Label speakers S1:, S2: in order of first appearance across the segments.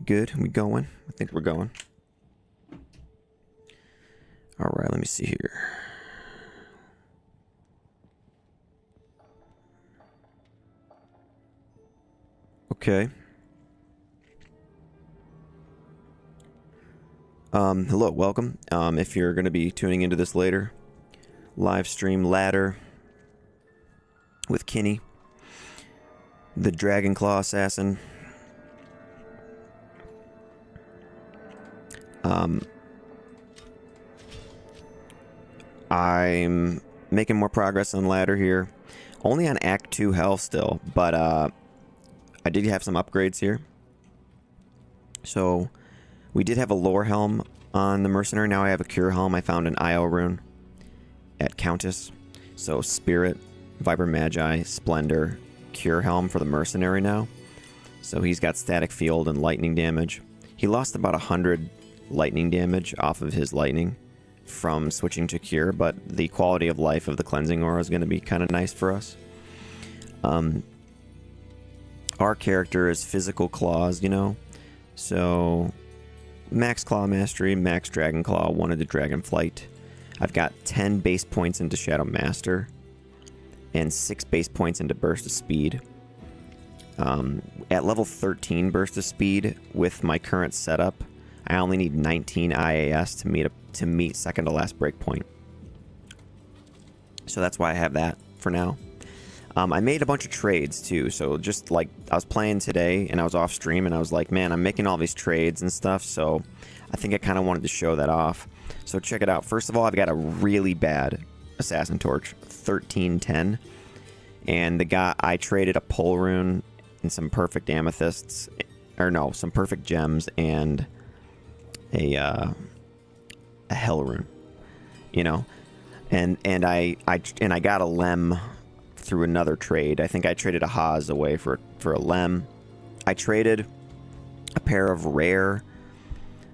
S1: good? We going? I think we're going. All right, let me see here. Okay. Hello, welcome. If you're going to be tuning into this later, live stream ladder with Kinney, the Dragon Claw Assassin. I'm making more progress on ladder here. Only on Act 2 health still, but I did have some upgrades here. So we did have a lore helm on the mercenary. Now I have a cure helm. I found an IO rune at Countess. So Spirit, Viper Magi, Splendor, cure helm for the mercenary now. So he's got static field and lightning damage. He lost about 100 lightning damage off of his lightning from switching to cure, but the quality of life of the cleansing aura is going to be kind of nice for us. Our character is physical claws, you know, so max claw mastery, max dragon claw, 1 into dragon flight. I've got 10 base points into Shadow Master and 6 base points into burst of speed. At level 13 burst of speed with my current setup, I only need 19 IAS to meet second to last breakpoint. So that's why I have that for now. I made a bunch of trades too. So just like I was playing today and I was off stream and I was like, man, I'm making all these trades and stuff. So I think I kind of wanted to show that off. So check it out. First of all, I've got a really bad Assassin Torch, 1310. And the guy, I traded a pole rune and some perfect amethysts, or no, some perfect gems and a hell rune, you know, and I got a lem through another trade. I think I traded a Haas away for a lem. I traded a pair of rare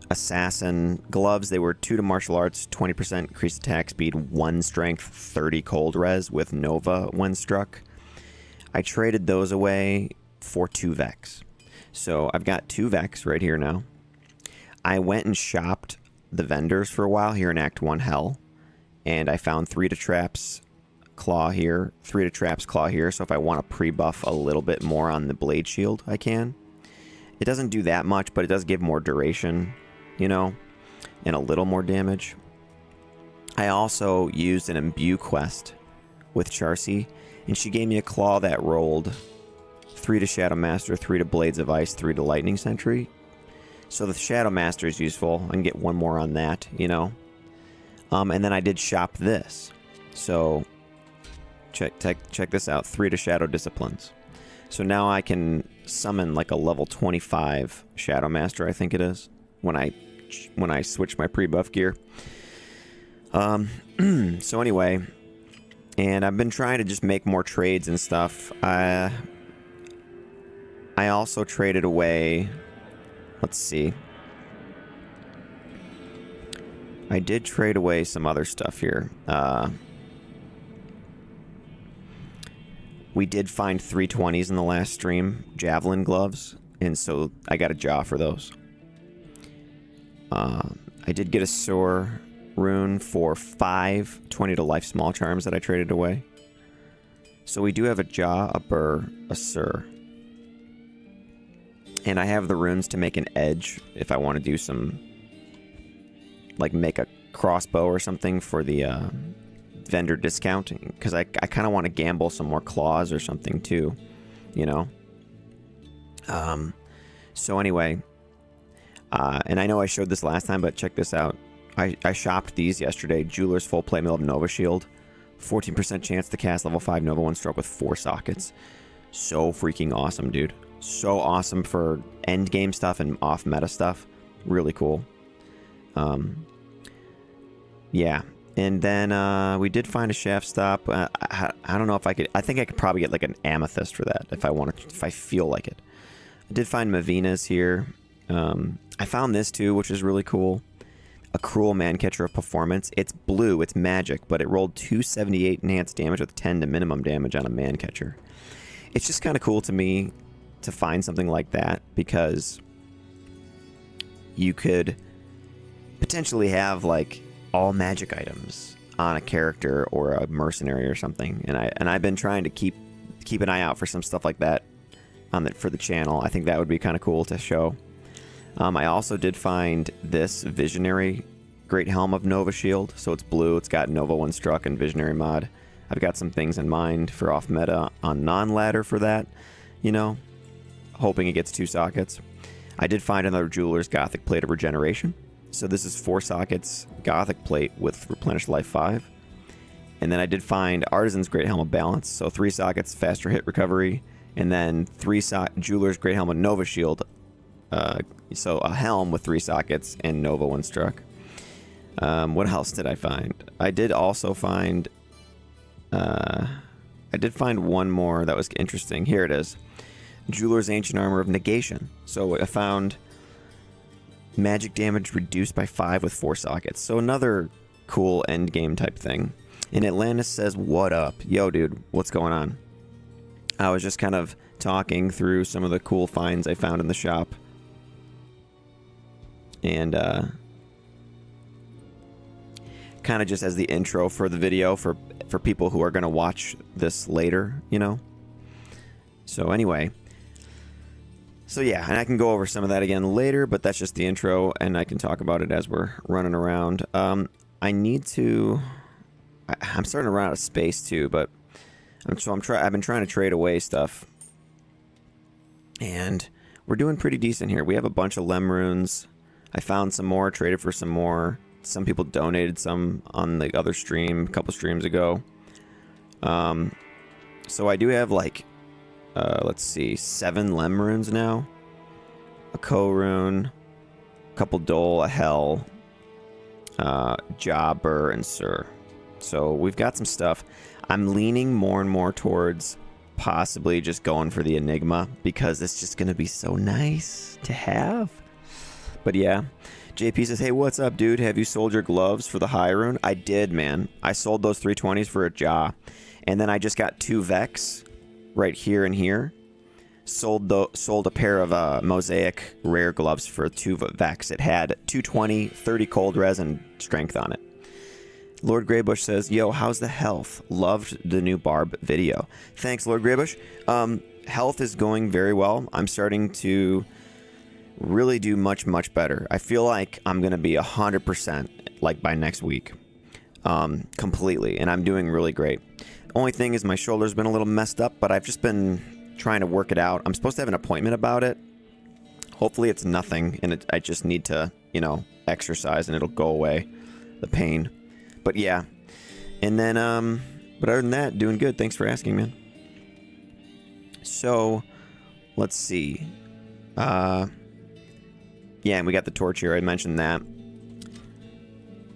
S1: assassin gloves. They were 2 to martial arts, 20% increased attack speed, 1 strength, 30 cold res with Nova when struck. I traded those away for 2 Vex. So I've got 2 Vex right here now. I went and shopped the vendors for a while here in Act 1 Hell, and I found 3 to traps claw here, 3 to traps claw here, so if I want to pre-buff a little bit more on the blade shield, I can. It doesn't do that much, but it does give more duration, you know, and a little more damage. I also used an imbue quest with Charcy, and she gave me a claw that rolled 3 to Shadow Master, 3 to Blades of Ice, 3 to Lightning Sentry. So the Shadow Master is useful. I can get 1 more on that, you know. And then I did shop this. So check this out. 3 to Shadow Disciplines. So now I can summon like a level 25 Shadow Master, I think it is, when I switch my pre-buff gear. So anyway, and I've been trying to just make more trades and stuff. I also traded away. Let's see. I did trade away some other stuff here. We did find 320s in the last stream, javelin gloves, and so I got a jaw for those. I did get a sore rune for 5 20 to life small charms that I traded away. So we do have a jaw, a burr, a sur. And I have the runes to make an edge if I want to do some, like make a crossbow or something for the vendor discount. Because I kind of want to gamble some more claws or something too, you know. So anyway, and I know I showed this last time, but check this out. I shopped these yesterday. Jeweler's Full Plate Mill of Nova Shield. 14% chance to cast level 5 Nova 1 stroke with 4 sockets. So freaking awesome, dude. So awesome for end game stuff and off meta stuff. Really cool. Yeah. And then we did find a shaft stop. I don't know if I could. I think I could probably get like an amethyst for that if I want to, if I feel like it. I did find Mavina's here. I found this too, which is really cool. A Cruel Mancatcher of Performance. It's blue, it's magic, but it rolled 278 enhanced damage with 10 to minimum damage on a Mancatcher. It's just kind of cool to me to find something like that because you could potentially have like all magic items on a character or a mercenary or something. And I've been trying to keep an eye out for some stuff like that for the channel. I think that would be kind of cool to show. I also did find this Visionary Great Helm of Nova Shield. So it's blue, it's got Nova 1 Struck and Visionary mod. I've got some things in mind for off meta on non-ladder for that, you know, hoping it gets 2 sockets. I did find another Jeweler's Gothic Plate of Regeneration. So this is 4 sockets Gothic Plate with Replenish Life 5. And then I did find Artisan's Great Helm of Balance. So 3 sockets, faster hit recovery. And then 3 Jeweler's Great Helm of Nova Shield. So a helm with 3 sockets and Nova 1 Struck. What else did I find? I did also find... I did find one more that was interesting. Here it is. Jeweler's Ancient Armor of Negation. So I found magic damage reduced by 5 with 4 sockets. So another cool end game type thing. And Atlantis says, what up? Yo, dude, what's going on? I was just kind of talking through some of the cool finds I found in the shop. And kind of just as the intro for the video for people who are going to watch this later, you know? So anyway. So yeah, and I can go over some of that again later, but that's just the intro, and I can talk about it as we're running around. I need to... I'm starting to run out of space too, but... I've been trying to trade away stuff. And we're doing pretty decent here. We have a bunch of Lem runes. I found some more, traded for some more. Some people donated some on the other stream a couple streams ago. So I do have like, let's see, 7 Lem runes now. A Ko rune, a couple Dole, a Hell, Jobber, and Sir. So we've got some stuff. I'm leaning more and more towards possibly just going for the Enigma because it's just going to be so nice to have. But yeah. JP says, hey, what's up, dude? Have you sold your gloves for the high rune? I did, man. I sold those 320s for a jaw. And then I just got 2 Vex right here and here. Sold a pair of Mosaic rare gloves for 2 Vex. It had 220, 30 cold res, and strength on it. Lord Greybush says, yo, how's the health? Loved the new Barb video. Thanks, Lord Greybush. Health is going very well. I'm starting to really do much better. I feel like I'm gonna be 100% like by next week, completely, and I'm doing really great. Only thing is my shoulder's been a little messed up, but I've just been trying to work it out. I'm supposed to have an appointment about it. Hopefully it's nothing, and I just need to, you know, exercise and it'll go away, the pain. But yeah, and then but other than that, doing good. Thanks for asking, man. So let's see. Yeah, and we got the torch here. I mentioned that.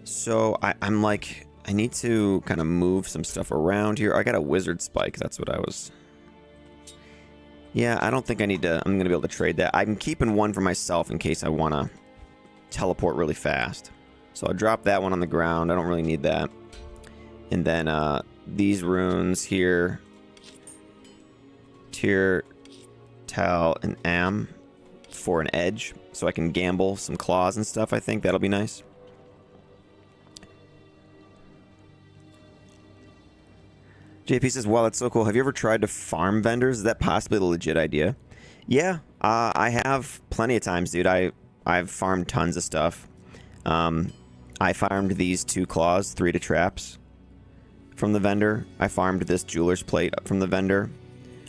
S1: So I'm like, I need to kind of move some stuff around here. I got a wizard spike. That's what I was... Yeah, I don't think I need to... I'm going to be able to trade that. I'm keeping one for myself in case I want to teleport really fast. So I'll drop that one on the ground. I don't really need that. And then these runes here. Tyr, Tal, and Am for an edge. So I can gamble some claws and stuff, I think. That'll be nice. JP says, wow, that's so cool. Have you ever tried to farm vendors? Is that possibly a legit idea? Yeah, I have plenty of times, dude. I've farmed tons of stuff. I farmed these 2 claws, 3 to traps from the vendor. I farmed this jeweler's plate from the vendor.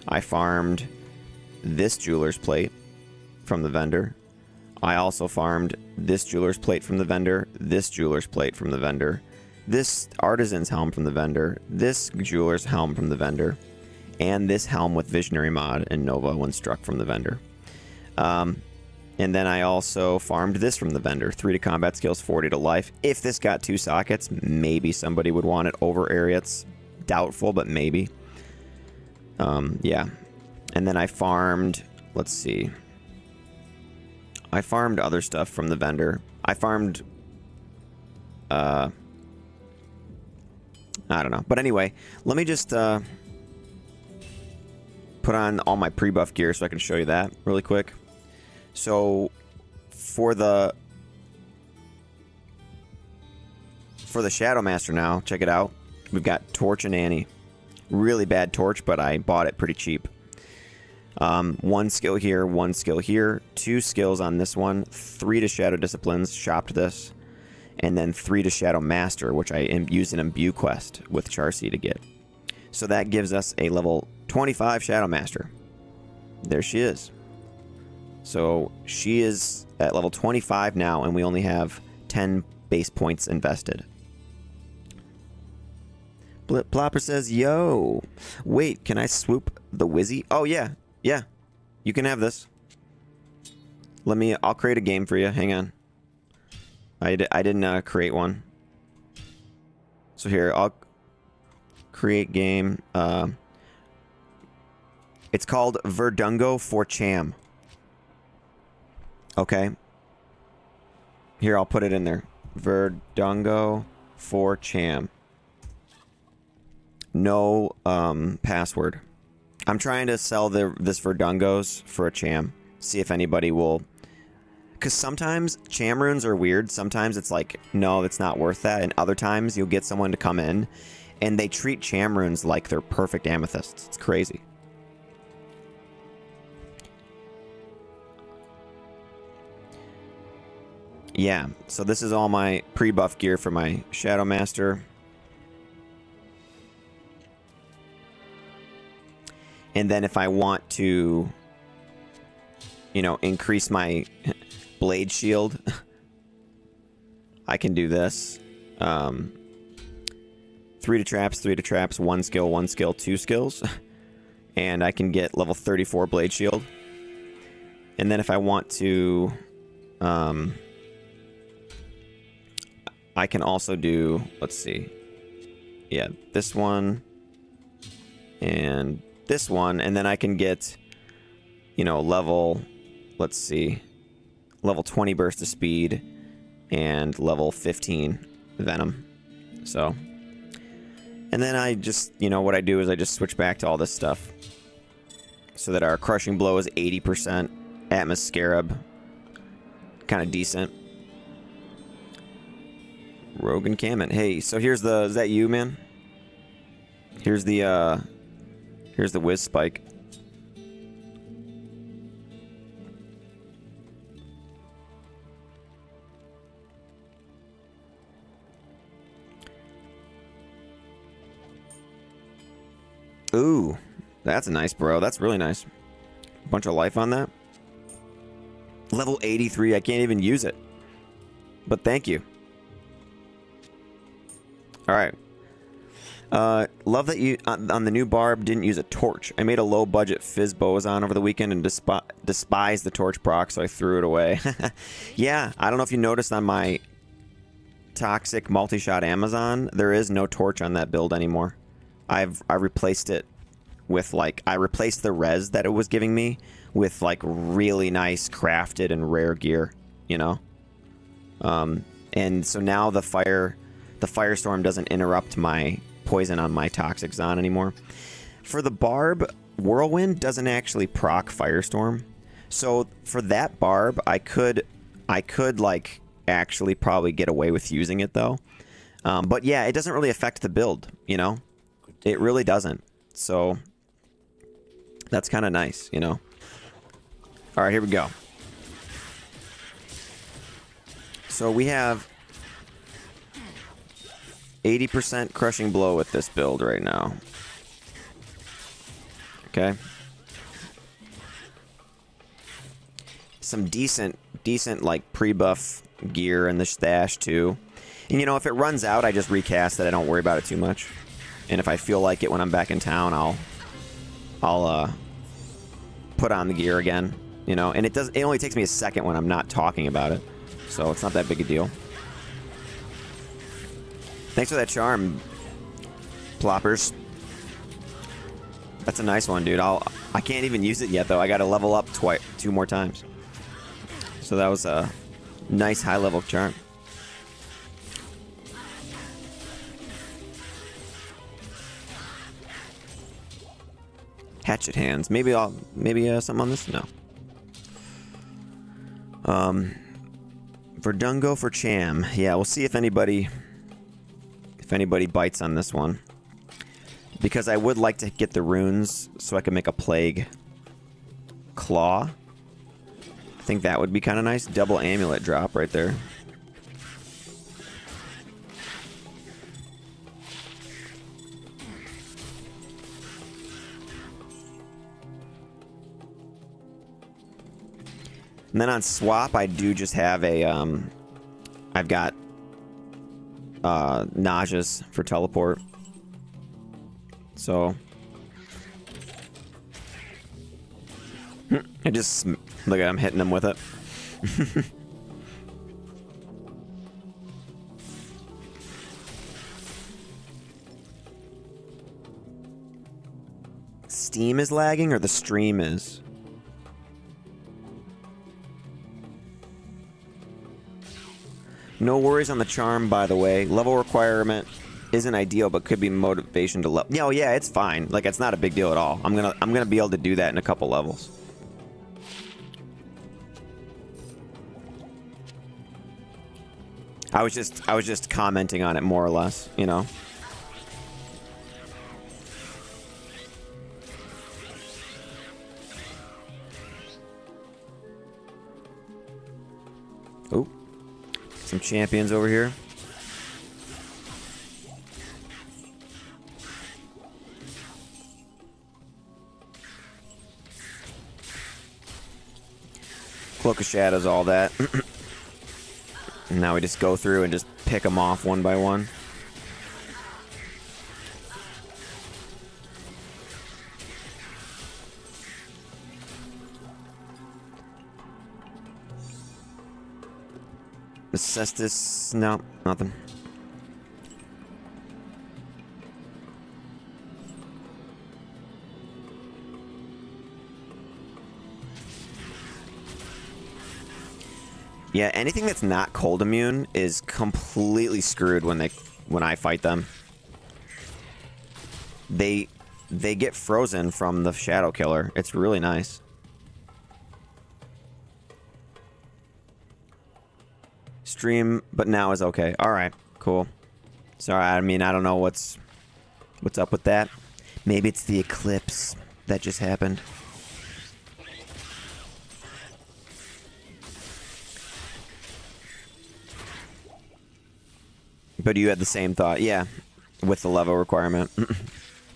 S1: I farmed this jeweler's plate from the vendor. I also farmed this jeweler's plate from the vendor, this jeweler's plate from the vendor, this artisan's helm from the vendor, this jeweler's helm from the vendor, and this helm with visionary mod and Nova 1 Struck from the vendor. And then I also farmed this from the vendor. 3 to combat skills, 40 to life. If this got 2 sockets, maybe somebody would want it over area. It's doubtful, but maybe. Yeah. And then I farmed, let's see. I farmed other stuff from the vendor. I farmed, I don't know. But anyway, let me just put on all my pre-buff gear so I can show you that really quick. So for the For the Shadow Master now, check it out. We've got Torch and Annie. Really bad Torch, but I bought it pretty cheap. 1 skill here, 1 skill here, 2 skills on this one, 3 to Shadow Disciplines, shopped this, and then 3 to Shadow Master, which I used an Imbue quest with Charcy to get. So that gives us a level 25 Shadow Master. There she is. So she is at level 25 now, and we only have 10 base points invested. Blip Plopper says, yo, wait, can I swoop the Wizzy? Oh, yeah. Yeah, you can have this. I'll create a game for you. Hang on. I didn't create one. So here, I'll create game. It's called Verdungo for Cham. Okay. Here, I'll put it in there. Verdungo for Cham. No password. I'm trying to sell this Verdungos for a Cham. See if anybody will... Because sometimes Cham runes are weird. Sometimes it's like, no, it's not worth that. And other times you'll get someone to come in and they treat Cham runes like they're perfect amethysts. It's crazy. Yeah, so this is all my pre-buff gear for my Shadow Master. And then if I want to, you know, increase my blade shield, I can do this. 3 to traps, 3 to traps, 1 skill, 1 skill, 2 skills. And I can get level 34 blade shield. And then if I want to, I can also do, let's see. Yeah, this one. And this one, and then I can get, you know, level, let's see, level 20 burst of speed and level 15 venom. So, and then I just, you know, what I do is I just switch back to all this stuff so that our crushing blow is 80%, Atmoscarab, kind of decent. Rogan Kamen. Hey, so here's the, is that you, man? Here's the Whiz Spike. Ooh, that's nice, bro. That's really nice. Bunch of life on that. Level 83. I can't even use it. But thank you. All right. Love that you, on the new barb, didn't use a torch. I made a low-budget fizz boson over the weekend and despised the torch proc, so I threw it away. Yeah, I don't know if you noticed on my toxic multi-shot Amazon, there is no torch on that build anymore. I replaced it with, like, I replaced the res that it was giving me with, like, really nice crafted and rare gear, you know? And so now the firestorm doesn't interrupt my poison on my toxic Zon anymore. For the barb, Whirlwind doesn't actually proc Firestorm. So for that barb, I could like actually probably get away with using it though. But yeah, it doesn't really affect the build, you know? It really doesn't. So that's kind of nice, you know? All right, here we go. So we have 80% crushing blow with this build right now. Okay. Some decent like pre-buff gear in the stash too. And you know, if it runs out, I just recast it. I don't worry about it too much. And if I feel like it when I'm back in town, I'll put on the gear again. You know, and it only takes me a second when I'm not talking about it. So it's not that big a deal. Thanks for that charm, Ploppers. That's a nice one, dude. I can't even use it yet, though. I got to level up 2 more times. So that was a nice high-level charm. Hatchet hands. Maybe something on this? No. Verdungo for Cham. Yeah, we'll see if anybody if anybody bites on this one. Because I would like to get the runes so I can make a plague claw. I think that would be kind of nice. Double amulet drop right there. And then on swap, I do just have a, I've got nauseous for teleport. So I just look at him hitting him with it. Steam is lagging or the stream is? No worries on the charm, by the way. Level requirement isn't ideal, but could be motivation to level. No, yeah, it's fine. Like, it's not a big deal at all. I'm gonna be able to do that in a couple levels. I was just commenting on it more or less, you know. Oh. Some champions over here. Cloak of Shadows, all that. And now we just go through and just pick them off one by one. Cestus, no, nothing. Yeah, anything that's not cold immune is completely screwed when I fight them. They get frozen from the Shadow Killer. It's really nice. Stream, but now is okay. All right, cool. Sorry, I mean, I don't know what's up with that. Maybe it's the eclipse that just happened. But you had the same thought, yeah, with the level requirement.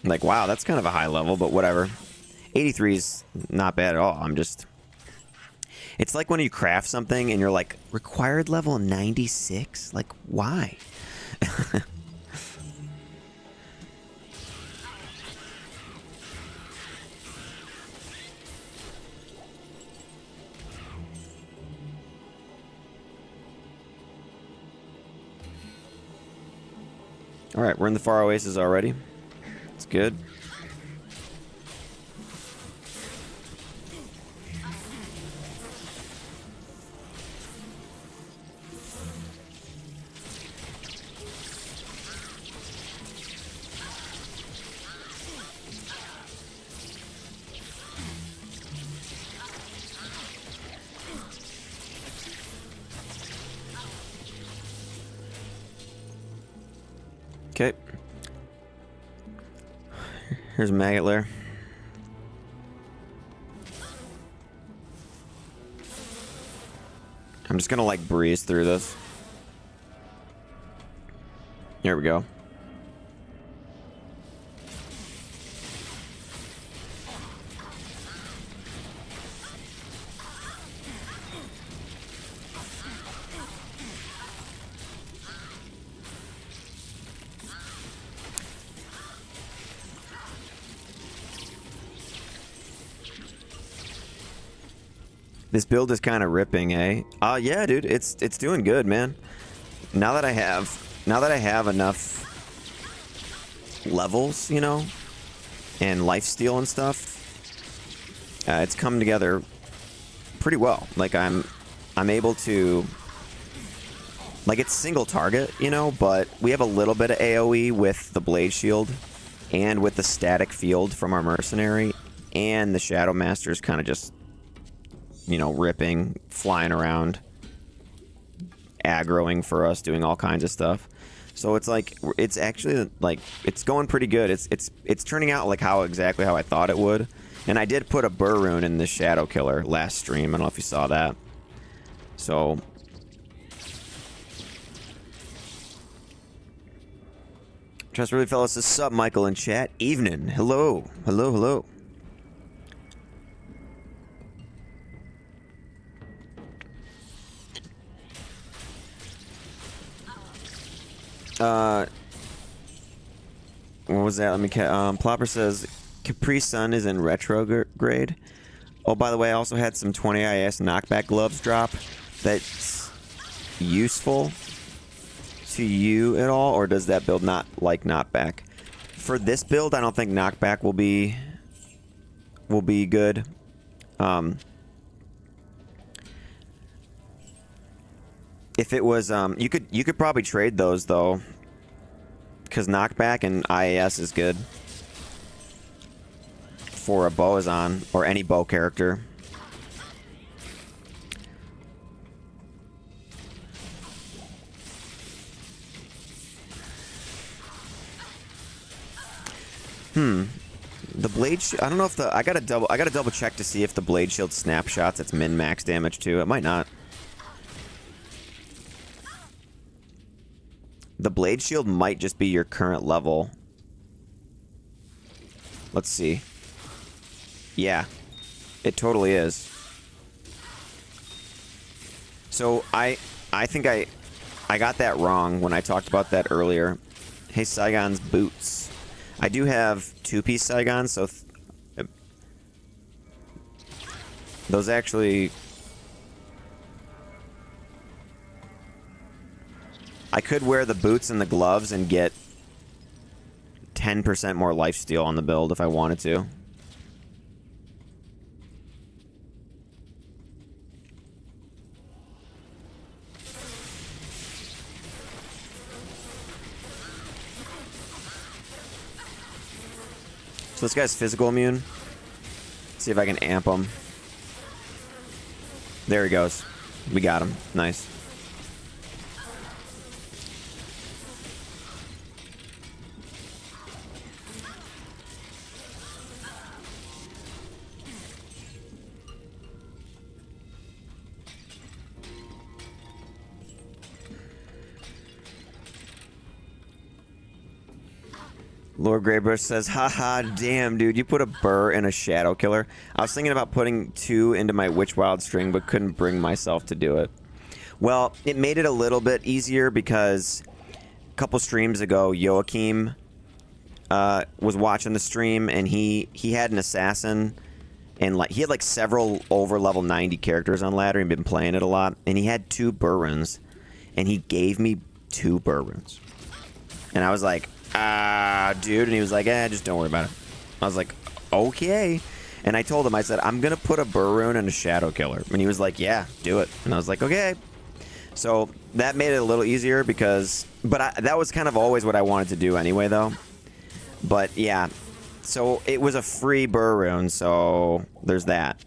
S1: Like, wow, that's kind of a high level, but whatever. 83 is not bad at all. I'm just... It's like when you craft something and you're like, required level 96? Like, why? Alright, we're in the Far Oasis already. It's good. Okay. Here's Maggot Lair. I'm just gonna like breeze through this. Here we go. This build is kind of ripping, eh? Yeah, dude, it's doing good, man. Now that I have enough levels, you know, and lifesteal and stuff, it's come together pretty well. Like I'm able to, like, it's single target, you know, but we have a little bit of AoE with the blade shield and with the static field from our mercenary, and the Shadow Master's kind of just, you know, ripping, flying around, aggroing for us, doing all kinds of stuff. So it's like, it's actually like, it's going pretty good. It's turning out like exactly how I thought it would. And I did put a burr rune in the Shadow Killer last stream. I don't know if you saw that. So Trust Really Fellas says, sup, Michael in chat. Evening. Hello. Hello, hello. What was that? Let me Plopper says Capri Sun is in retrograde. Oh, by the way, I also had some 20IS knockback gloves drop. That's useful to you at all, or does that build not like knockback? For this build, I don't think knockback will be good. If it was, you could probably trade those though, because knockback and IAS is good for a Boazon or any bow character. The blade I don't know if I gotta double check to see if the blade shield snapshots its min max damage too. It might not. The blade shield might just be your current level. Let's see. Yeah, it totally is. So I think I got that wrong when I talked about that earlier. Hey, Saigon's boots. I do have 2-piece Saigons, so those actually... I could wear the boots and the gloves and get 10% more lifesteal on the build if I wanted to. So this guy's physical immune. Let's see if I can amp him. There he goes. We got him. Nice. Lord Greybush says, haha, damn, dude, you put a burr in a Shadow Killer. I was thinking about putting 2 into my Witch Wild string, but couldn't bring myself to do it. Well, it made it a little bit easier because a couple streams ago, Joachim was watching the stream, and he had an assassin, and he had several over level 90 characters on ladder, and been playing it a lot, and he had 2 burr runes, and he gave me 2 burr runes. And I was like, dude, and he was like, just don't worry about it. I was like, okay. And I told him, I said, I'm gonna put a burr rune and a Shadow Killer. And he was like, yeah, do it. And I was like, okay. So that made it a little easier because, that was kind of always what I wanted to do anyway, though. But yeah, so it was a free burr rune, so there's that.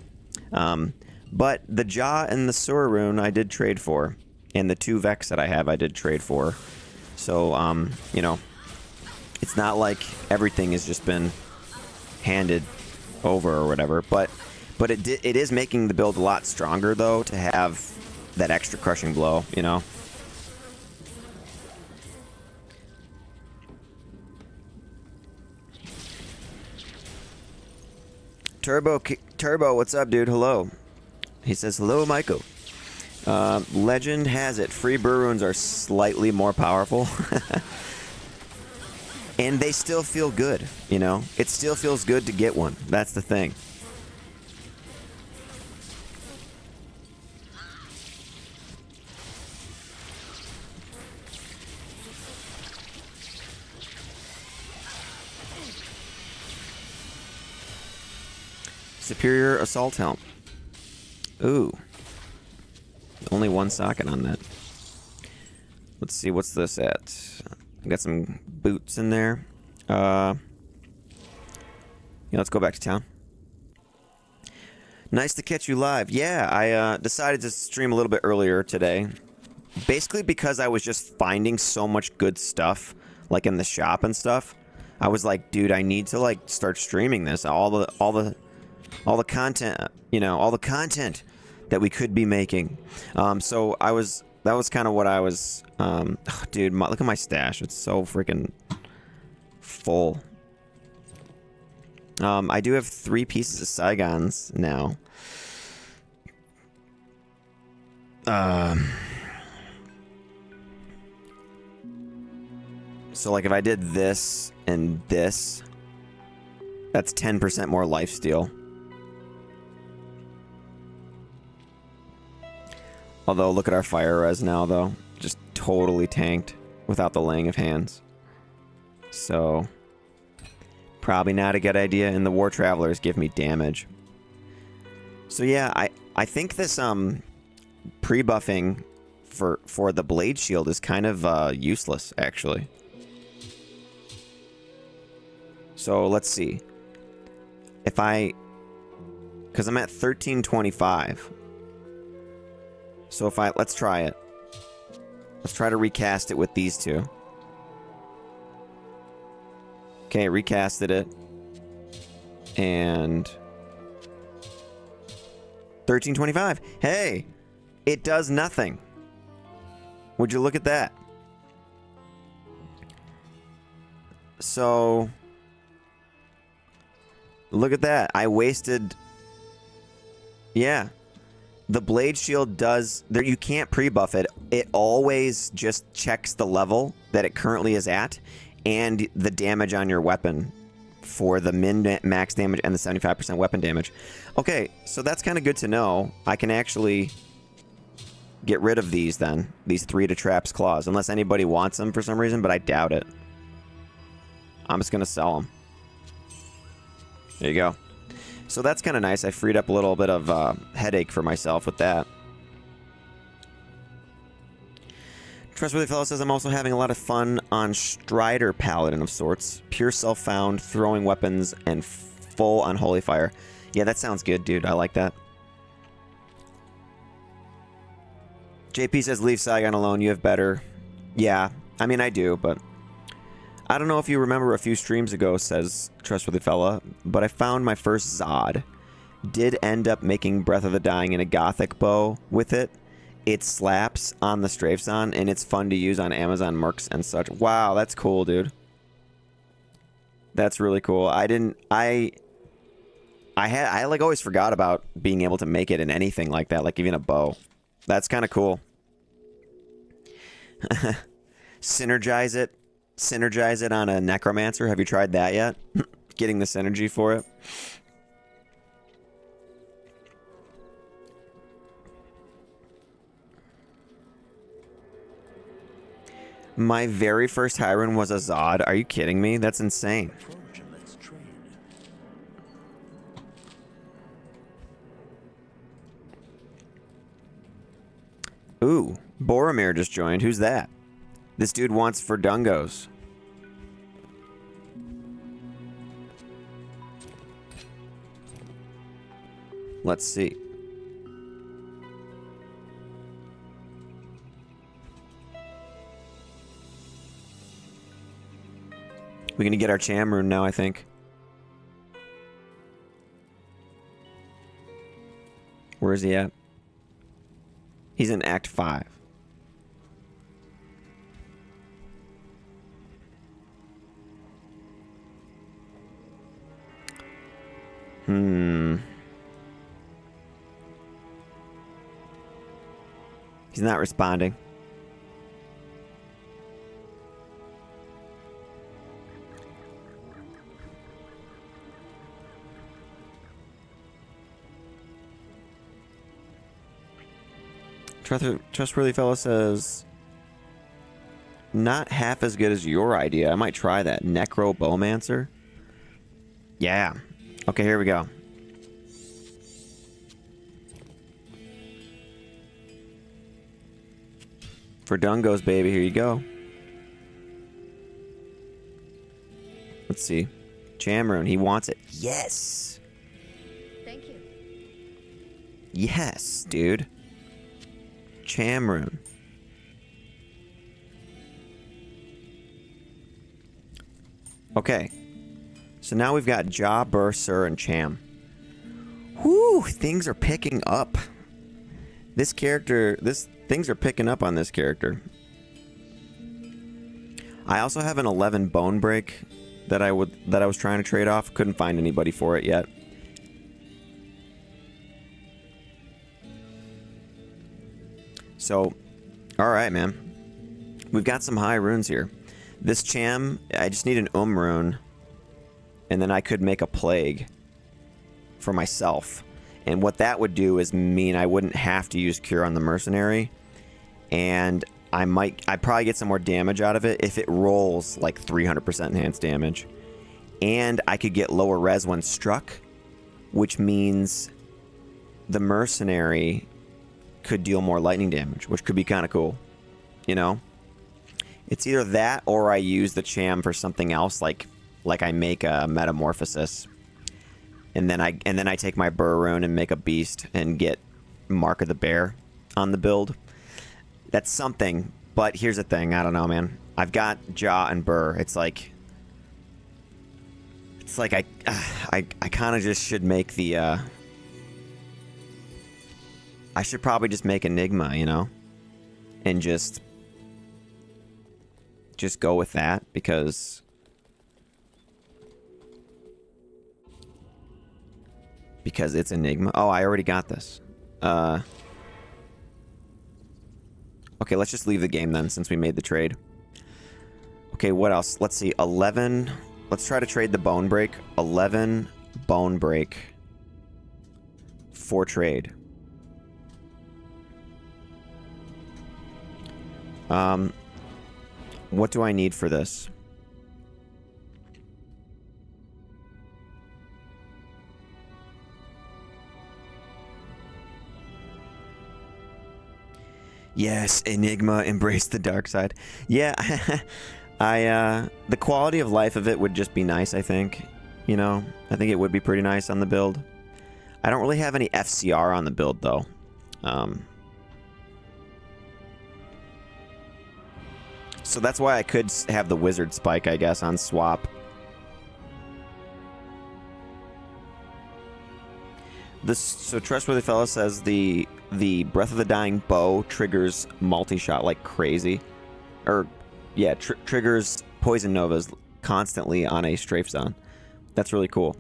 S1: But the Jaw and the Sewer rune I did trade for, and the 2 Vex that I have I did trade for. So, you know, it's not like everything has just been handed over or whatever, but it is making the build a lot stronger though to have that extra crushing blow, you know. Turbo, what's up, dude? Hello. He says, hello, Michael. Legend has it, free burr runes are slightly more powerful. And they still feel good, you know? It still feels good to get one. That's the thing. Superior Assault Helm. Ooh. Only 1 socket on that. Let's see, what's this at? I got some boots in there. Yeah, let's go back to town. Nice to catch you live. Yeah, I decided to stream a little bit earlier today. basically because I was just finding so much good stuff, like in the shop and stuff. I was like, dude, I need to like start streaming this. All the content, you know, all the content that we could be making. So that was kind of what I was. Dude, look at my stash. It's so freaking full. I do have 3 pieces of Saigons now. So like if I did this and this, that's 10% more lifesteal. Although look at our fire res now though, just totally tanked without the laying of hands. So probably not a good idea, and the War Travelers give me damage. So yeah, I think this pre-buffing for the blade shield is kind of useless actually. So let's see. If because I'm at 1325. So if let's try it. Let's try to recast it with these two. Okay, recasted it. And 1325. Hey, it does nothing. Would you look at that? So look at that. I wasted... Yeah. The blade shield does... There, you can't pre-buff it. It always just checks the level that it currently is at and the damage on your weapon for the min-max damage and the 75% weapon damage. Okay, so that's kind of good to know. I can actually get rid of these then. These 3 to traps claws. Unless anybody wants them for some reason, but I doubt it. I'm just going to sell them. There you go. So that's kind of nice. I freed up a little bit of headache for myself with that. Trustworthy Fellow says, I'm also having a lot of fun on Strider Paladin of sorts. Pure self-found, throwing weapons, and full on Holy Fire. Yeah, that sounds good, dude. I like that. JP says, leave Saigon alone. You have better. Yeah, I mean, I do, but... I don't know if you remember a few streams ago, says Trustworthy Fella, but I found my first Zod. Did end up making Breath of the Dying in a Gothic bow with it. It slaps on the strafes on, and it's fun to use on Amazon Mercs and such. Wow, that's cool, dude. That's really cool. I like always forgot about being able to make it in anything like that, like even a bow. That's kind of cool. Synergize it on a Necromancer. Have you tried that yet? Getting the synergy for it. My very first Hiren was a Zod. Are you kidding me? That's insane. Ooh, Boromir just joined. Who's that? This dude wants Verdungos. Let's see. We're gonna get our Cham rune now, I think. Where is he at? He's in Act 5. He's not responding. Trustworthy Fellow says, not half as good as your idea. I might try that. Necro Bowmancer? Yeah. Okay, here we go. For Dungos, baby, here you go. Let's see. Chamrune, he wants it. Yes!
S2: Thank you.
S1: Yes, dude. Chamrune. Okay. So now we've got Ja, Burr, Sir, and Cham. Whew, things are picking up. Things are picking up on this character. I also have an 11 bone break that I was trying to trade off. Couldn't find anybody for it yet. So, all right, man. We've got some high runes here. This Cham, I just need an rune, and then I could make a plague for myself. And what that would do is mean I wouldn't have to use Cure on the mercenary, and I'd probably get some more damage out of it if it rolls like 300% enhanced damage. And I could get lower res when struck, which means the mercenary could deal more lightning damage, which could be kind of cool, you know? It's either that or I use the Cham for something else, like I make a metamorphosis, and then I take my Burr rune and make a beast and get Mark of the Bear on the build. That's something, but here's the thing. I don't know, man. I've got Ja and Burr. It's like I kind of just should make the I should probably just make Enigma, you know, and just go with that because it's Enigma. Oh, I already got this. Okay, let's just leave the game then since we made the trade. Okay, what else? Let's see. 11. Let's try to trade the bone break. 11 bone break for trade. What do I need for this? Yes, Enigma, embrace the dark side. Yeah, the quality of life of it would just be nice, I think. You know, I think it would be pretty nice on the build. I don't really have any FCR on the build, though. So that's why I could have the Wizard Spike, I guess, on swap. So Trustworthy Fellow says the Breath of the Dying bow triggers multi-shot like crazy. Or, yeah, triggers Poison Novas constantly on a strafe zone. That's really cool.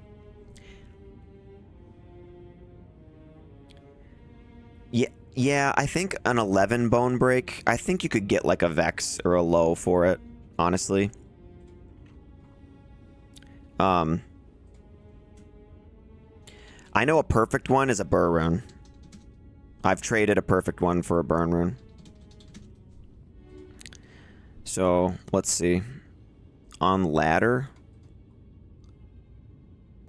S1: Yeah, I think an 11 bone break, I think you could get like a Vex or a low for it, honestly. I know a perfect one is a Burr rune. I've traded a perfect one for a burn rune. So, let's see. On ladder,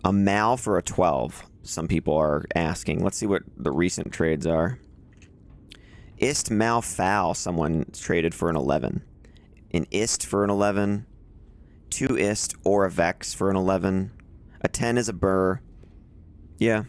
S1: a Mal for a 12. Some people are asking. Let's see what the recent trades are. Ist Mal Foul, someone traded for an 11. An Ist for an 11. 2 Ist or a Vex for an 11. A 10 is a Burr. Yeah.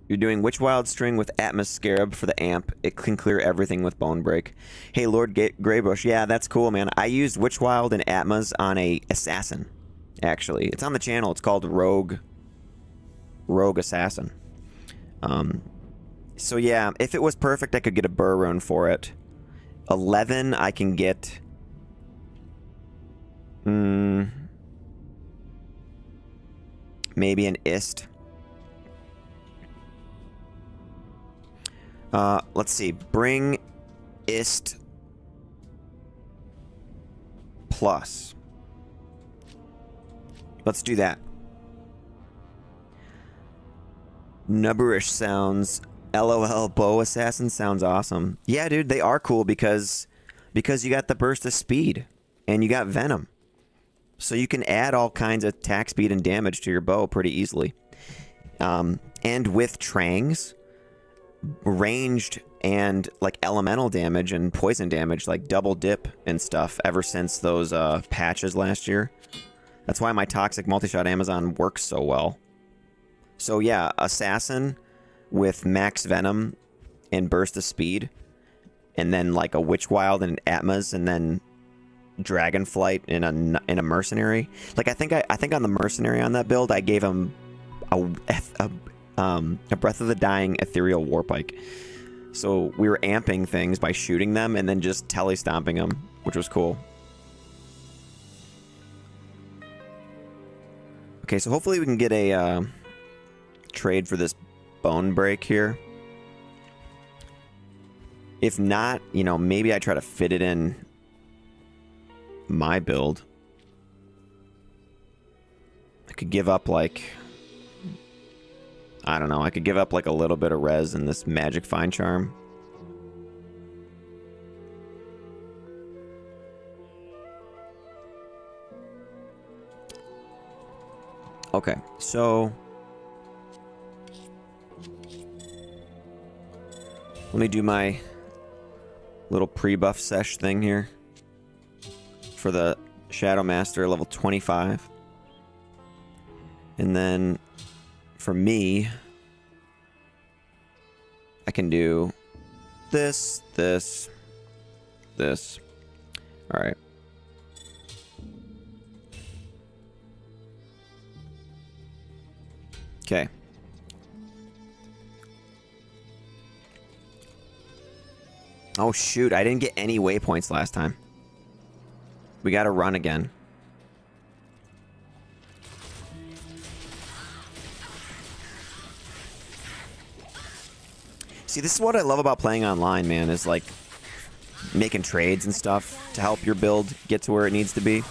S1: You're doing Witch Wild String with Atmos Scarab for the amp. It can clear everything with Bone Break. Hey, Lord Greybush. Yeah, that's cool, man. I used Witch Wild and Atmos on a Assassin, actually. It's on the channel. It's called Rogue Assassin. So, yeah, if it was perfect, I could get a Burr rune for it. 11, I can get... maybe an Ist. Let's see. Bring Ist plus. Let's do that. Nubberish sounds. LOL, Bow Assassin sounds awesome. Yeah, dude, they are cool because you got the burst of speed and you got venom. So you can add all kinds of attack speed and damage to your bow pretty easily. And with Trangs, ranged and like elemental damage and poison damage, like double dip and stuff ever since those patches last year. That's why my Toxic Multi-Shot Amazon works so well. So yeah, Assassin with max venom and Burst of Speed, and then like a Witch Wild and Atmas, and then Dragonflight in a Mercenary. Like I think on the Mercenary on that build, I gave him a Breath of the Dying Ethereal Warpike. So we were amping things by shooting them and then just tele-stomping them, which was cool. Okay, so hopefully we can get a trade for this Bone Break here. If not, you know, maybe I try to fit it in my build. I could give up like... I don't know, I could give up like a little bit of res in this Magic Fine Charm. Okay, so... let me do my little pre-buff sesh thing here. For the Shadow Master, level 25. And then... for me, I can do this, this, this. All right. Okay. Oh, shoot. I didn't get any waypoints last time. We got to run again. See, this is what I love about playing online, man, is like making trades and stuff to help your build get to where it needs to be.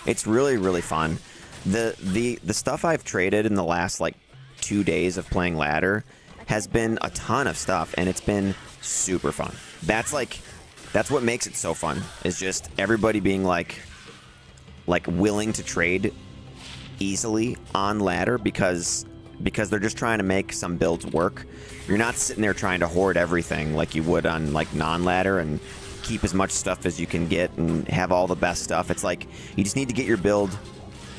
S1: It's really, really fun. The stuff I've traded in the last like 2 days of playing ladder has been a ton of stuff, and it's been super fun. That's what makes it so fun, is just everybody being like willing to trade easily on ladder because they're just trying to make some builds work. You're not sitting there trying to hoard everything like you would on like non-ladder and keep as much stuff as you can get and have all the best stuff. It's like you just need to get your build,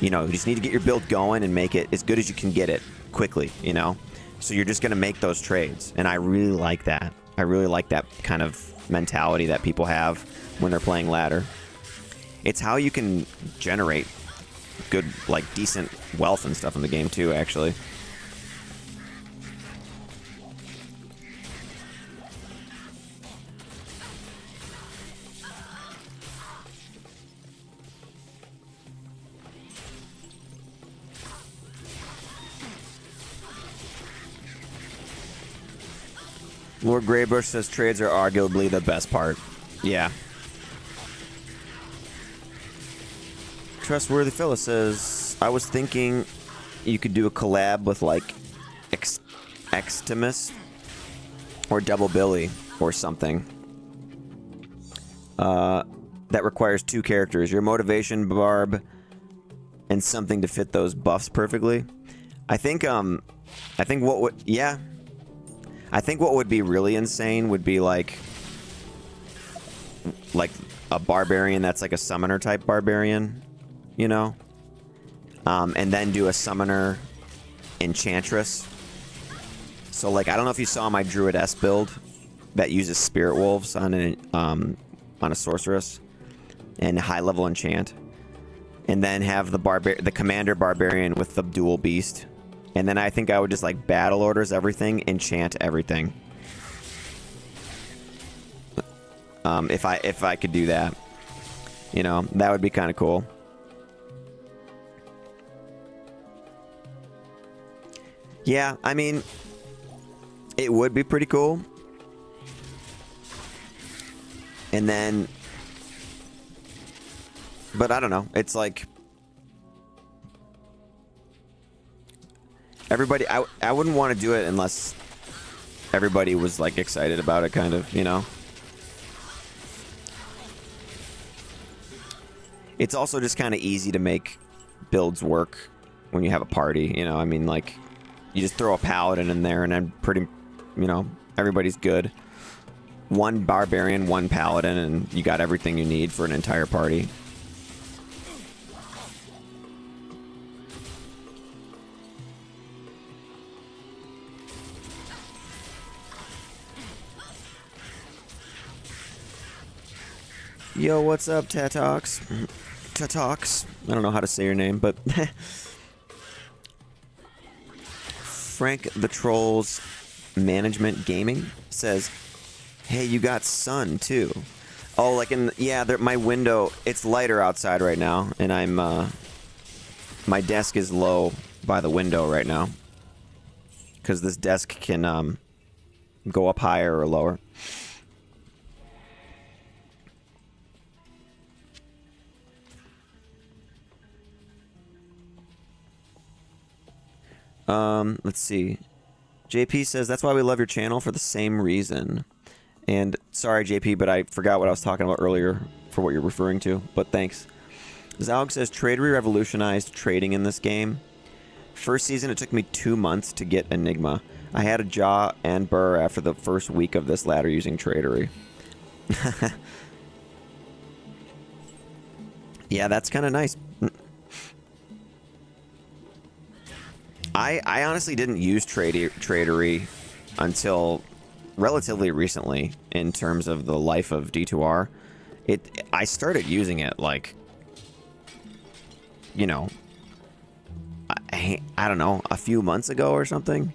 S1: you know, you just need to get your build going and make it as good as you can get it quickly, you know? So you're just going to make those trades. And I really like that. I really like that kind of mentality that people have when they're playing ladder. It's how you can generate good, like decent wealth and stuff in the game too, actually. Lord Greybush says trades are arguably the best part. Yeah. Trustworthy Phyllis says, I was thinking you could do a collab with like Xtimus or Double Billy or something. That requires 2 characters. Your motivation barb and something to fit those buffs perfectly. I think what would... yeah. I think what would be really insane would be like a barbarian that's like a summoner type barbarian, you know? And then do a summoner enchantress. So like, I don't know if you saw my Druid S build that uses Spirit Wolves on a sorceress and high level enchant. And then have the commander barbarian with the dual beast. And then I think I would just like battle orders everything, enchant everything. If I could do that, you know, that would be kind of cool. Yeah, I mean, it would be pretty cool. And then, but I don't know. It's like everybody, I wouldn't want to do it unless everybody was like excited about it, kind of, you know. It's also just kind of easy to make builds work when you have a party, you know. I mean, like, you just throw a paladin in there and then pretty, you know, everybody's good. One barbarian, one paladin, and you got everything you need for an entire party. Yo, what's up, Tatox? Tatox. I don't know how to say your name, but Frank the Troll's Management Gaming says, "Hey, you got sun too." Oh, like yeah, my window. It's lighter outside right now, and I'm my desk is low by the window right now because this desk can go up higher or lower. Let's see. JP says, that's why we love your channel, for the same reason. And sorry, JP, but I forgot what I was talking about earlier for what you're referring to, but thanks. Zaug says, Tradery revolutionized trading in this game. First season, it took me 2 months to get Enigma. I had a jaw and burr after the first week of this ladder using Tradery. Yeah, that's kind of nice. I honestly didn't use Tradery until relatively recently in terms of the life of D2R. I started using it like, you know, I don't know, a few months ago or something.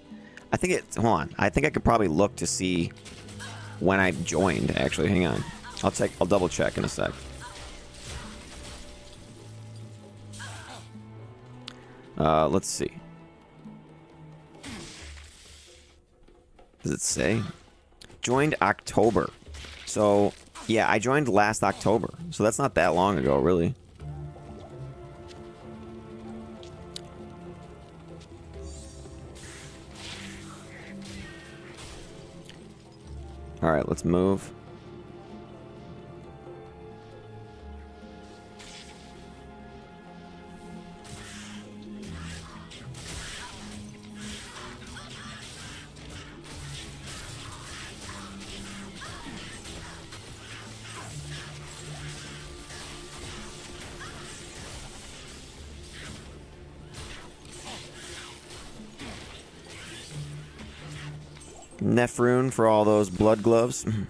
S1: I think hold on. I think I could probably look to see when I joined, actually. Hang on. I'll double check in a sec. Let's see. Does it say? Joined October. So, yeah, I joined last October. So that's not that long ago, really. Alright, let's move. Nephrune for all those blood gloves. And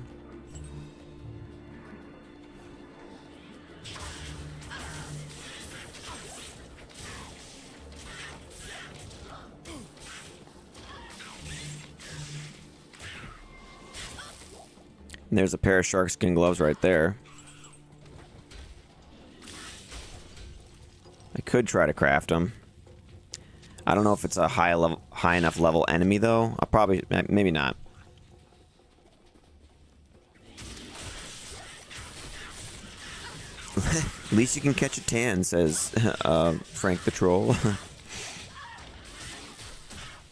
S1: there's a pair of shark skin gloves right there. I could try to craft them. I don't know if it's a high enough level enemy though. I'll probably, maybe not. At least you can catch a tan, says Frank the Troll.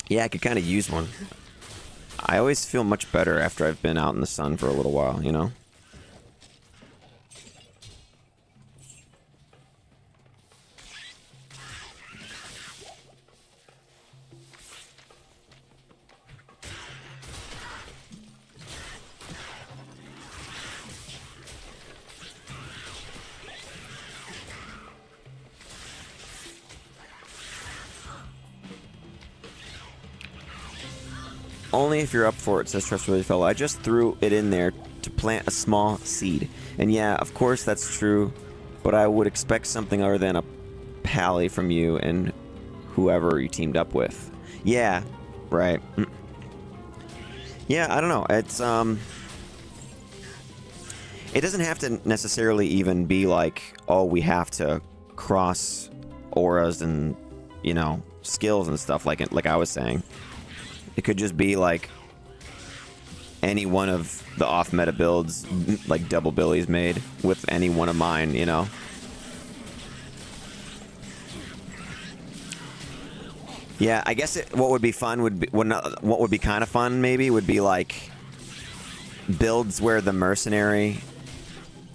S1: Yeah, I could kind of use one. I always feel much better after I've been out in the sun for a little while, you know? Only if you're up for it, says Trustworthy Fellow. I just threw it in there to plant a small seed. And yeah, of course that's true, but I would expect something other than a pally from you and whoever you teamed up with. Yeah, right. Yeah, I don't know. It's, it doesn't have to necessarily even be like, oh, we have to cross auras and, you know, skills and stuff like I was saying. It could just be like any one of the off-meta builds, like Double Billy's made with any one of mine, you know? Yeah, I guess what would be fun would be, what would be kind of fun maybe would be like builds where the mercenary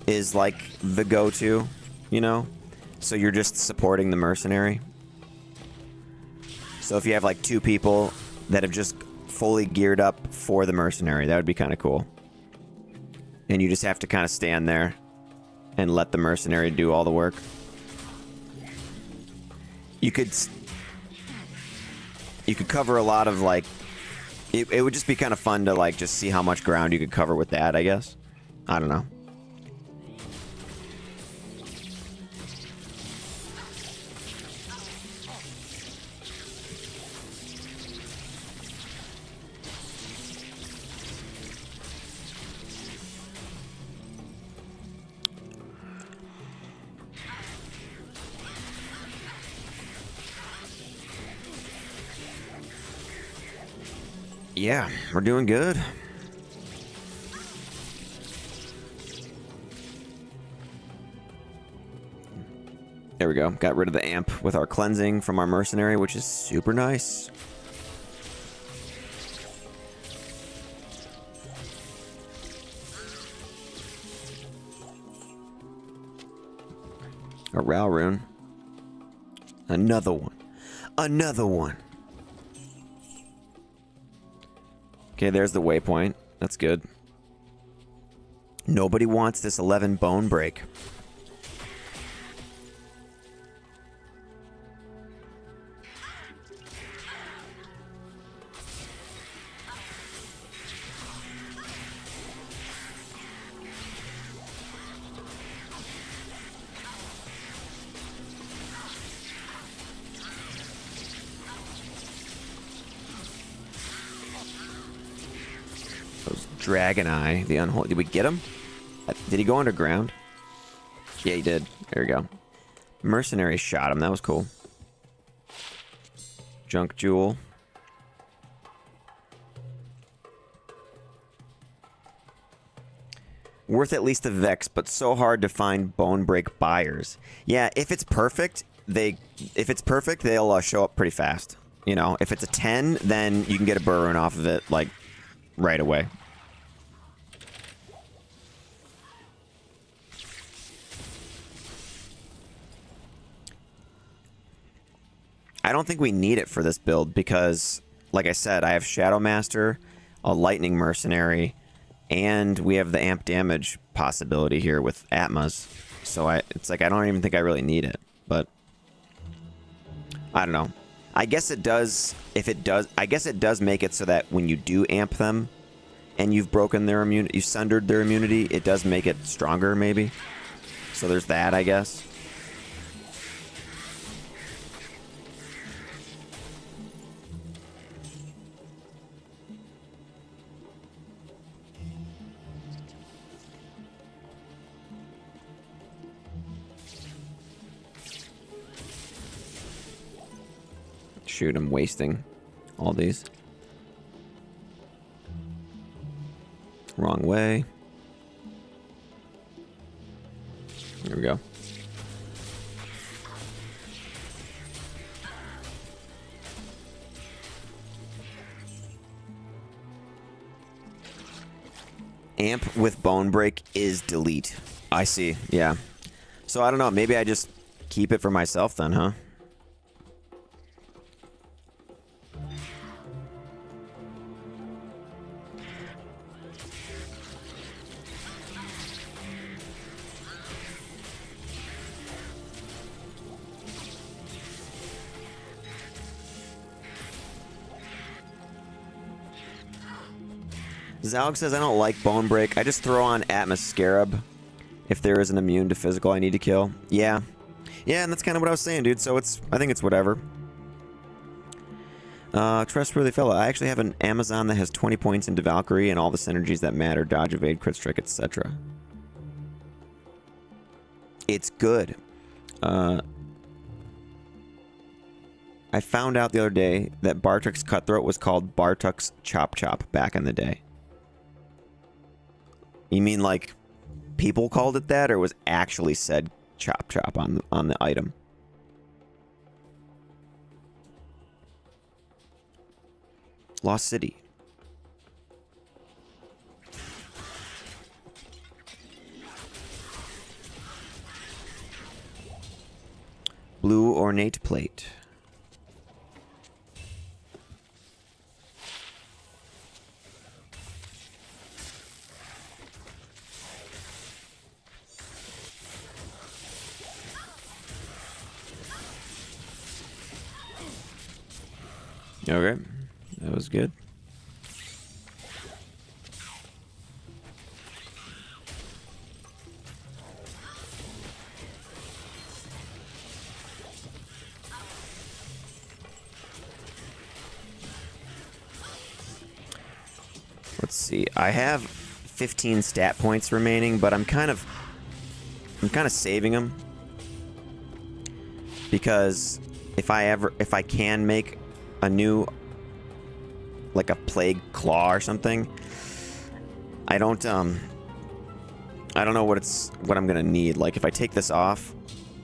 S1: is like the go-to, you know? So you're just supporting the mercenary. So if you have like two people that have just fully geared up for the mercenary, that would be kind of cool. And you just have to kind of stand there and let the mercenary do all the work. You could cover a lot of like, it would just be kind of fun to like just see how much ground you could cover with that, I guess. I don't know. Yeah, we're doing good. There we go. Got rid of the amp with our cleansing from our mercenary, which is super nice. A Ral rune. Another one. Another one. Okay, there's the waypoint. That's good. Nobody wants this 11 bone break. Dragon Eye, the unholy. Did we get him? Did he go underground? Yeah, he did. There we go. Mercenary shot him. That was cool. Junk Jewel. Worth at least a Vex, but so hard to find bone break buyers. Yeah, if it's perfect, they'll show up pretty fast. You know, if it's a 10, then you can get a burn off of it like right away. I don't think we need it for this build because, like I said, I have Shadow Master, a Lightning Mercenary, and we have the amp damage possibility here with Atmas. So it's like I don't even think I really need it, but I don't know. I guess it does. If it does, I guess it does make it so that when you do amp them, and you've broken their immunity, you've sundered their immunity, it does make it stronger, maybe. So there's that, I guess. Shoot, I'm wasting all these. Wrong way. There we go. Amp with bone break is delete. I see, yeah. So I don't know, maybe I just keep it for myself then, huh? Zalg says, I don't like Bone Break. I just throw on Atmos Scarab if there is an immune to physical I need to kill. Yeah. Yeah, and that's kind of what I was saying, dude. So I think it's whatever. Trustworthy fellow. I actually have an Amazon that has 20 points into Valkyrie and all the synergies that matter. Dodge, evade, crit strike, etc. It's good. I found out the other day that Bartuk's Cutthroat was called Bartuk's Chop Chop back in the day. You mean like people called it that, or was actually said Chop Chop on the item? Lost City. Blue ornate plate. Okay, that was good. Let's see. I have 15 stat points remaining, but I'm kind of saving them because if I can make a new like a plague claw or something. I don't know what I'm gonna need. Like if I take this off,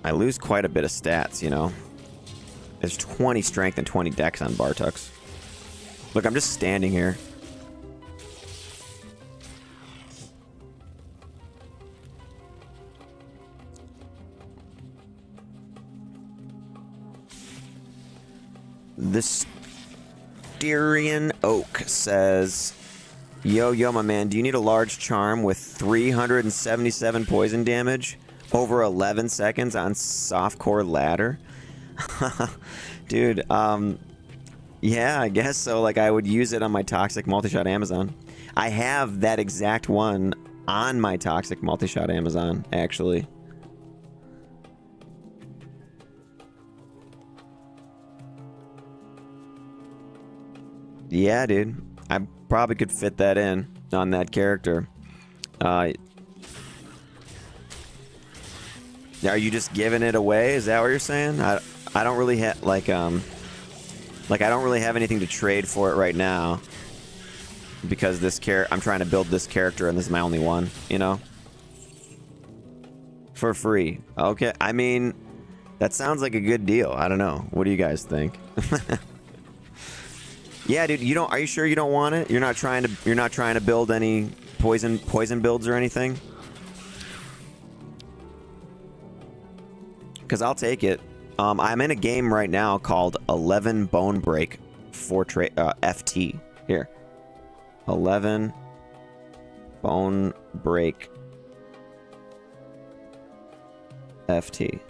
S1: I lose quite a bit of stats, you know. There's 20 strength and 20 dex on Bartux. Look, I'm just standing here. This Styrian Oak says, yo, my man, do you need a large charm with 377 poison damage over 11 seconds on softcore ladder? Dude, yeah, I guess so. Like, I would use it on my Toxic Multi-Shot Amazon. I have that exact one on my Toxic Multi-Shot Amazon, actually. Yeah, dude. I probably could fit that in on that character. Are you just giving it away? Is that what you're saying? I don't really have like I don't really have anything to trade for it right now because I'm trying to build this character and this is my only one, you know? For free. Okay. I mean, that sounds like a good deal. I don't know. What do you guys think? Yeah, dude, are you sure you don't want it? You're not trying to build any poison builds or anything? Cuz I'll take it. I'm in a game right now called 11 Bone Break for FT. Here. 11 Bone Break FT.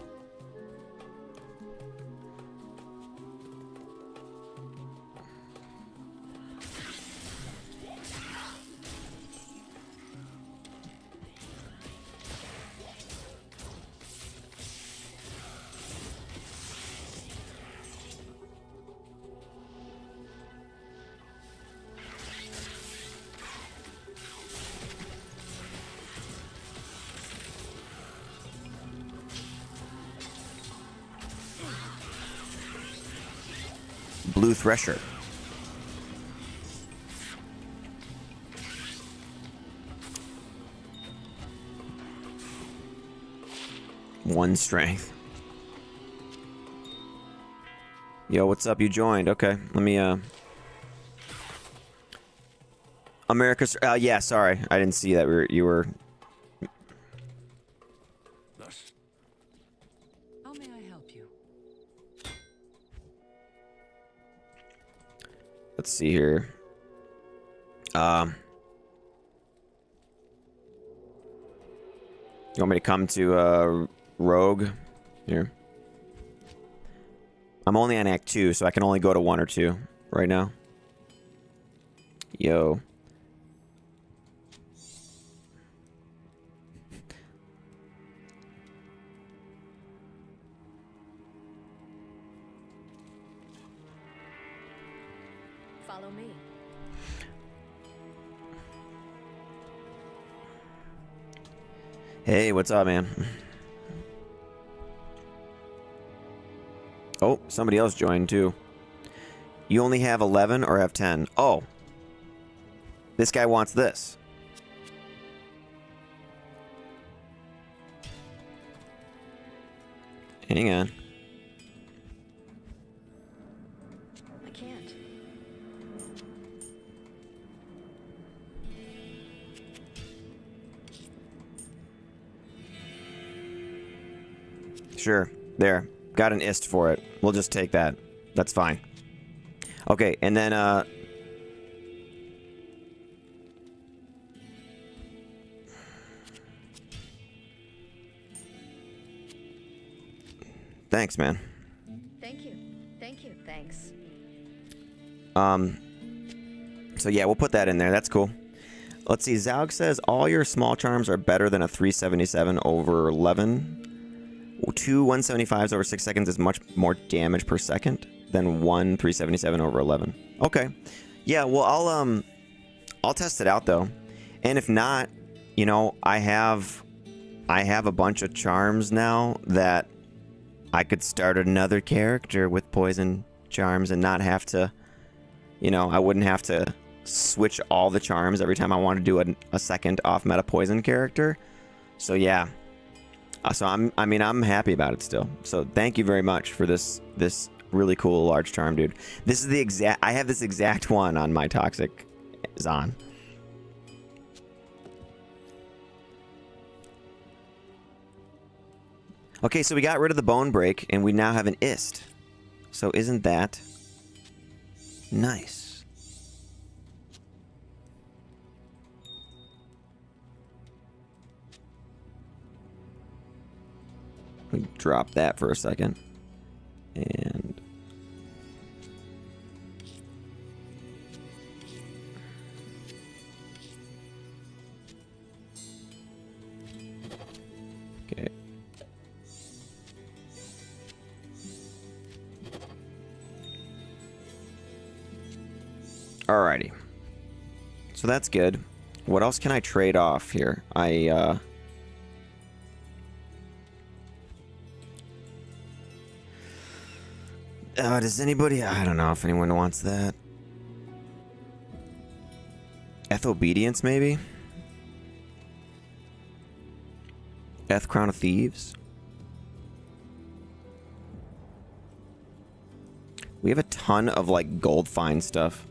S1: Blue Thresher. One strength. Yo, what's up? You joined. Okay, let me, America's, yeah, sorry. I didn't see that you were...
S2: How may I help you?
S1: Let's see here. You want me to come to, Rogue? Here. I'm only on Act 2, so I can only go to 1 or 2 right now. Yo.
S2: Follow me.
S1: Hey, what's up, man? Oh, somebody else joined, too. You only have 11 or have 10? Oh. This guy wants this. Hang on.
S2: I can't.
S1: Sure. There. Got an ist for it. We'll just take that. That's fine. Okay, and then, thanks, man.
S2: Thank you. Thank you. Thanks.
S1: So yeah, we'll put that in there. That's cool. Let's see. Zaug says all your small charms are better than a 377 over 11. Two 175s over 6 seconds is much more damage per second than one 377 over 11. Okay. Yeah, well, I'll test it out though. And if not, you know, I have a bunch of charms now that I could start another character with poison charms and not have to You know, I wouldn't have to switch all the charms every time I want to do a second off-meta poison character. So yeah. I mean, I'm happy about it still. So thank you very much for this really cool large charm, dude. This is the exact... I have this exact one on my Toxic Zon. Okay, so we got rid of the bone break, and we now have an ist. So isn't that nice? We drop that for a second. And... okay. Alrighty. So that's good. What else can I trade off here? Does anybody... I don't know if anyone wants that. Obedience, maybe? Crown of Thieves? We have a ton of, like, gold find stuff.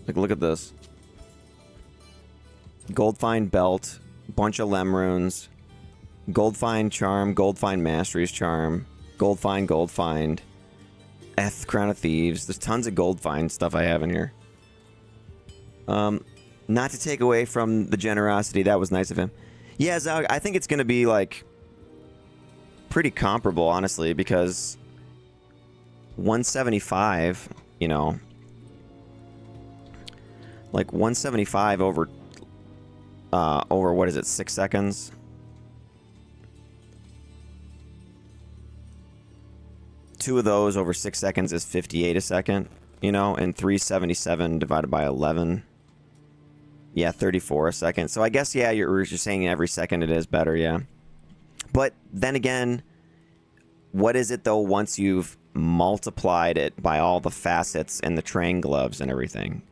S1: Like, look at this. Gold find belt. Bunch of lem runes. Gold find charm. Gold find mastery's charm. Gold find, Crown of Thieves. There's tons of gold find stuff I have in here. Not to take away from the generosity, that was nice of him. Yeah, Zog, I think it's going to be, like, pretty comparable, honestly, because 175, you know, like 175 over what is it, 6 seconds? Two of those over 6 seconds is 58 a second, you know, and 377 divided by 11. Yeah, 34 a second. So I guess, yeah, you're saying every second it is better, yeah. But then again, what is it, though, once you've multiplied it by all the facets and the train gloves and everything?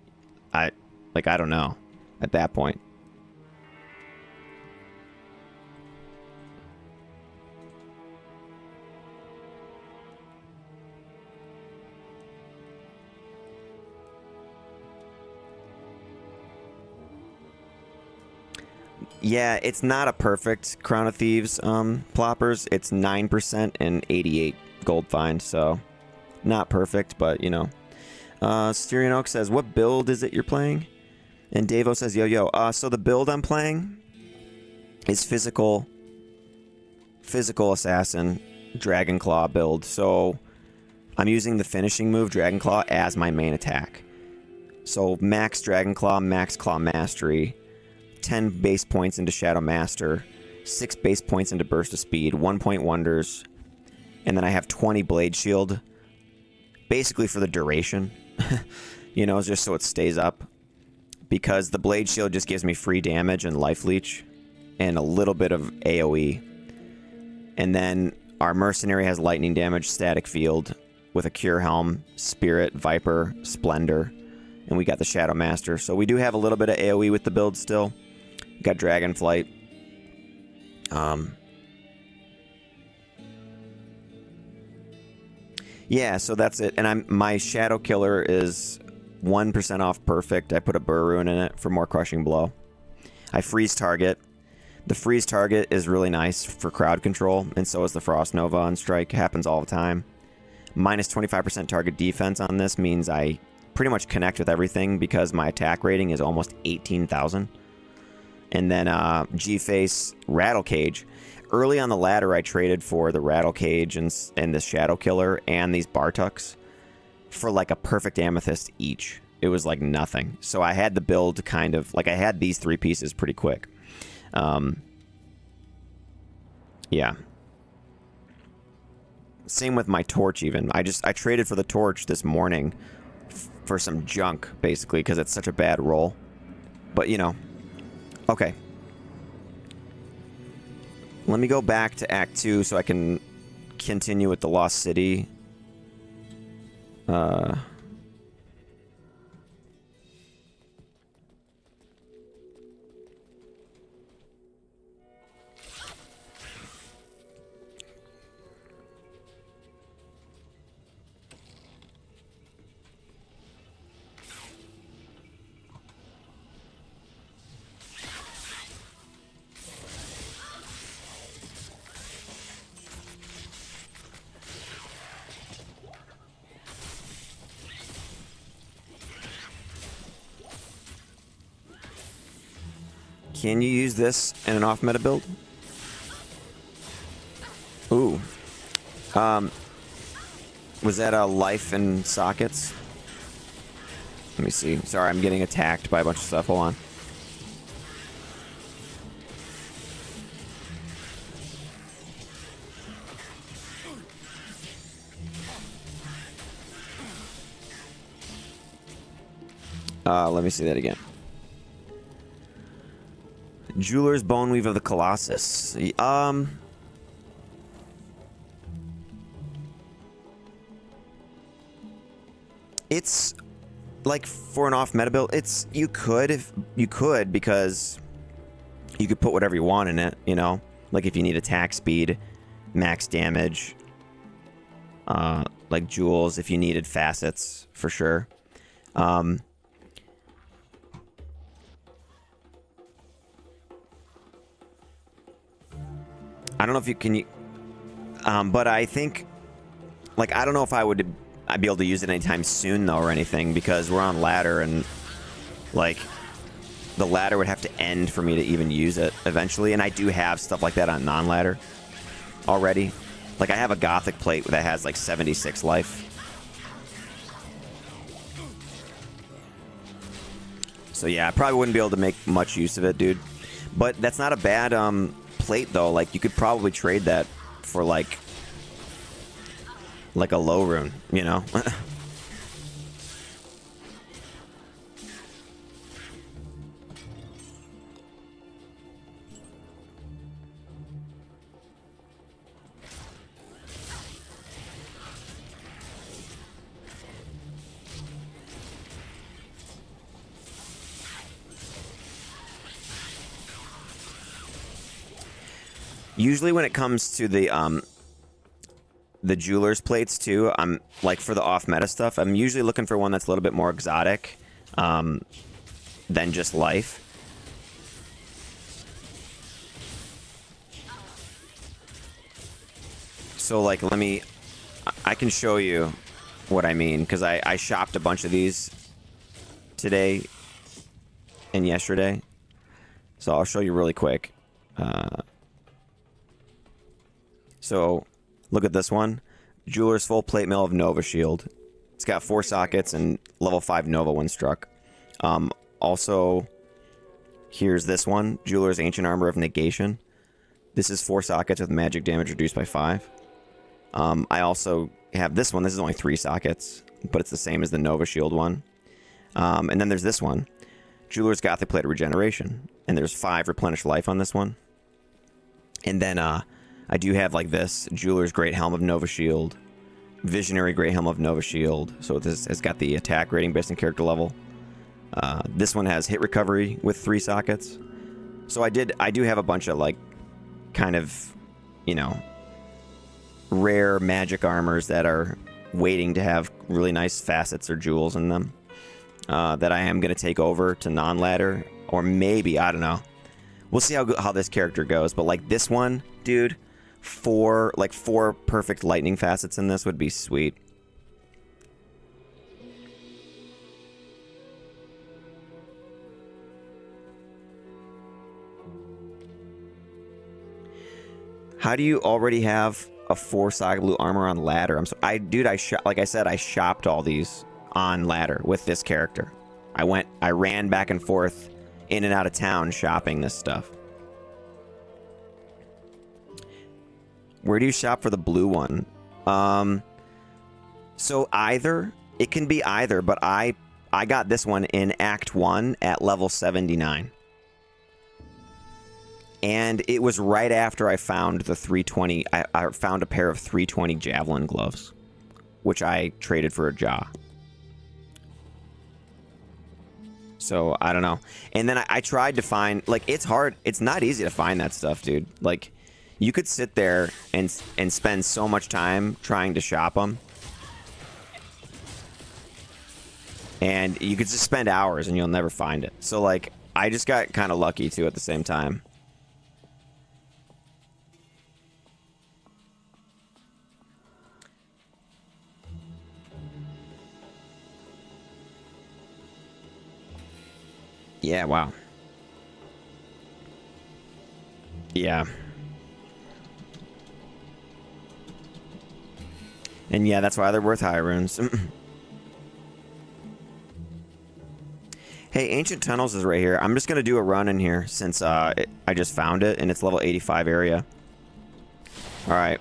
S1: I don't know at that point. Yeah, it's not a perfect Crown of Thieves ploppers. It's 9% and 88 gold find, so not perfect, but you know. Styrian Oak says, what build is it you're playing? And Davo says, yo. So the build I'm playing is physical assassin Dragon Claw build. So I'm using the finishing move Dragon Claw as my main attack. So max Dragon Claw, max Claw Mastery, 10 base points into Shadow Master, 6 base points into Burst of Speed, 1 point Wonders, and then I have 20 Blade Shield, basically for the duration, you know, just so it stays up, because the Blade Shield just gives me free damage and Life Leech, and a little bit of AoE, and then our Mercenary has lightning damage, Static Field, with a Cure Helm, Spirit, Viper, Splendor, and we got the Shadow Master, so we do have a little bit of AoE with the build still. Got Dragonflight. Yeah, so that's it. And my Shadow Killer is 1% off perfect. I put a Burr Rune in it for more crushing blow. I freeze target. The freeze target is really nice for crowd control, and so is the Frost Nova on strike. Happens all the time. Minus 25% target defense on this means I pretty much connect with everything because my attack rating is almost 18,000. And then G-Face Rattle Cage. Early on the ladder, I traded for the Rattle Cage and the Shadow Killer and these Bartuks for like a perfect Amethyst each. It was like nothing. So I had the build kind of... like I had these 3 pieces pretty quick. Yeah. Same with my Torch even. I traded for the Torch this morning for some junk, basically, because it's such a bad roll. But, you know... Okay. Let me go back to Act 2 so I can continue with the Lost City Can you use this in an off-meta build? Ooh. Was that a life and sockets? Let me see. Sorry, I'm getting attacked by a bunch of stuff. Hold on. Let me see that again. Jeweler's Bone Weave of the Colossus. It's like for an off meta build, it's you could because you could put whatever you want in it, you know? Like if you need attack speed, max damage, like jewels if you needed facets for sure. I don't know if you can, but I think, like, I don't know if I'd be able to use it anytime soon, though, or anything, because we're on ladder, and, like, the ladder would have to end for me to even use it eventually, and I do have stuff like that on non-ladder already. Like, I have a Gothic plate that has, like, 76 life. So, yeah, I probably wouldn't be able to make much use of it, dude. But that's not a bad, plate though. Like you could probably trade that for like a low rune, you know. Usually when it comes to the jeweler's plates too, I'm like for the off meta stuff, I'm usually looking for one that's a little bit more exotic than just life. So like I can show you what I mean, because I shopped a bunch of these today and yesterday. So I'll show you really quick. So, look at this one. Jeweler's Full Plate Mail of Nova Shield. It's got 4 sockets and level 5 Nova when struck. Also, here's this one. Jeweler's Ancient Armor of Negation. This is 4 sockets with magic damage reduced by 5. I also have this one. This is only 3 sockets, but it's the same as the Nova Shield one. And then there's this one. Jeweler's Gothic Plate of Regeneration. And there's 5 Replenish Life on this one. And then, I do have like this Jeweler's Great Helm of Nova Shield, Visionary Great Helm of Nova Shield. So this has got the attack rating based on character level. This one has hit recovery with 3 sockets. So I do have a bunch of like kind of, you know, rare magic armors that are waiting to have really nice facets or jewels in them. That I am going to take over to non-ladder, or maybe, I don't know. We'll see how this character goes. But like this one, dude, 4 perfect lightning facets in this would be sweet. How do you already have a 4 Saga Blue armor on ladder? Like I said, I shopped all these on ladder with this character. I ran back and forth in and out of town shopping this stuff. Where do you shop for the blue one? So it can be either, but I got this one in Act 1 at level 79. And it was right after I found the 320, I found a pair of 320 Javelin gloves, which I traded for a jaw. So, I don't know. And then I tried to find, like, it's hard. It's not easy to find that stuff, dude. Like, you could sit there and spend so much time trying to shop them. And you could just spend hours and you'll never find it. So, like, I just got kind of lucky, too, at the same time. Yeah, wow. Yeah. And yeah, that's why they're worth high runes. Hey, Ancient Tunnels is right here. I'm just going to do a run in here since I just found it and it's level 85 area. Alright.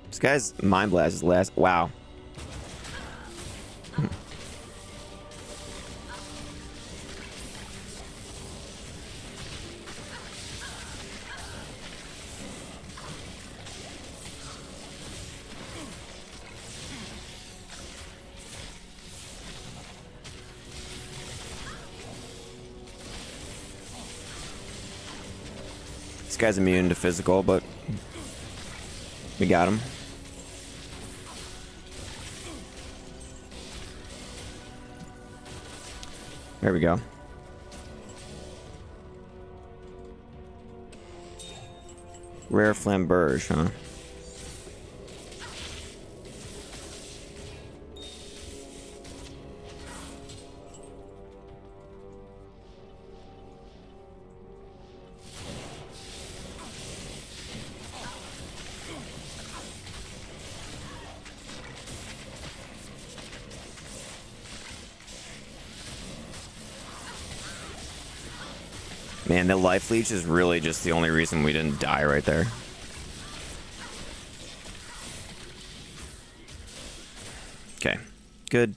S1: This guy's Mind Blast is last. Wow. This guy's immune to physical, but we got him. There we go. Rare Flamberge, huh? Man, the life leech is really just the only reason we didn't die right there. Okay, good.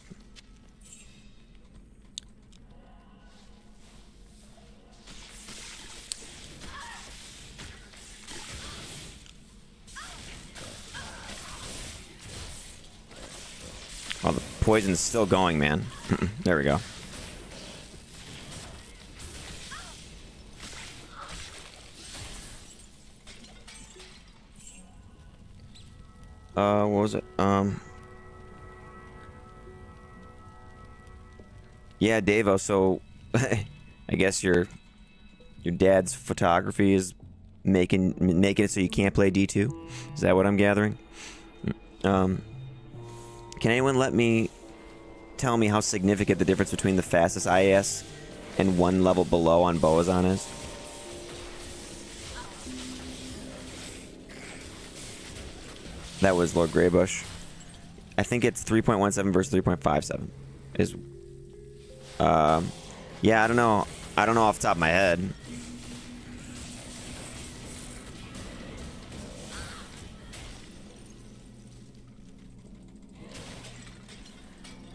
S1: Oh, the poison's still going, man. There we go. What was it? Yeah, Davo, so I guess your dad's photography is making it so you can't play D2? Is that what I'm gathering? Can anyone tell me how significant the difference between the fastest IAS and one level below on Boazon is? That was Lord Greybush. I think it's 3.17 versus 3.57. Is yeah, I don't know. I don't know off the top of my head.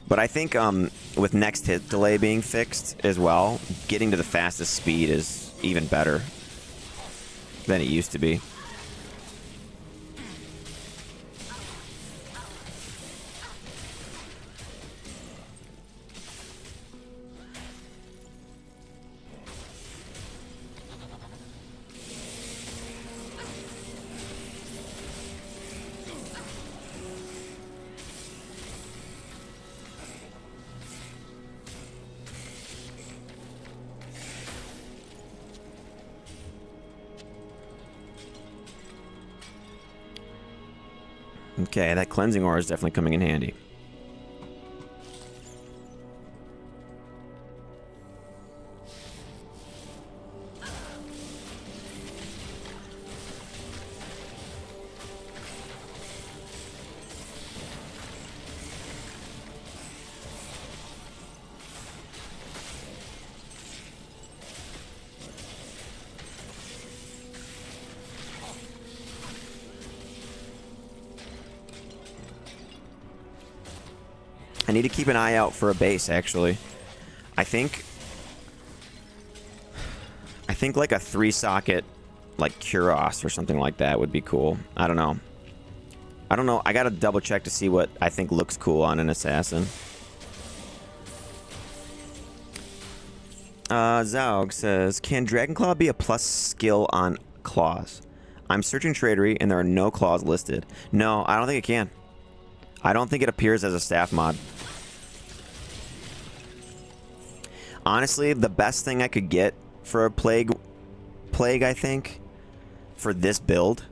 S1: But I think with next hit delay being fixed as well, getting to the fastest speed is even better than it used to be. Okay, that cleansing aura is definitely coming in handy. I need to keep an eye out for a base, actually. I think like a 3-socket, like Kuros or something like that would be cool. I don't know. I gotta double check to see what I think looks cool on an assassin. Zaug says, can Dragonclaw be a plus skill on claws? I'm searching Tradery and there are no claws listed. No, I don't think it can. I don't think it appears as a staff mod. Honestly, the best thing I could get for a plague, I think, for this build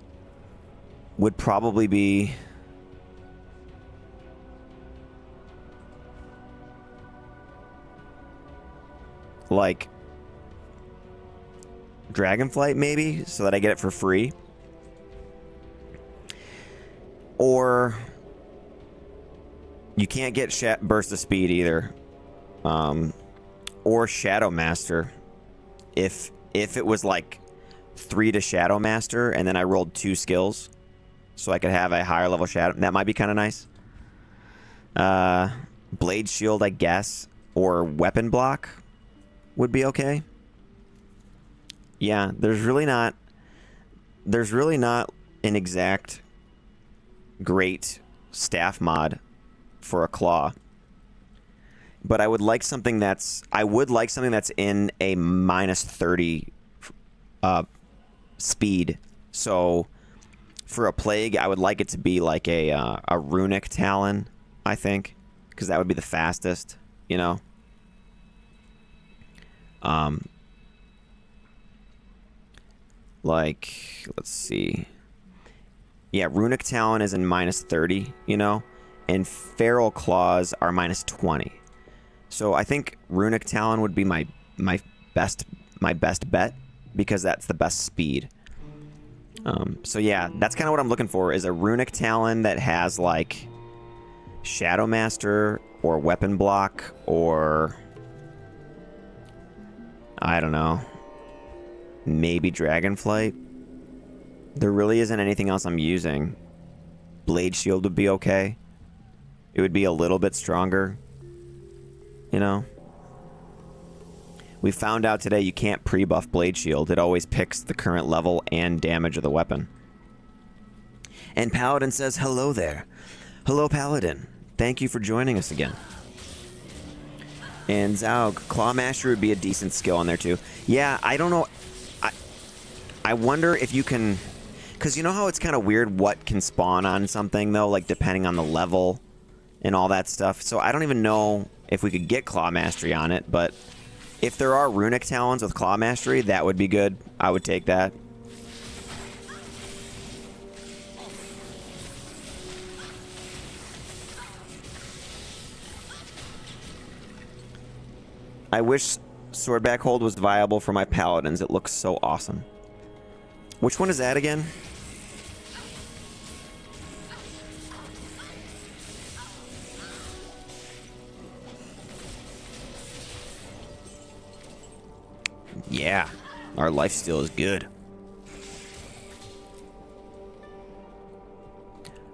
S1: would probably be like Dragonflight, maybe, so that I get it for free. Or you can't get Burst of Speed either. Or Shadow Master. If it was like 3 to Shadow Master and then I rolled 2 skills so I could have a higher level Shadow, that might be kind of nice. Blade Shield, I guess, or Weapon Block would be okay. Yeah, there's really not an exact great staff mod for a claw. But I would like something that's in a minus 30 speed. So for a plague, I would like it to be like a runic talon, I think, because that would be the fastest, you know. Like, let's see. Yeah, runic talon is in minus 30, you know, and feral claws are minus 20. So I think runic talon would be my best bet, because that's the best speed. So yeah, that's kind of what I'm looking for, is a runic talon that has like Shadow Master or Weapon Block, or I don't know, maybe Dragonflight. There really isn't anything else I'm using. Blade Shield would be okay. It would be a little bit stronger, you know. We found out today you can't pre-buff Blade Shield. It always picks the current level and damage of the weapon. And Paladin says, hello there. Hello, Paladin. Thank you for joining us again. And Zaug, Claw Master would be a decent skill on there too. Yeah, I don't know. I wonder if you can... Because you know how it's kind of weird what can spawn on something, though? Like, depending on the level and all that stuff. So I don't even know if we could get Claw Mastery on it, but if there are runic talons with Claw Mastery, that would be good. I would take that. I wish Swordback Hold was viable for my Paladins. It looks so awesome. Which one is that again? Yeah, our lifesteal is good.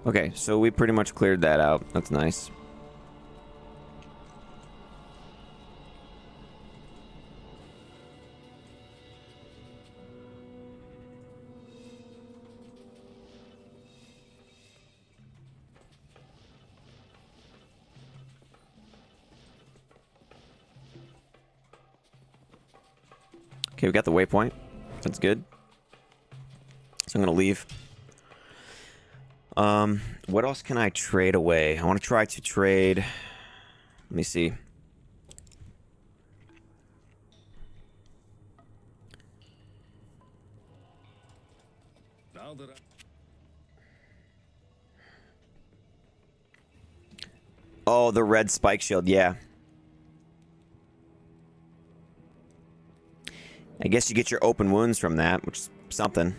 S1: Okay, so we pretty much cleared that out. That's nice. Okay, we got the waypoint. That's good. So I'm going to leave. What else can I trade away? I want to try to trade... Let me see. Oh, the red spike shield, yeah. I guess you get your open wounds from that, which is something.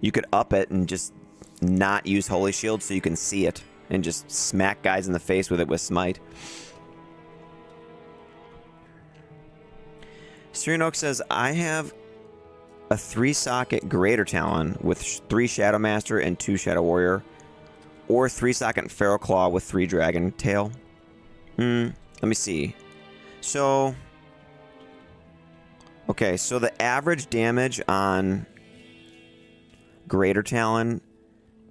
S1: You could up it and just not use Holy Shield so you can see it and just smack guys in the face with it with Smite. Syrian says, I have a 3-socket Greater Talon with 3 Shadow Master and 2 Shadow Warrior, or 3-socket Feral Claw with 3 Dragon Tail. Let me see. So... Okay, so the average damage on Greater Talon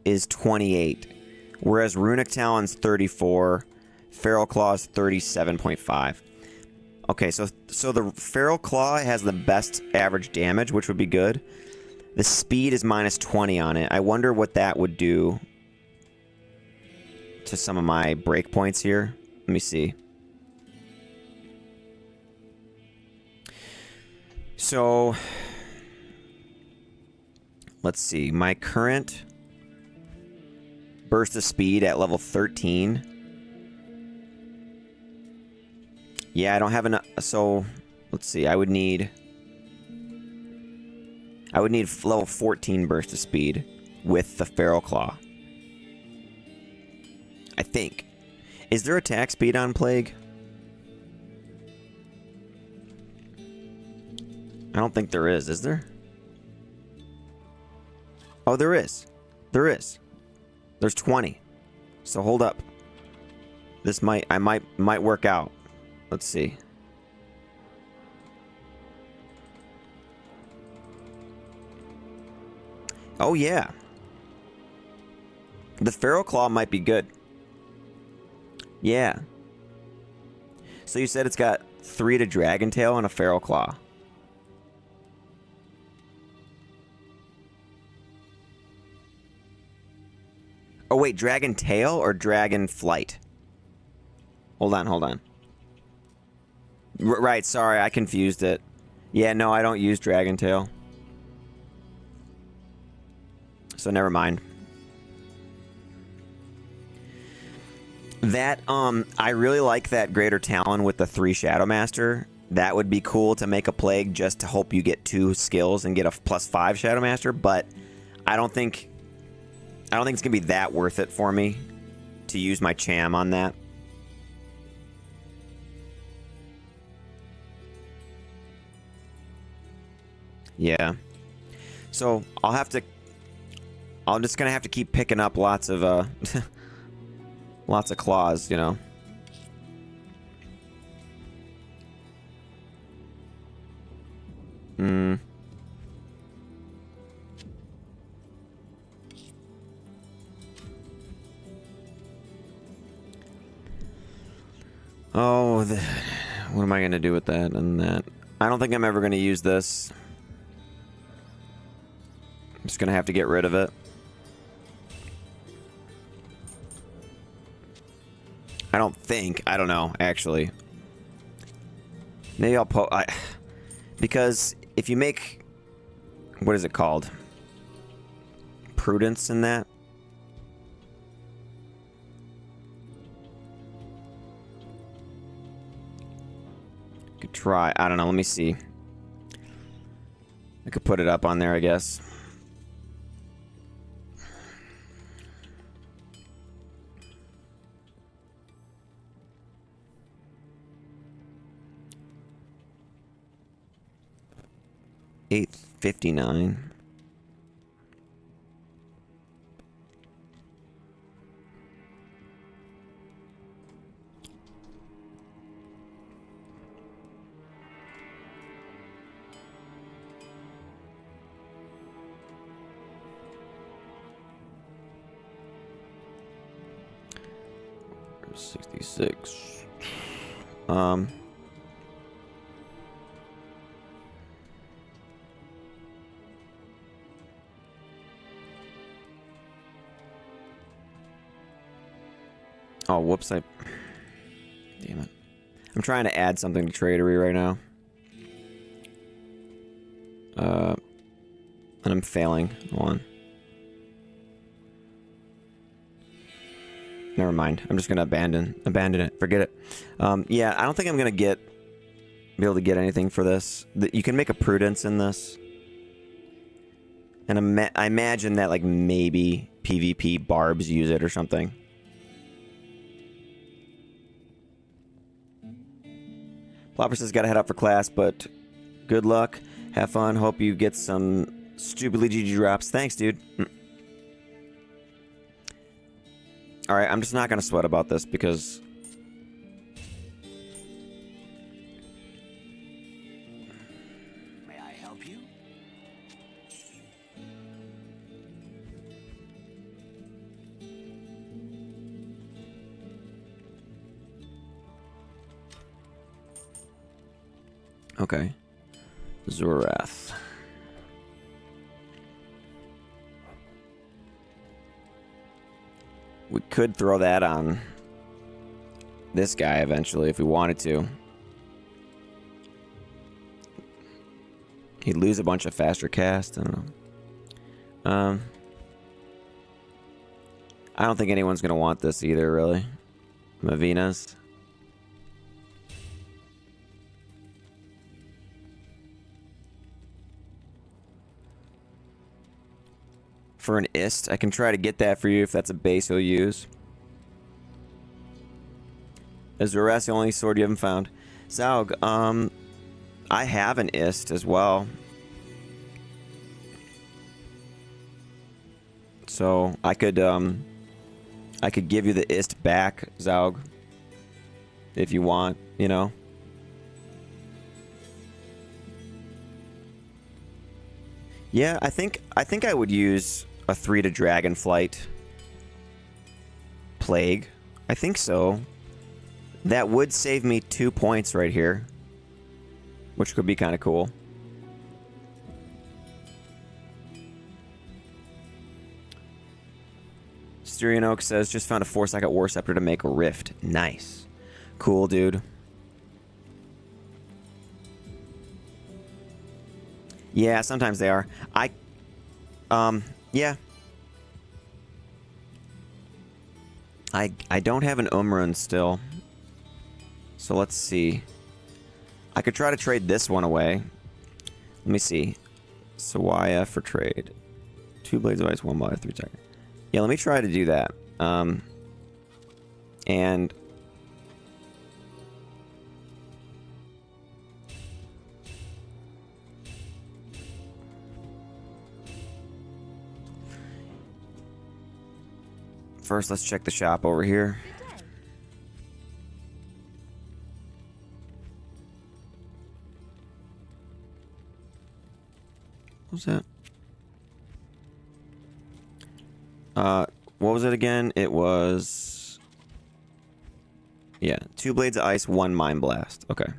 S1: is 28, whereas Runic Talon's 34, Feral Claw's 37.5. Okay, so the Feral Claw has the best average damage, which would be good. The speed is minus 20 on it. I wonder what that would do to some of my breakpoints here. Let me see. So, let's see. My current burst of speed at level 13. Yeah, I don't have enough. So, let's see. I would need level 14 burst of speed with the Feral Claw. I think. Is there attack speed on Plague? I don't think there is there? Oh, there is. There is. There's 20. So hold up. This might work out. Let's see. Oh yeah. The Feral Claw might be good. Yeah. So you said it's got 3 to Dragon Tail and a Feral Claw. Oh wait, Dragon Tail or Dragon Flight? Hold on. Right, sorry, I confused it. Yeah, no, I don't use Dragon Tail. So never mind. That, I really like that Greater Talon with the 3 Shadow Master. That would be cool to make a Plague just to hope you get 2 skills and get a +5 Shadow Master, but I don't think it's gonna be that worth it for me to use my Cham on that. Yeah. So I'm just gonna have to keep picking up lots of lots of claws, you know. Oh, what am I gonna do with that and that? I don't think I'm ever gonna use this. I'm just gonna have to get rid of it. I don't know, actually. Maybe I'll because if you make, what is it called? Prudence in that? Could try, I don't know, let me see. I could put it up on there, I guess. $8.59. $66. Oh, whoops, damn it. I'm trying to add something to Tradery right now. And I'm failing. Hold on. Never mind. I'm just gonna abandon it. Forget it. Yeah, I don't think I'm gonna be able to get anything for this. You can make a Prudence in this. And I imagine that, like, maybe PvP barbs use it or something. Plopper says gotta head out for class, but good luck. Have fun. Hope you get some stupidly GG drops. Thanks, dude. Alright, I'm just not gonna sweat about this because...
S3: May I help you?
S1: Okay. Zorath. We could throw that on this guy eventually if we wanted to. He'd lose a bunch of faster cast. I don't know. I don't think anyone's gonna want this either, really. Mavinas. For an ist, I can try to get that for you if that's a base you'll use. Is Raras the only sword you haven't found? Zaug, I have an ist as well. So I could give you the ist back, Zaug. If you want, you know. Yeah, I think I would use a 3 to Dragonflight Plague. I think so. That would save me 2 points right here, which could be kind of cool. Styrian Oak says, just found a 4-socket War Scepter to make a Rift. Nice. Cool, dude. Yeah, sometimes they are. Yeah. I don't have an Umrun still. So let's see. I could try to trade this one away. Let me see. Sawaya for trade. 2 Blades of Ice, 1 Body, 3 Tiger. Yeah, let me try to do that. And first, let's check the shop over here. What was that? What was it again? It was... yeah, 2 Blades of Ice, 1 Mind Blast. Okay.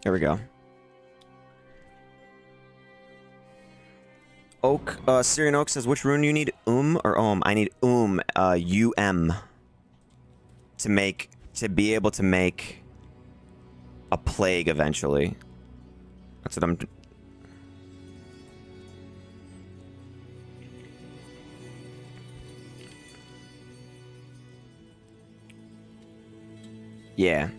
S1: There we go. Oak, Syrian Oak says, which rune do you need? Or Om? I need UM. To be able to make a plague eventually. That's what I'm... yeah.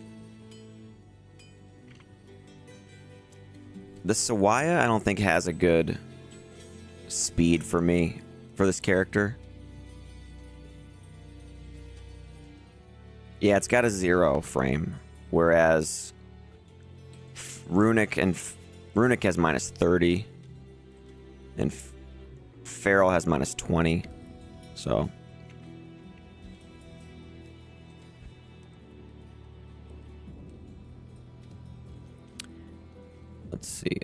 S1: The Sawaya, I don't think has a good speed for me, for this character. Yeah, it's got a 0 frame, whereas Runic has -30, and Feral has -20, so... let's see,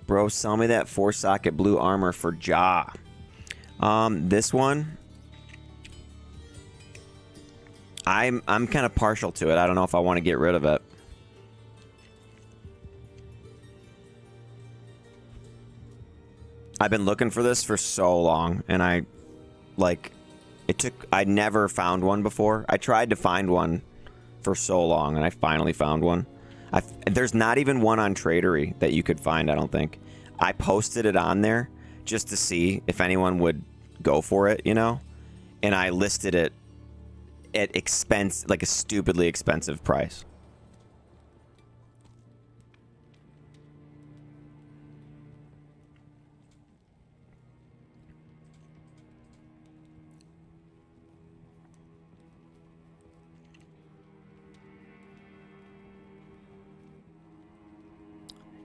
S1: bro, sell me that 4-socket blue armor for Ja. This one, I'm kind of partial to it. I don't know if I want to get rid of it. I've been looking for this for so long, and I never found one before. I tried to find one for so long, and I finally found one. There's not even one on Tradery that you could find, I don't think. I posted it on there just to see if anyone would go for it, you know? And I listed it at like a stupidly expensive price.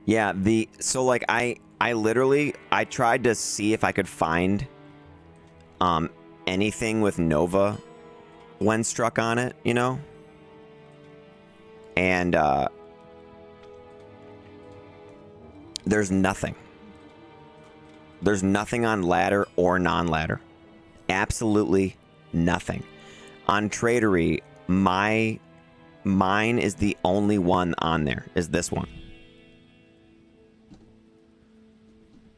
S1: Yeah, so like I literally I tried to see if I could find anything with Nova when struck on it, you know? And there's nothing. There's nothing on ladder or non-ladder. Absolutely nothing. On Tradery, mine is the only one on there, is this one.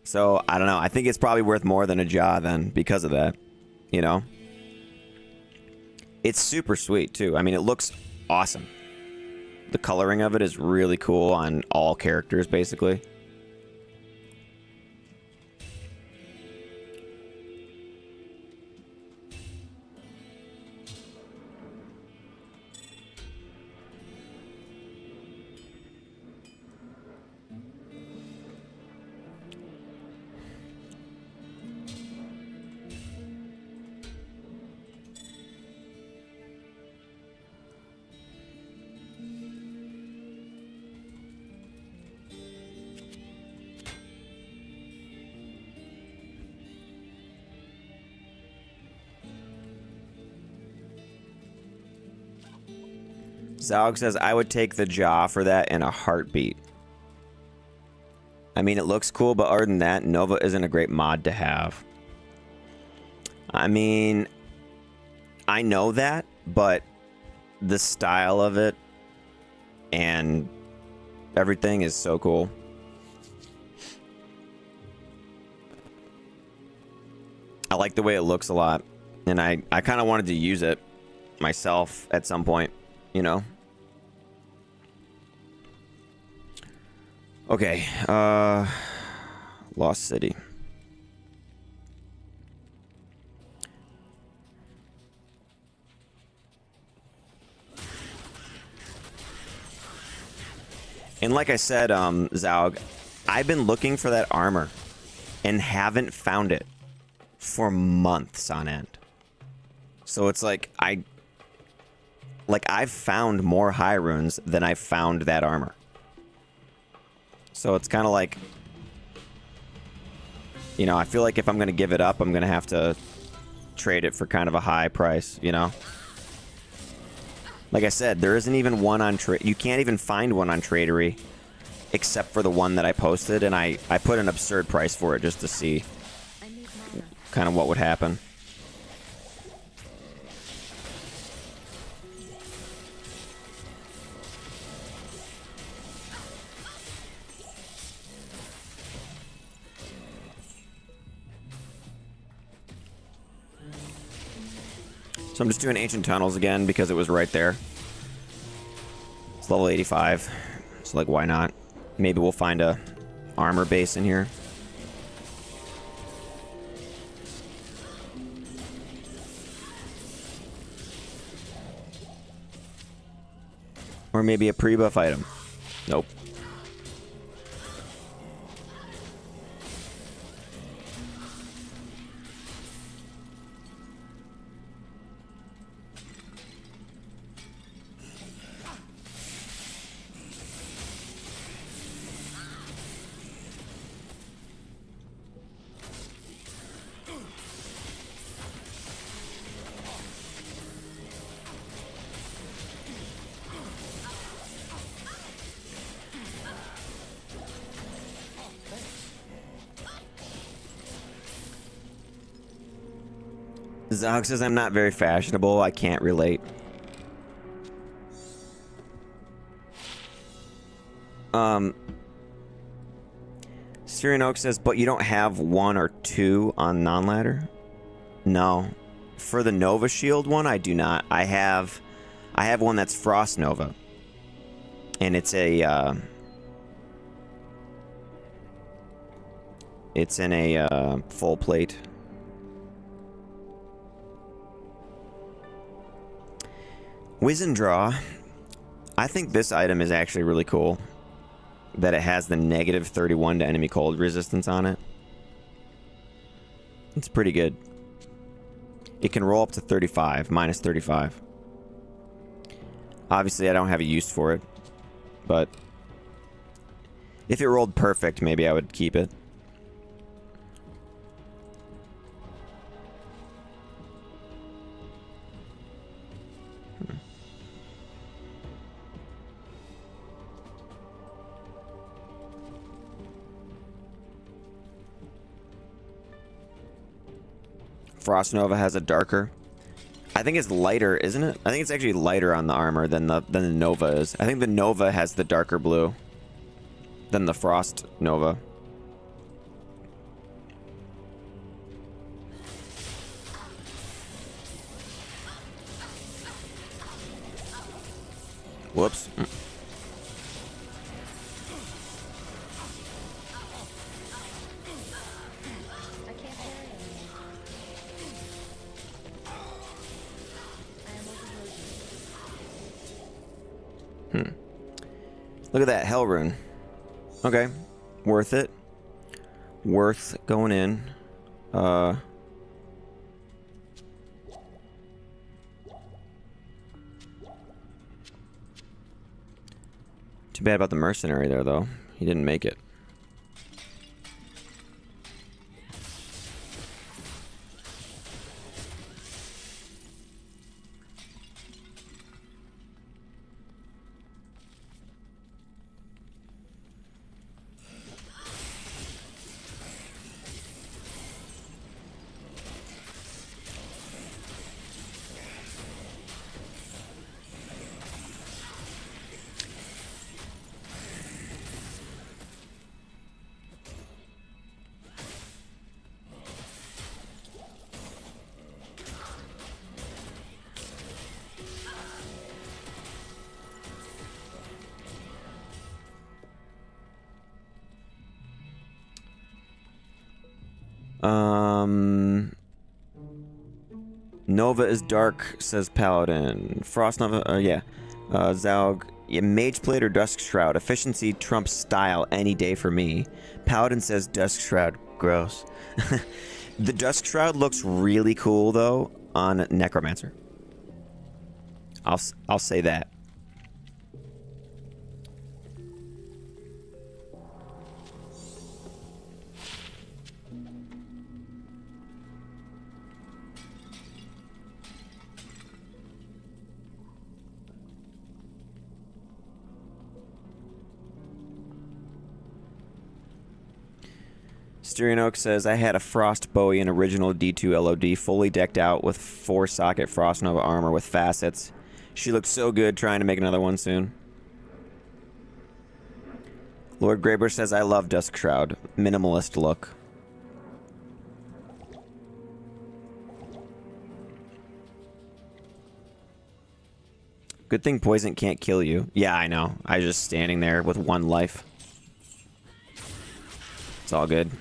S1: So, I don't know. I think it's probably worth more than a jaw then because of that, you know? It's super sweet, too. I mean, it looks awesome. The coloring of it is really cool on all characters, basically. Zalg says, I would take the jaw for that in a heartbeat. I mean, it looks cool, but other than that, Nova isn't a great mod to have. I mean, I know that, but the style of it and everything is so cool. I like the way it looks a lot, and I kind of wanted to use it myself at some point, you know? Okay, Lost City. And like I said, Zaug, I've been looking for that armor and haven't found it for months on end. So it's like I've found more high runes than I've found that armor. So it's kind of like, you know, I feel like if I'm going to give it up, I'm going to have to trade it for kind of a high price, you know? Like I said, there isn't even one on trade. You can't even find one on Tradery except for the one that I posted, and I put an absurd price for it just to see kind of what would happen. So I'm just doing Ancient Tunnels again because it was right there. It's level 85. So, like, why not? Maybe we'll find a armor base in here. Or maybe a pre-buff item. Nope. Zog says I'm not very fashionable. I can't relate. Syrian Oak says, but you don't have one or two on non-ladder? No. For the Nova Shield one, I do not. I have one that's Frost Nova. And it's a it's in a full plate. Wizen Draw. I think this item is actually really cool. That it has the negative 31 to enemy cold resistance on it. It's pretty good. It can roll up to 35, minus 35. Obviously, I don't have a use for it. But If it rolled perfect, maybe I would keep it. Frost Nova has a darker. I think it's lighter, isn't it? I think it's actually lighter on the armor than the Nova is. I think the Nova has the darker blue than the Frost Nova. Whoops.
S2: I can't carry anymore. I am overloaded.
S1: Look at that hell rune. Okay, worth it. Worth going in. Too bad about the mercenary there, though. He didn't make it. Nova is dark, says Paladin. Frost Nova, yeah. Zaug, yeah, Mage Plate or Dusk Shroud. Efficiency trumps style any day for me. Paladin says Dusk Shroud. Gross. The Dusk Shroud looks really cool, though, on Necromancer. I'll say that. Styrian Oak says, I had a Frost Bowie in original D2 LOD, fully decked out with 4-socket Frost Nova armor with facets. She looked so good, trying to make another one soon. Lord Greybush says, I love Dusk Shroud. Minimalist look. Good thing poison can't kill you. Yeah, I know. I was just standing there with 1 life. It's all good.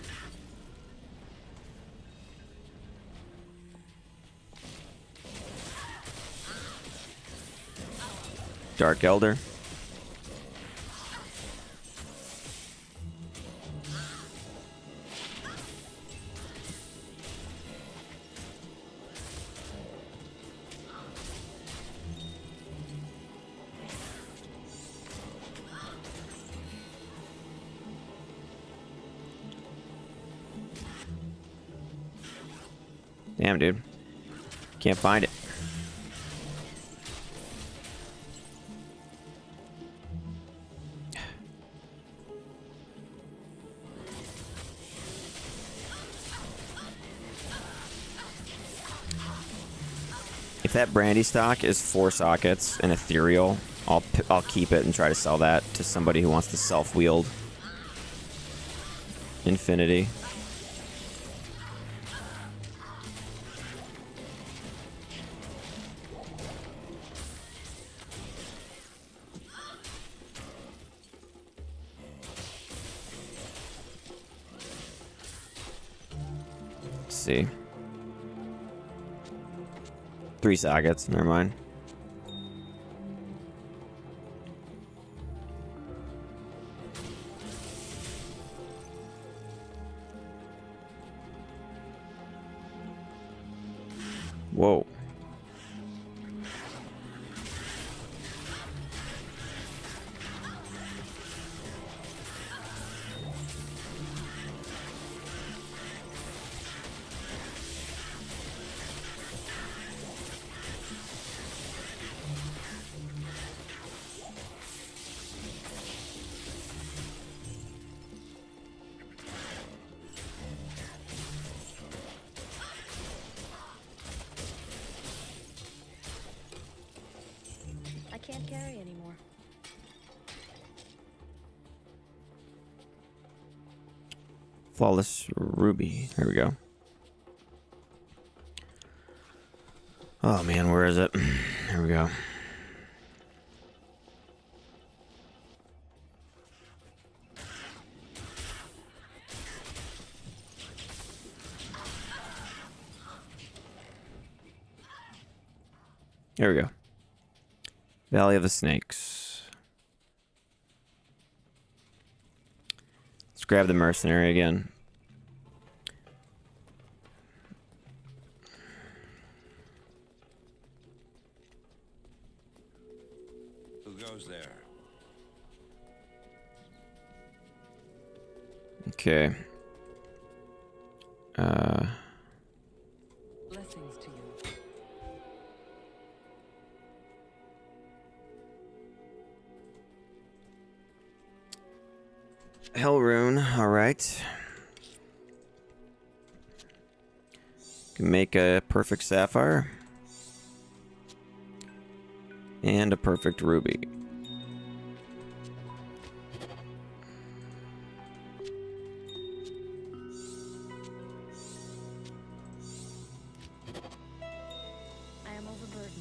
S1: Dark Elder. Damn, dude. Can't find it. If that brandy stock is 4 sockets and ethereal, I'll keep it and try to sell that to somebody who wants to self-wield infinity. Let's see. 3 sockets, never mind. Whoa. Flawless ruby. Here we go. Oh man, where is it? Here we go. Here we go. Valley of the Snakes. Let's grab the mercenary again.
S3: Who goes there?
S1: Okay.
S4: Blessings to you.
S1: Hell rune, alright. Can make a perfect sapphire. And a perfect ruby.
S2: I am overburdened.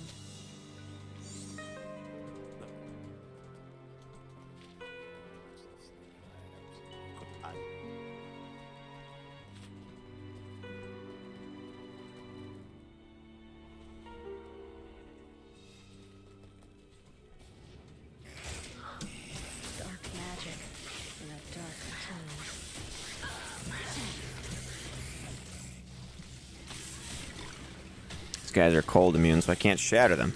S2: Dark magic, and that dark continues.
S1: These guys are cold immune, so I can't shatter them.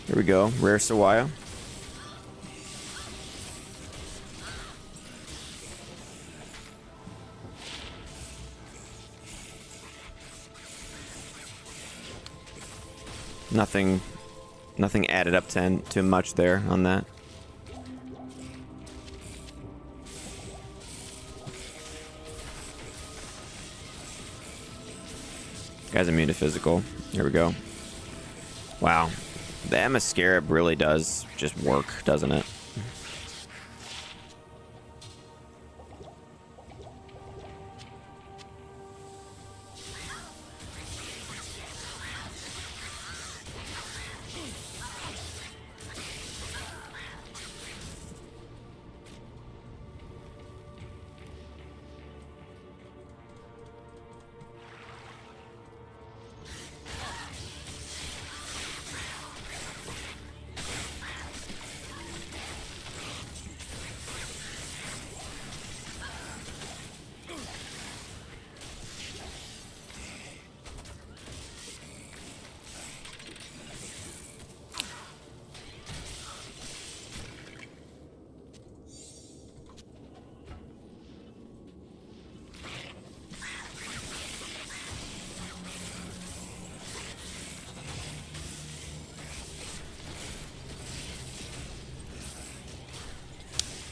S1: Here we go, rare Sawaya. Nothing added up to much there on that. Guy's immune to physical. Here we go. Wow. The mascara really does just work, doesn't it?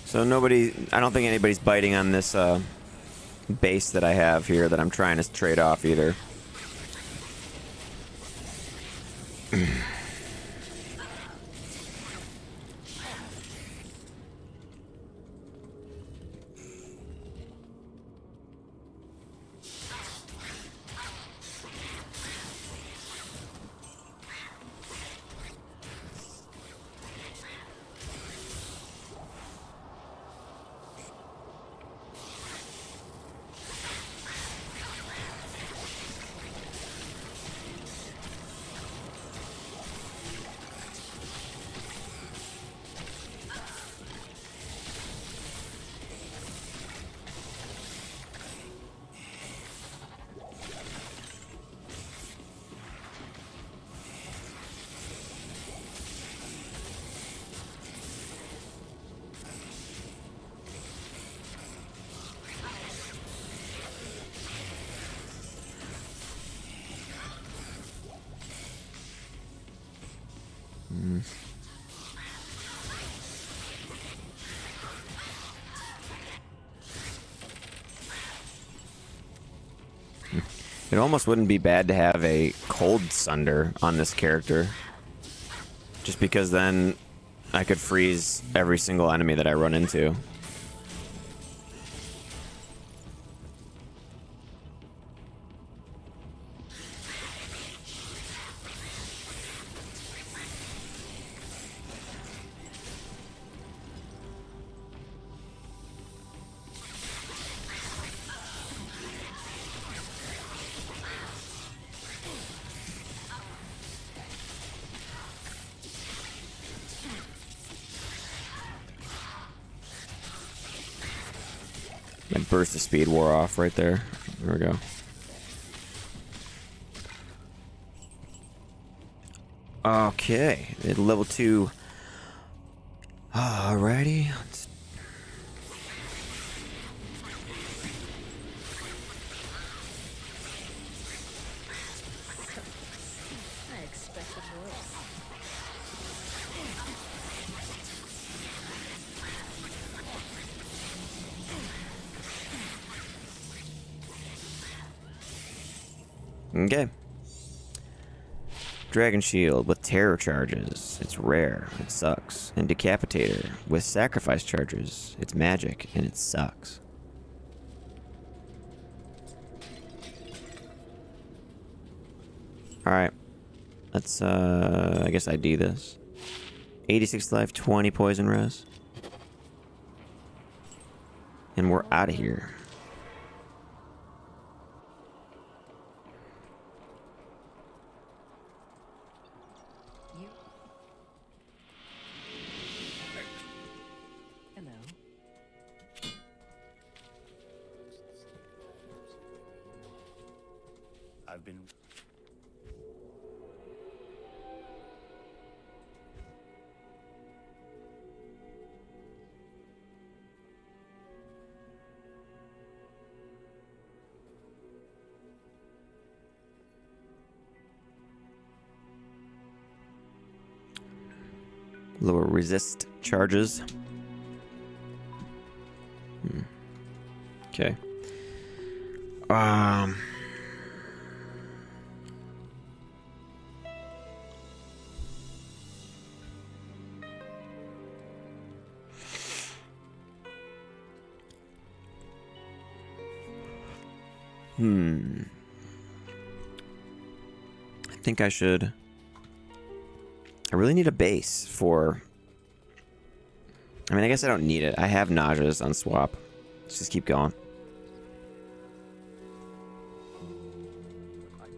S1: So I don't think anybody's biting on this base that I have here that I'm trying to trade off either. It almost wouldn't be bad to have a cold sunder on this character. Just because then I could freeze every single enemy that I run into. My burst of speed wore off right there. There we go. Okay, at level 2. Alrighty.
S2: I expected worse.
S1: Okay. Dragon Shield with terror charges. It's rare. It sucks. And Decapitator with sacrifice charges. It's magic and it sucks. Alright. Let's I guess ID this. 86 life, 20 poison res. And we're out of here.
S4: Hello.
S5: I've been...
S1: Lower resist charges. Okay. I think I should... I really need a base for... I mean, I guess I don't need it. I have nauseas on swap. Let's just keep going.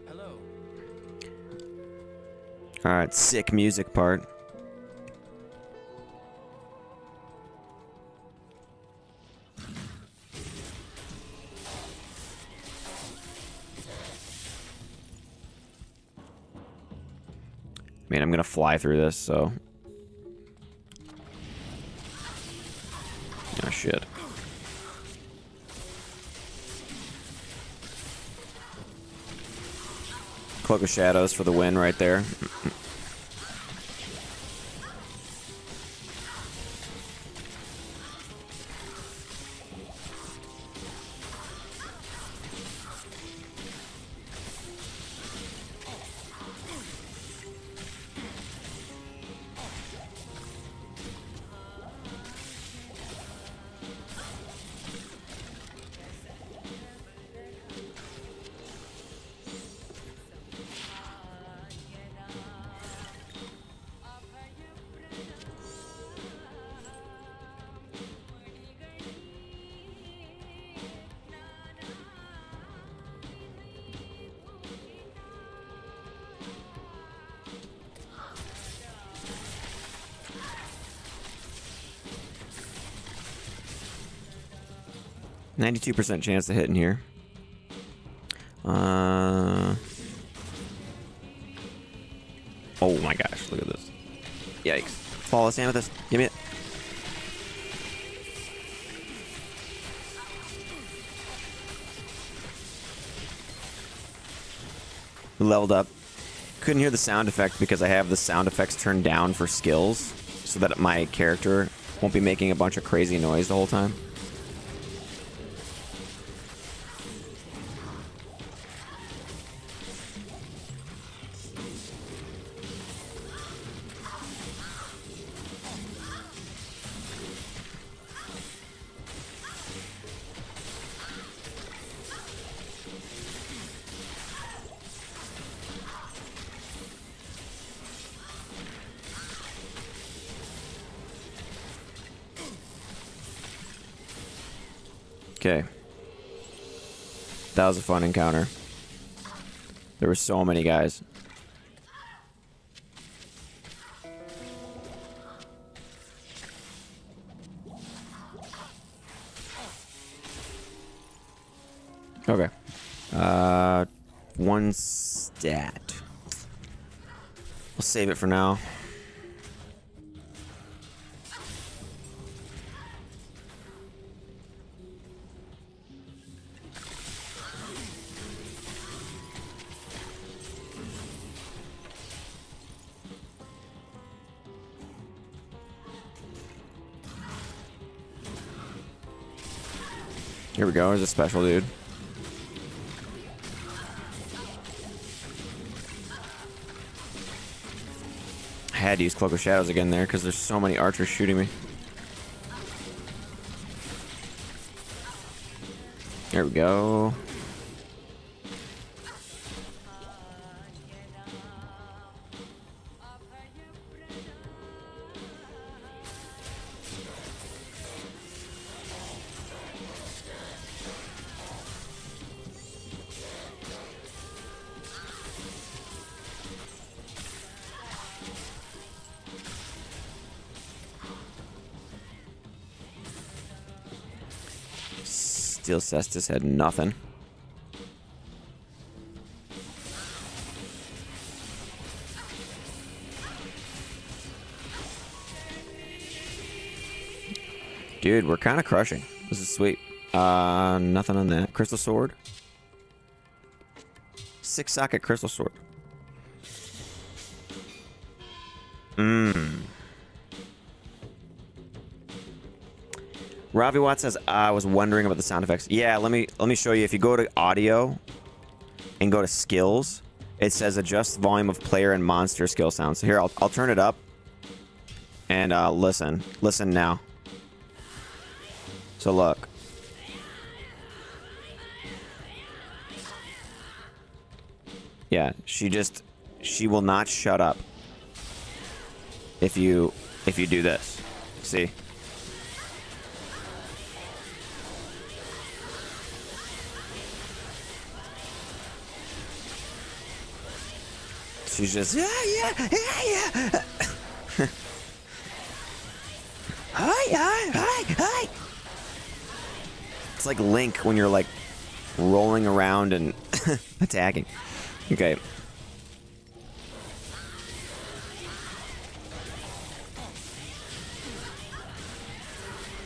S5: Hello.
S1: Alright, sick music part. I mean, I'm gonna fly through this, so... Oh, shit. Cloak of Shadows for the win right there. %92 chance to hit in here. Oh my gosh, look at this. Yikes. Flawless Amethyst. Give me it. Leveled up. Couldn't hear the sound effect because I have the sound effects turned down for skills so that my character won't be making a bunch of crazy noise the whole time. Okay. That was a fun encounter. There were so many guys. Okay. One stat. We'll save it for now. Here we go. There's a special dude. I had to use Cloak of Shadows again there because there's so many archers shooting me. There we go. Steel Cestus had nothing. Dude, we're kind of crushing. This is sweet. Nothing on that. Crystal Sword. 6-socket Crystal Sword. Ravi Watt says, I was wondering about the sound effects. Yeah, let me show you. If you go to audio and go to skills, it says adjust volume of player and monster skill sounds. So here, I'll turn it up and listen. Listen now. So look. Yeah, she will not shut up if you do this. See? She's just, yeah. Hi. It's like Link when you're like rolling around and attacking. Okay.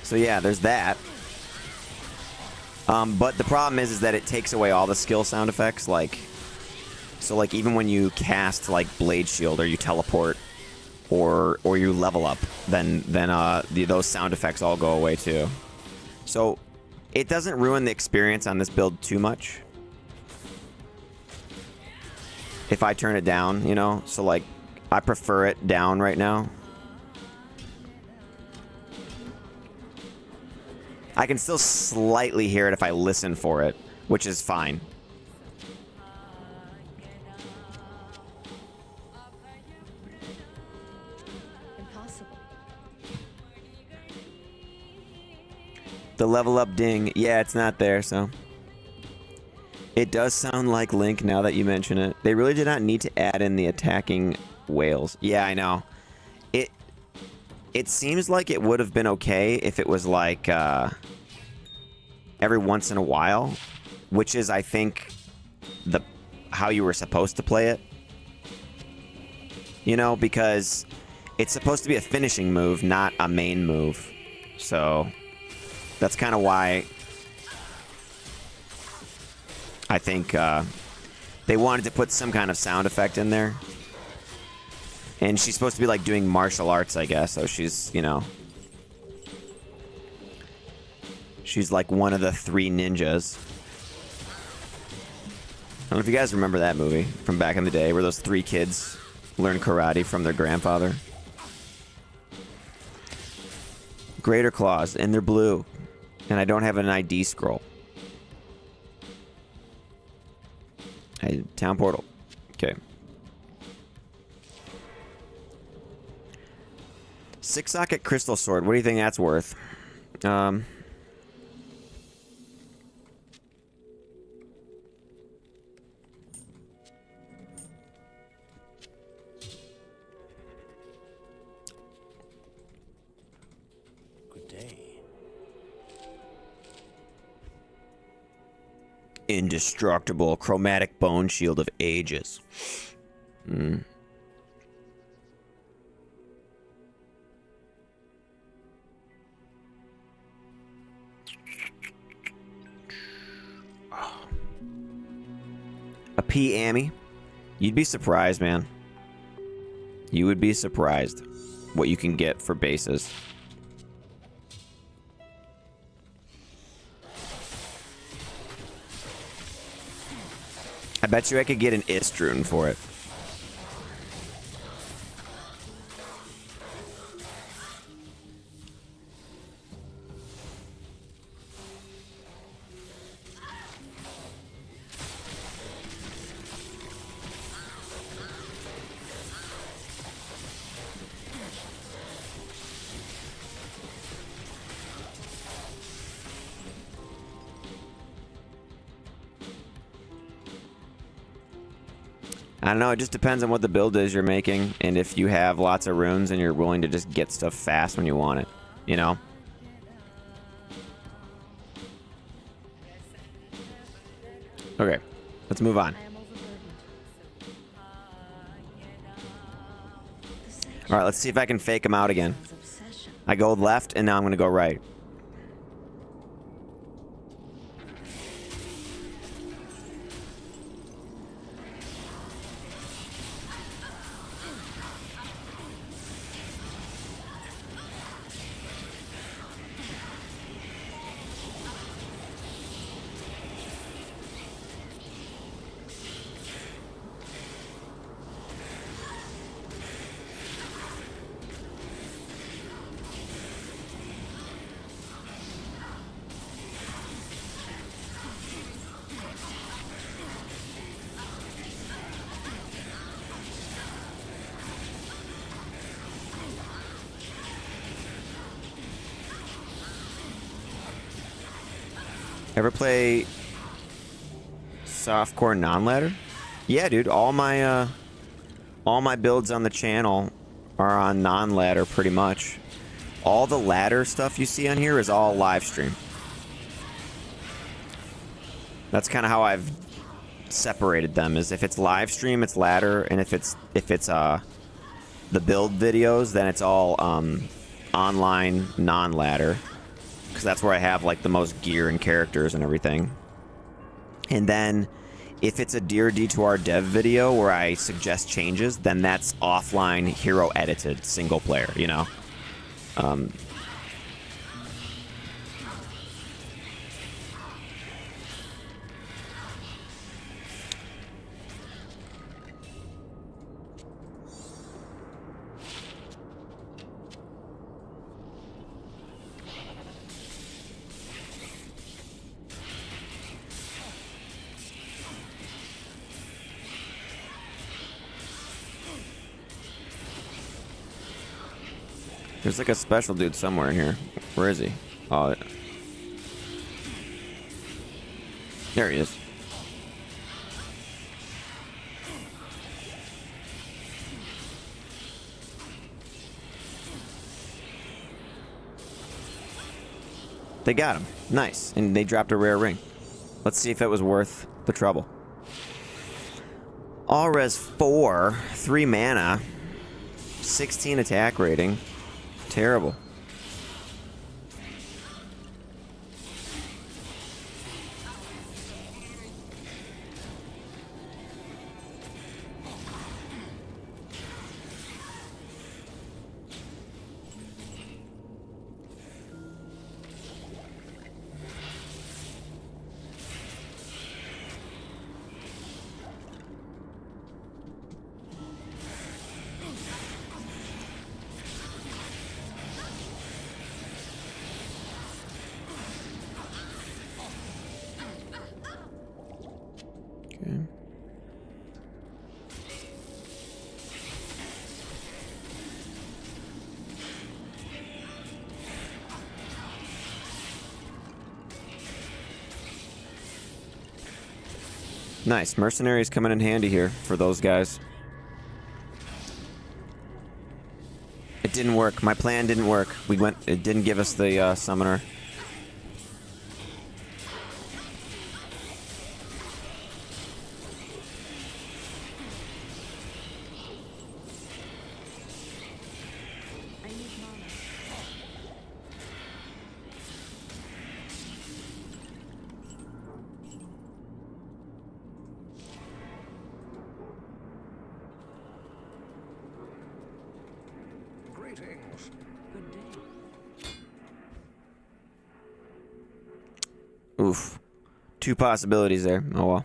S1: So yeah, there's that. But the problem is that it takes away all the skill sound effects, like. So like even when you cast like Blade Shield or you teleport or you level up, then those sound effects all go away too. So it doesn't ruin the experience on this build too much if I turn it down, you know? So like I prefer it down right now. I can still slightly hear it if I listen for it, which is fine. The level up ding. Yeah, it's not there, so. It does sound like Link now that you mention it. They really did not need to add in the attacking whales. Yeah, I know. It seems like it would have been okay if it was like every once in a while, which is, I think, how you were supposed to play it. You know, because it's supposed to be a finishing move, not a main move. So that's kind of why I think they wanted to put some kind of sound effect in there. And she's supposed to be like doing martial arts, I guess. So she's, you know, she's like one of the 3 ninjas. I don't know if you guys remember that movie from back in the day where those 3 kids learn karate from their grandfather. Greater Claws, and they're blue. And I don't have an ID scroll. Hey, town portal. Okay. 6-socket crystal sword. What do you think that's worth? Indestructible chromatic bone shield of ages. A P Amy. You'd be surprised, man. You would be surprised what you can get for bases. I bet you I could get an Istrun for it. I don't know, it just depends on what the build is you're making, and if you have lots of runes and you're willing to just get stuff fast when you want it, you know? Okay, let's move on.
S2: I am overburdened.
S1: Alright, let's see if I can fake him out again.
S2: Obsession.
S1: I go left, and now I'm going to go right. Ever play softcore non-ladder? Yeah, dude. All my builds on the channel are on non-ladder, pretty much. All the ladder stuff you see on here is all live stream. That's kind of how I've separated them. Is if it's live stream, it's ladder, and if it's the build videos, then it's all online non-ladder. Because that's where I have like the most gear and characters and everything. And then if it's a Dear D2R dev video where I suggest changes, then that's offline hero edited single player, you know? There's like a special dude somewhere in here. Where is he? Oh, there he is. They got him. Nice. And they dropped a rare ring. Let's see if it was worth the trouble. All res 4, 3 mana, 16 attack rating. Terrible. Okay. Nice. Mercenaries coming in handy here for those guys. It didn't work. My plan didn't work. It didn't give us the summoner.
S3: Greetings.
S2: Good day.
S1: Oof. 2 possibilities there. Oh well.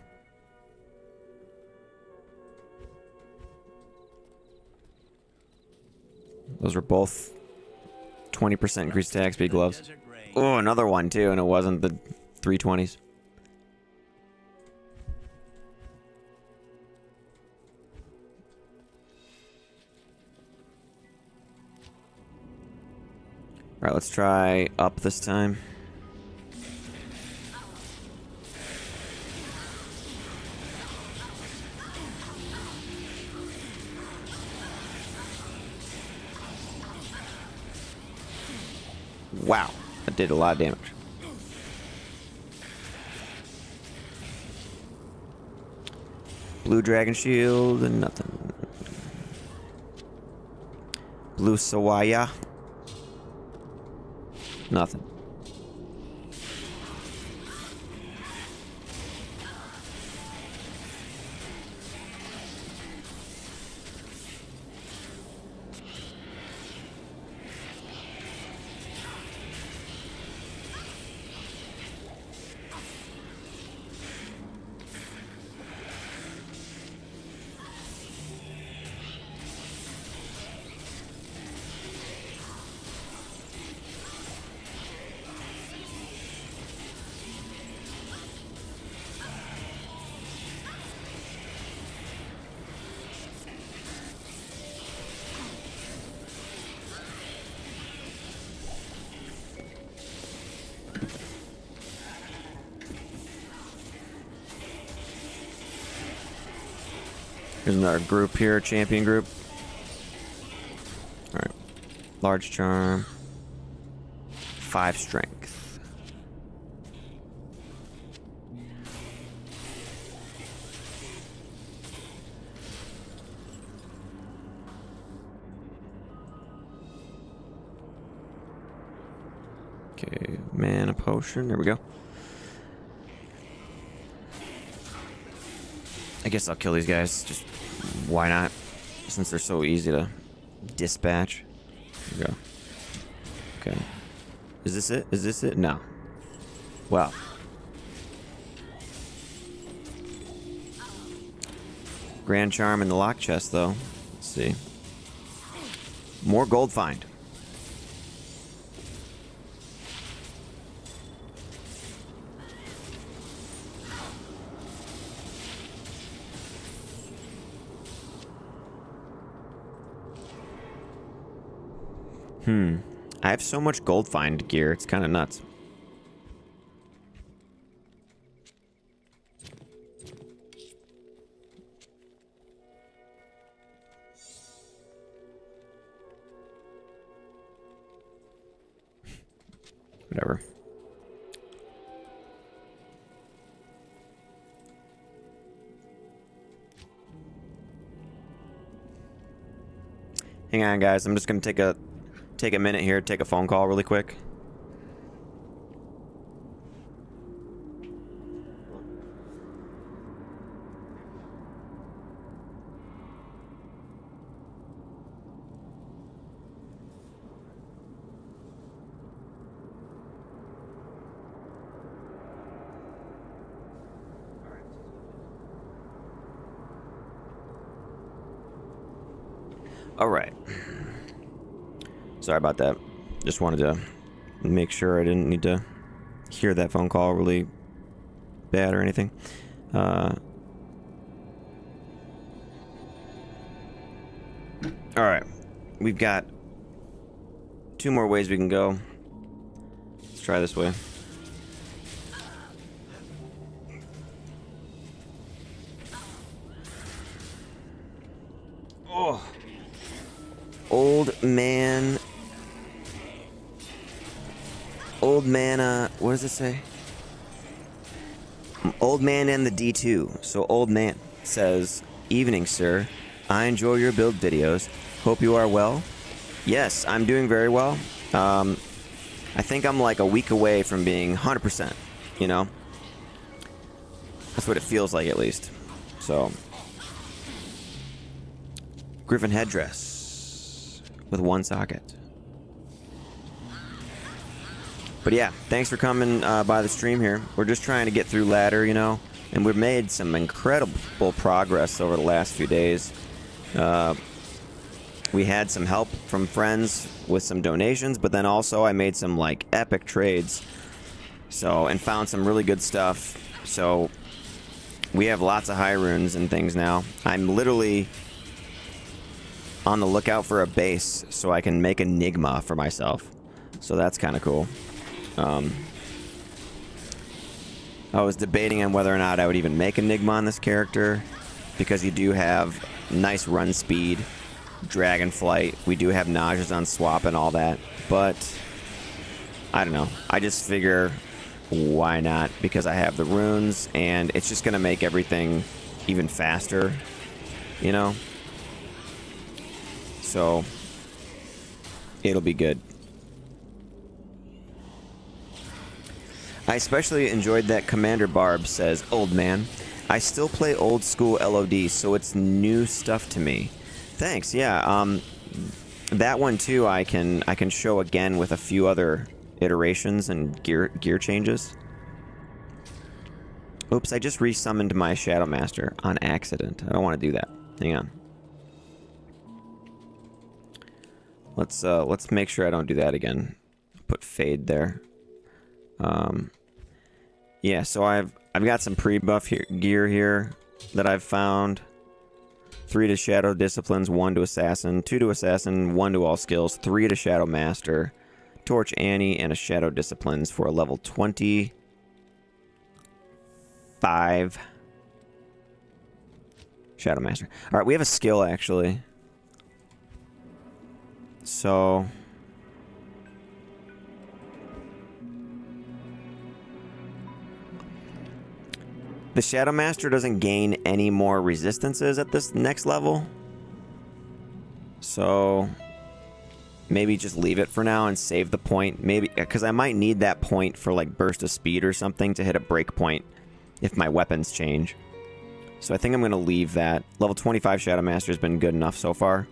S1: Those were both 20% increased attack speed gloves. Oh, another one too, and it wasn't the 320s. Alright, let's try up this time. Wow, that did a lot of damage. Blue Dragon Shield and nothing. Blue Sawaya. Nothing. Here's another group here, champion group. Alright. Large charm. 5 strength. Okay, mana potion. There we go. I guess I'll kill these guys. Just why not? Since they're so easy to dispatch. There we go. Okay. Is this it? Is this it? No. Well. Grand Charm in the lock chest, though. Let's see. More gold find. I have so much gold find gear, it's kind of nuts. Whatever. Hang on, guys. I'm just gonna take a minute here, take a phone call really quick. All right. Sorry about that. Just wanted to make sure I didn't need to hear that phone call really bad or anything. All right. We've got 2 more ways we can go. Let's try this way. Oh. Old man, what does it say? Old man and the D2. So old man says, "Evening, sir. I enjoy your build videos. Hope you are well." Yes, I'm doing very well. I think I'm like a week away from being 100%, you know? That's what it feels like, at least. So, Griffin headdress. with one socket. But yeah, thanks for coming by the stream here. We're just trying to get through ladder, you know, and we've made some incredible progress over the last few days. We had some help from friends with some donations, but then also I made some like epic trades. So, and found some really good stuff. So we have lots of high runes and things now. I'm literally on the lookout for a base so I can make enigma for myself. So that's kind of cool. I was debating on whether or not I would even make enigma on this character, because you do have nice run speed, dragon flight. We do have nauseas on swap and all that, but I don't know. I just figure, why not? Because I have the runes, and it's just gonna make everything even faster, you know? So it'll be good. I especially enjoyed that Commander Barb says, "Old man, I still play old school LOD, so it's new stuff to me." Thanks. Yeah. That one too. I can show again with a few other iterations and gear changes. Oops! I just resummoned my Shadow Master on accident. I don't want to do that. Hang on. Let's make sure I don't do that again. Put fade there. Yeah, so I've got some pre-buff gear here that I've found. 3 to Shadow Disciplines, 1 to Assassin, 2 to Assassin, 1 to all skills, 3 to Shadow Master, Torch Annie, and a Shadow Disciplines for a level 25 Shadow Master. All right, we have a skill actually. So the Shadow Master doesn't gain any more resistances at this next level. So maybe just leave it for now and save the point. Maybe, because I might need that point for like burst of speed or something to hit a break point if my weapons change. So I think I'm going to leave that. Level 25 Shadow Master has been good enough so far.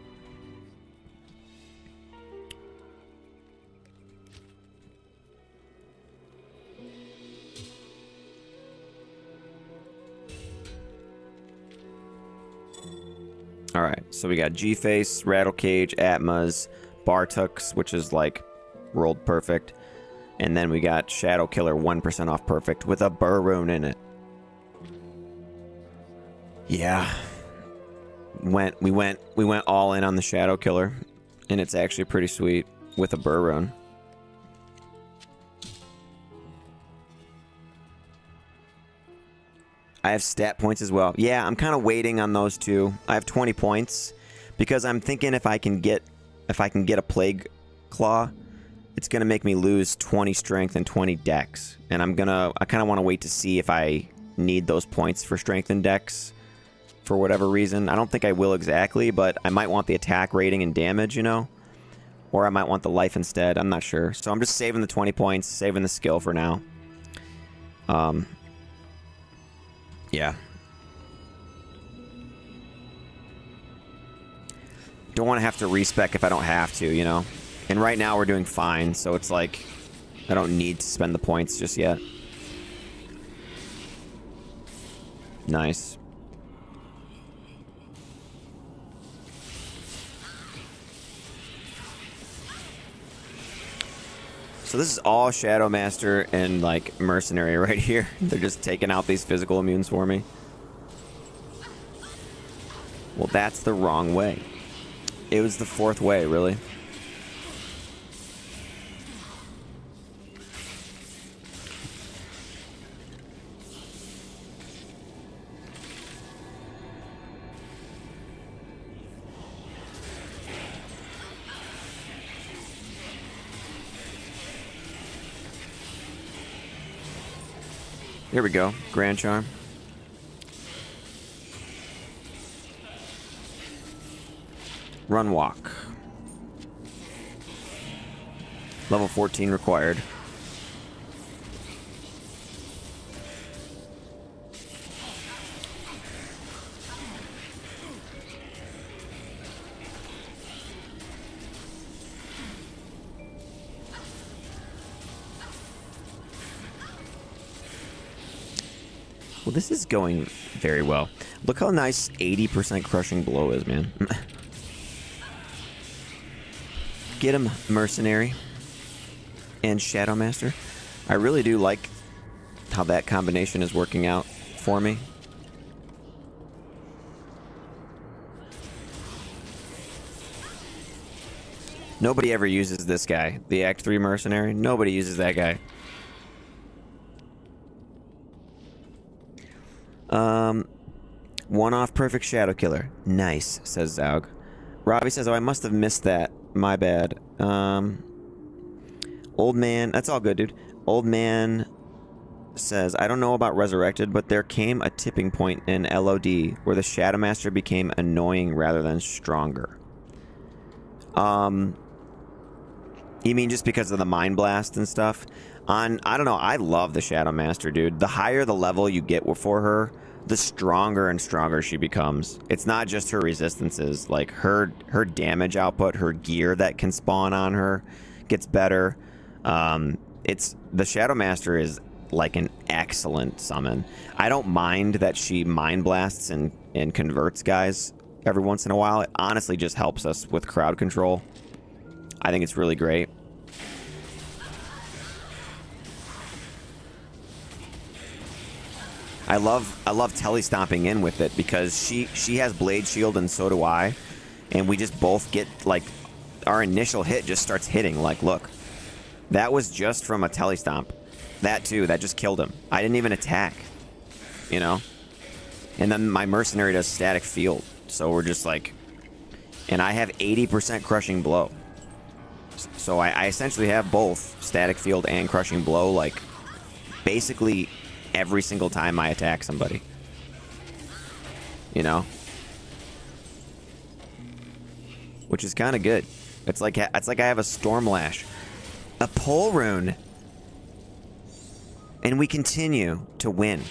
S1: Alright, so we got G-Face, Rattlecage, Atmas, Bartux, which is like rolled perfect. And then we got Shadow Killer 1% off perfect with a Burr Rune in it. Yeah. We went all in on the Shadow Killer, and it's actually pretty sweet with a Burr Rune. I have stat points as well. Yeah, I'm kind of waiting on those two. I have 20 points because I'm thinking if I can get a Plague Claw, it's gonna make me lose 20 strength and 20 dex. And I kind of want to wait to see if I need those points for strength and dex for whatever reason. I don't think I will exactly, but I might want the attack rating and damage, you know? Or I might want the life instead. I'm not sure. So I'm just saving the 20 points, saving the skill for now. Yeah. Don't want to have to respec if I don't have to, you know? And right now we're doing fine, so it's like I don't need to spend the points just yet. Nice. So this is all Shadow Master and like Mercenary right here. They're just taking out these physical immunes for me. Well, that's the wrong way. It was the fourth way, really. Here we go. Grand Charm. Run walk. Level 14 required. this is going very well. Look how nice 80% crushing blow is, man. Get him, Mercenary and Shadow Master. I really do like how that combination is working out for me. Nobody ever uses this guy, the Act 3 Mercenary. Nobody uses that guy. One-off perfect Shadow Killer. Nice, says Zaug. Robbie says, oh, I must have missed that. My bad. Old man, that's all good, dude. Old man says, I don't know about Resurrected, but there came a tipping point in LOD where the Shadow Master became annoying rather than stronger. You mean just because of the Mind Blast and stuff? I don't know, I love the Shadow Master, dude. The higher the level you get for her, the stronger and stronger she becomes. It's not just her resistances, like her damage output, her gear that can spawn on her gets better. The Shadow Master is like an excellent summon. I don't mind that she Mind Blasts and converts guys every once in a while. It honestly just helps us with crowd control. I think it's really great. I love tele-stomping in with it because she has Blade Shield and so do I. And we just both get, like, our initial hit just starts hitting. Like, look. That was just from a tele-stomp. That, too. That just killed him. I didn't even attack. You know? And then my Mercenary does Static Field. So we're just like... And I have 80% Crushing Blow. So I essentially have both Static Field and Crushing Blow, like, basically every single time I attack somebody. You know? Which is kind of good. It's like I have a Storm Lash. A Pole Rune. And we continue to win.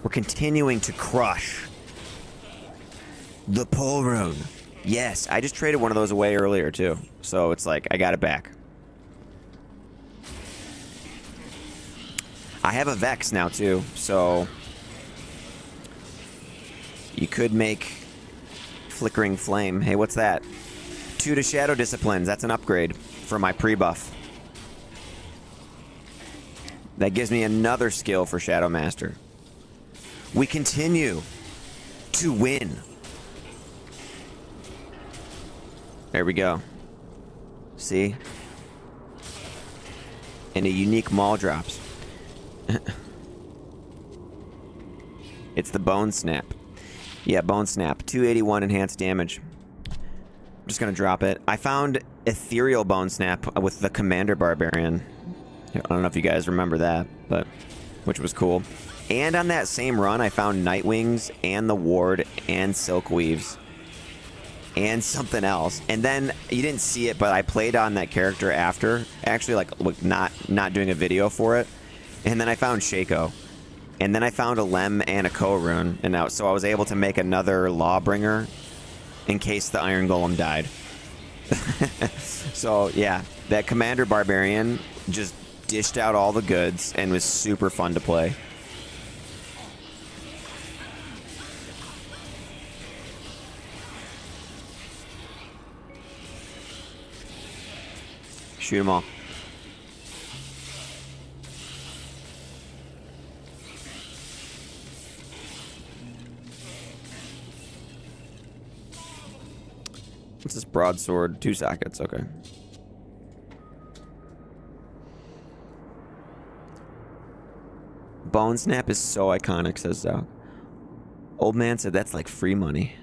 S1: We're continuing to crush. The Pole Rune. Yes, I just traded one of those away earlier, too. So it's like, I got it back. I have a Vex now, too. So you could make Flickering Flame. Hey, what's that? 2 to Shadow Disciplines. That's an upgrade for my pre-buff. That gives me another skill for Shadow Master. We continue to win. There we go. See? And a unique Maul drops. It's the Bone Snap. Yeah, Bone Snap. 281 enhanced damage. I'm just gonna drop it. I found Ethereal Bone Snap with the Commander Barbarian. I don't know if you guys remember that, but which was cool. And on that same run, I found Nightwings and the Ward and Silkweaves. And something else. And then, you didn't see it, but I played on that character after. Actually, like not doing a video for it. And then I found Shaco. And then I found a Lem and a Ko-Rune. And now, so I was able to make another Lawbringer in case the Iron Golem died. So, yeah. That Commander Barbarian just dished out all the goods and was super fun to play. Shoot them all. What's this broadsword? 2 sockets, okay. Bone Snap is so iconic, says Zao. Old man said that's like free money.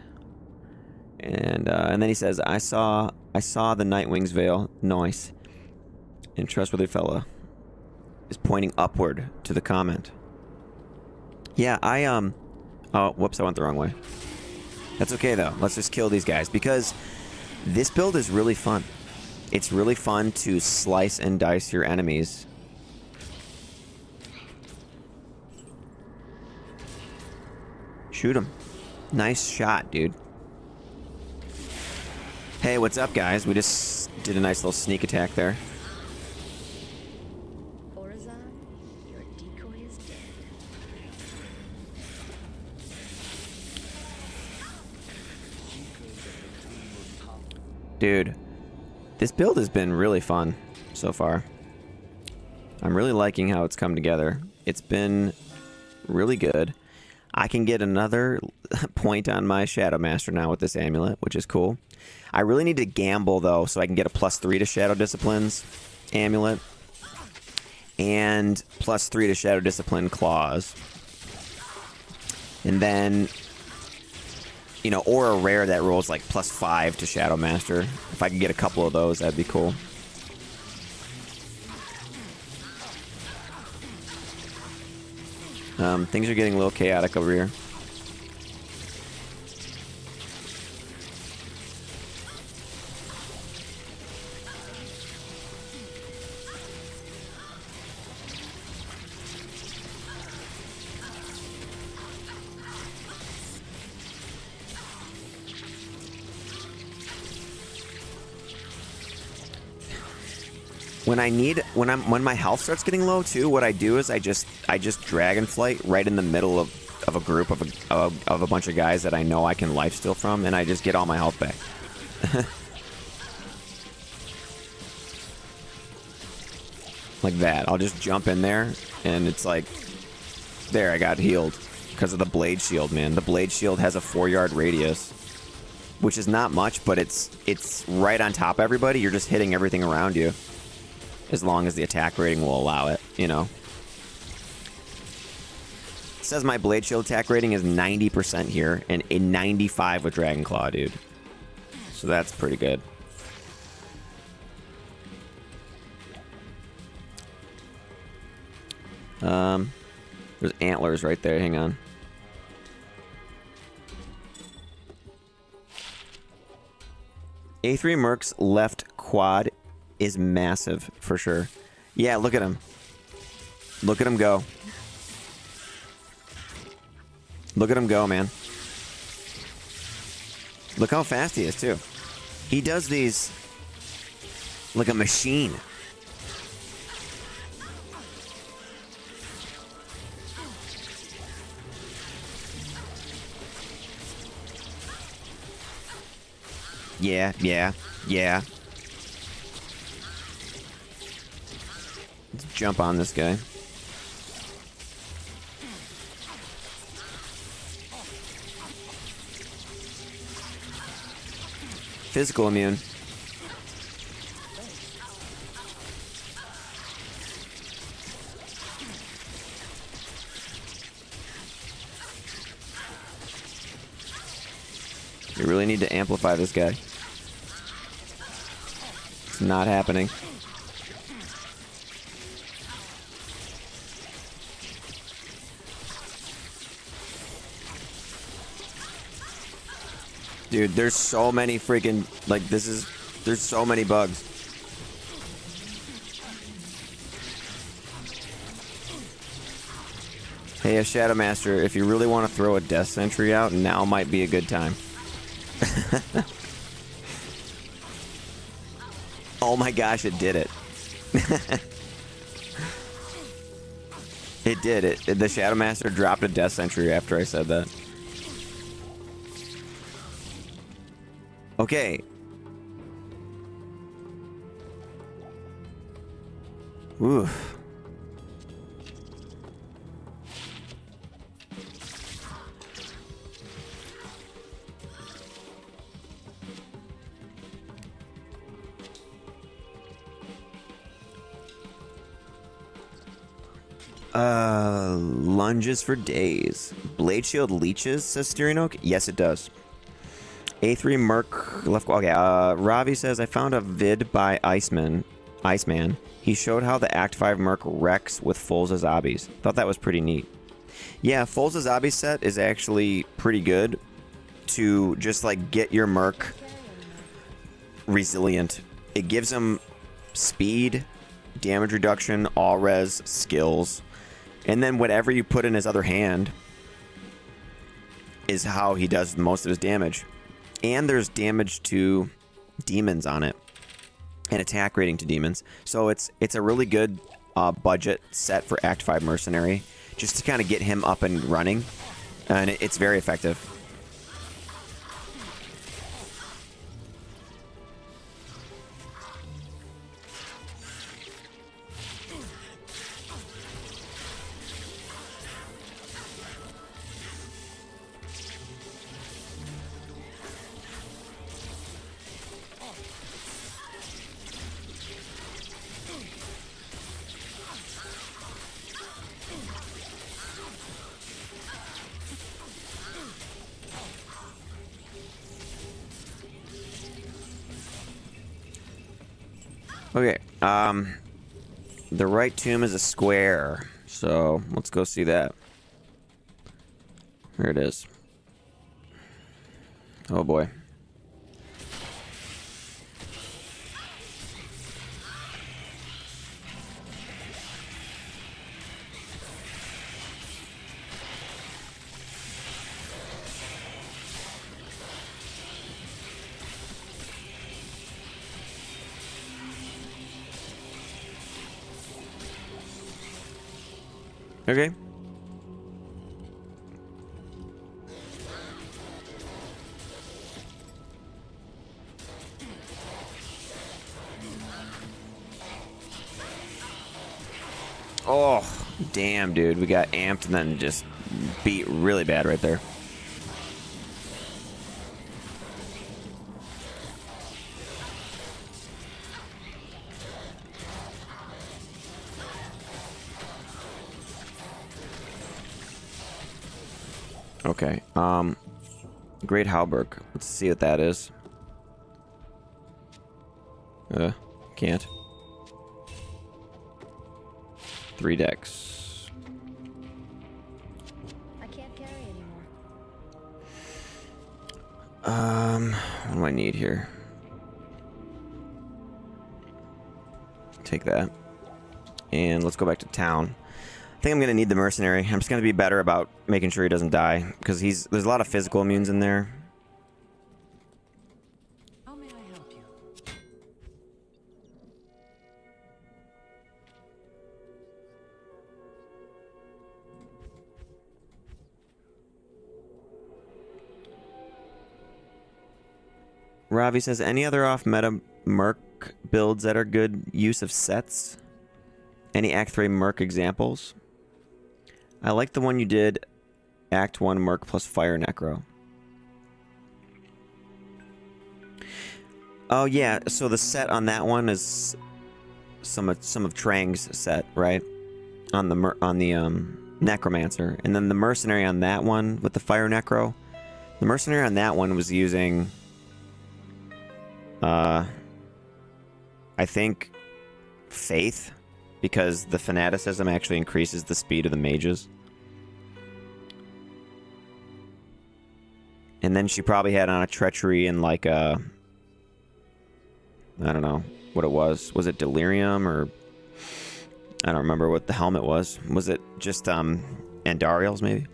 S1: And then he says, I saw the Nightwing's veil. Nice. And Trustworthy Fella is pointing upward to the comment. Yeah, oh, whoops, I went the wrong way. That's okay, though. Let's just kill these guys, because this build is really fun. It's really fun to slice and dice your enemies. Shoot him. Nice shot, dude. Hey, what's up, guys? We just did a nice little sneak attack there. Dude, this build has been really fun so far. I'm really liking how it's come together. It's been really good. I can get another point on my Shadow Master now with this amulet, which is cool. I really need to gamble, though, so I can get a +3 to Shadow Disciplines amulet. And +3 to Shadow Discipline claws. And then, you know, or a rare that rolls like +5 to Shadow Master. If I could get a couple of those, that'd be cool. Things are getting a little chaotic over here. When my health starts getting low too, what I do is I just dragonflight right in the middle of a group of a bunch of guys that I know I can lifesteal from, and I just get all my health back. Like that. I'll just jump in there, and it's like, there, I got healed because of the blade shield, man. The blade shield has a 4-yard radius, which is not much, but it's right on top of everybody. You're just hitting everything around you. As long as the attack rating will allow it, you know. It says my Blade Shield attack rating is 90% here, and a 95 with Dragon Claw, dude. So that's pretty good. There's antlers right there, hang on. A3 Merc's left quad is massive for sure. Yeah, look at him. Look at him go. Look at him go, man. Look how fast he is too. He does these like a machine. Yeah. Let's jump on this guy. Physical immune. You really need to amplify this guy. It's not happening. Dude, there's so many freaking, like, there's so many bugs. Hey, Shadow Master, if you really want to throw a Death Sentry out, now might be a good time. Oh my gosh, it did it. It did it. The Shadow Master dropped a Death Sentry after I said that. Okay. Oof. Lunges for days. Blade Shield leeches, says Steering Oak. Yes, it does. A3 Merc left. Okay, Ravi says, I found a vid by Iceman. He showed how the Act 5 Merc wrecks with full Zazabis. Thought that was pretty neat. Yeah, full Zazabi set is actually pretty good to just like get your Merc resilient. It gives him speed, damage reduction, all res, skills, and then whatever you put in his other hand is how he does most of his damage. And there's damage to demons on it, and attack rating to demons. So it's a really good budget set for Act 5 Mercenary, just to kind of get him up and running, and it's very effective. Okay, the right tomb is a square, so let's go see that. Here it is. Oh boy. Okay. Oh, damn, dude. We got amped and then just beat really bad right there. Okay, Great Halberg. Let's see what that is. Can't. 3 decks.
S2: I can't carry anymore.
S1: What do I need here? Take that. And let's go back to town. I think I'm gonna need the mercenary. I'm just gonna be better about making sure he doesn't die, because there's a lot of physical immunes in there.
S2: How may I help you?
S1: Ravi says, any other off-meta Merc builds that are good use of sets? Any Act 3 Merc examples? I like the one you did, Act 1 Merc plus Fire Necro. Oh yeah, so the set on that one is some of Trang's set, right? On the Necromancer, and then the mercenary on that one with the Fire Necro. The mercenary on that one was using, I think, Faith, because the fanaticism actually increases the speed of the mages. And then she probably had on a treachery and like a, I don't know what it was. Was it delirium, or I don't remember what the helmet was. Was it just Andariel's maybe?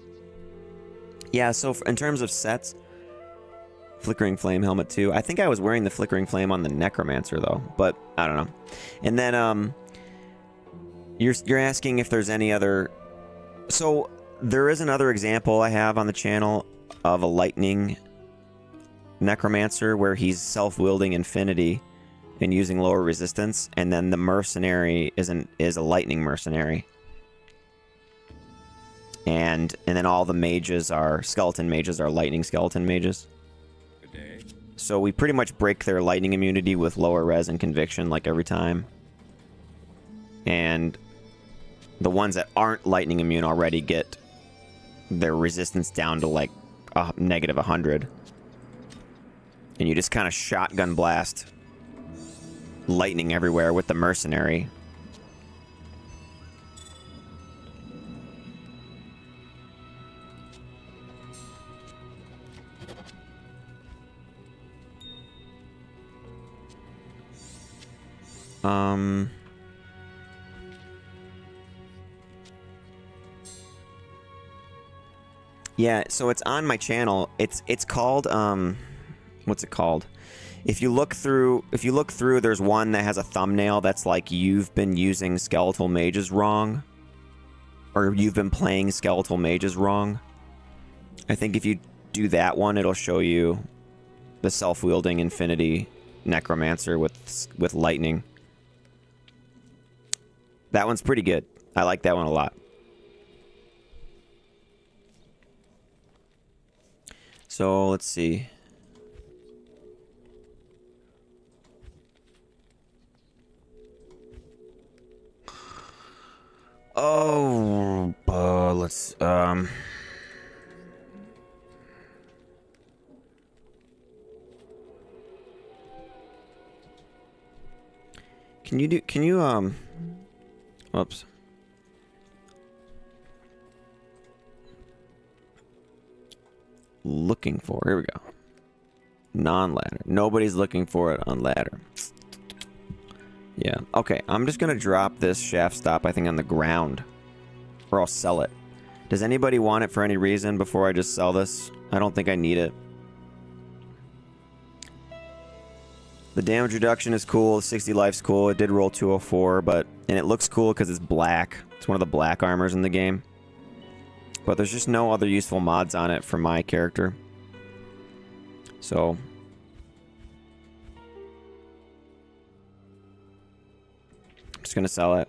S1: Yeah, so in terms of sets, Flickering Flame helmet too. I think I was wearing the Flickering Flame on the Necromancer though, but I don't know. And then you're asking if there's any other. So there is another example I have on the channel of a lightning Necromancer where he's self-wielding infinity and using lower resistance, and then the mercenary is a lightning mercenary. And then all the mages are skeleton mages, are lightning skeleton mages.
S3: Good day.
S1: So we pretty much break their lightning immunity with lower res and conviction like every time. And the ones that aren't lightning immune already get their resistance down to like negative 100. And you just kind of shotgun blast lightning everywhere with the mercenary. Yeah, so it's on my channel. It's called what's it called? If you look through, there's one that has a thumbnail that's like, you've been using skeletal mages wrong, or you've been playing skeletal mages wrong. I think if you do that one, it'll show you the self-wielding infinity necromancer with lightning. That one's pretty good. I like that one a lot. So let's see. Oh, let's Can you Whoops. Looking for, here we go. Non-ladder. Nobody's looking for it on ladder. Yeah, okay. I'm just gonna drop this shaft stop, I think, on the ground. Or I'll sell it. Does anybody want it for any reason before I just sell this? I don't think I need it. The damage reduction is cool. 60 life's cool. It did roll 204, and it looks cool because it's black. It's one of the black armors in the game. But there's just no other useful mods on it for my character. So I'm just gonna sell it.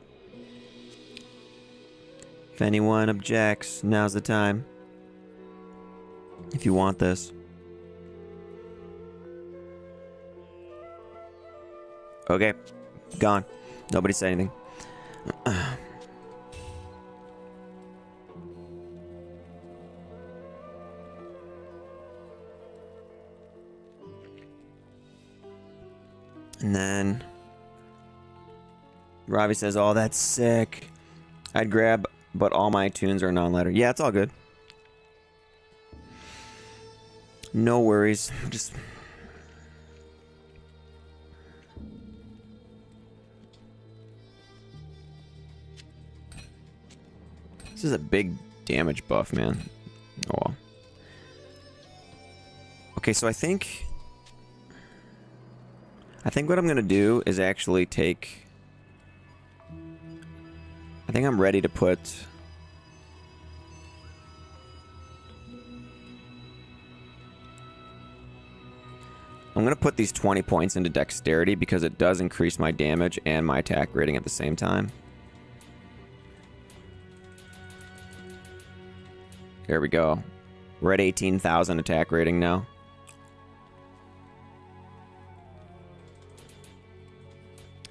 S1: If anyone objects, now's the time. If you want this. Okay. Gone. Nobody said anything. And then Ravi says, "Oh, that's sick. I'd grab, but all my tunes are non-ladder." Yeah, it's all good. No worries. Just this is a big damage buff, man. Oh well. Okay, so I think what I'm gonna do is actually take. I think I'm ready to put. I'm gonna put these 20 points into dexterity because it does increase my damage and my attack rating at the same time. There we go. We're at 18,000 attack rating now.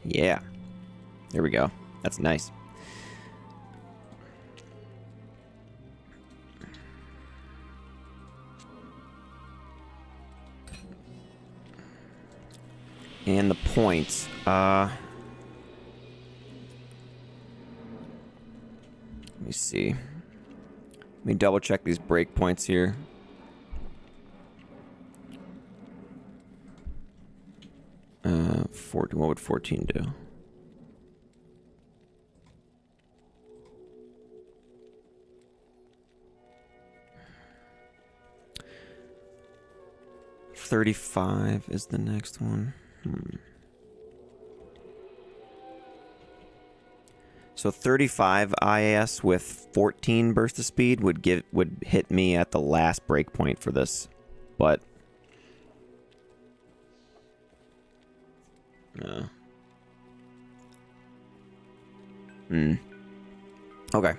S1: Yeah. There we go. That's nice. And the points. Let me see. Let me double check these breakpoints here. What would 14 do? $35 is the next one. So 35 IAS with 14 burst of speed would hit me at the last breakpoint for this, but okay.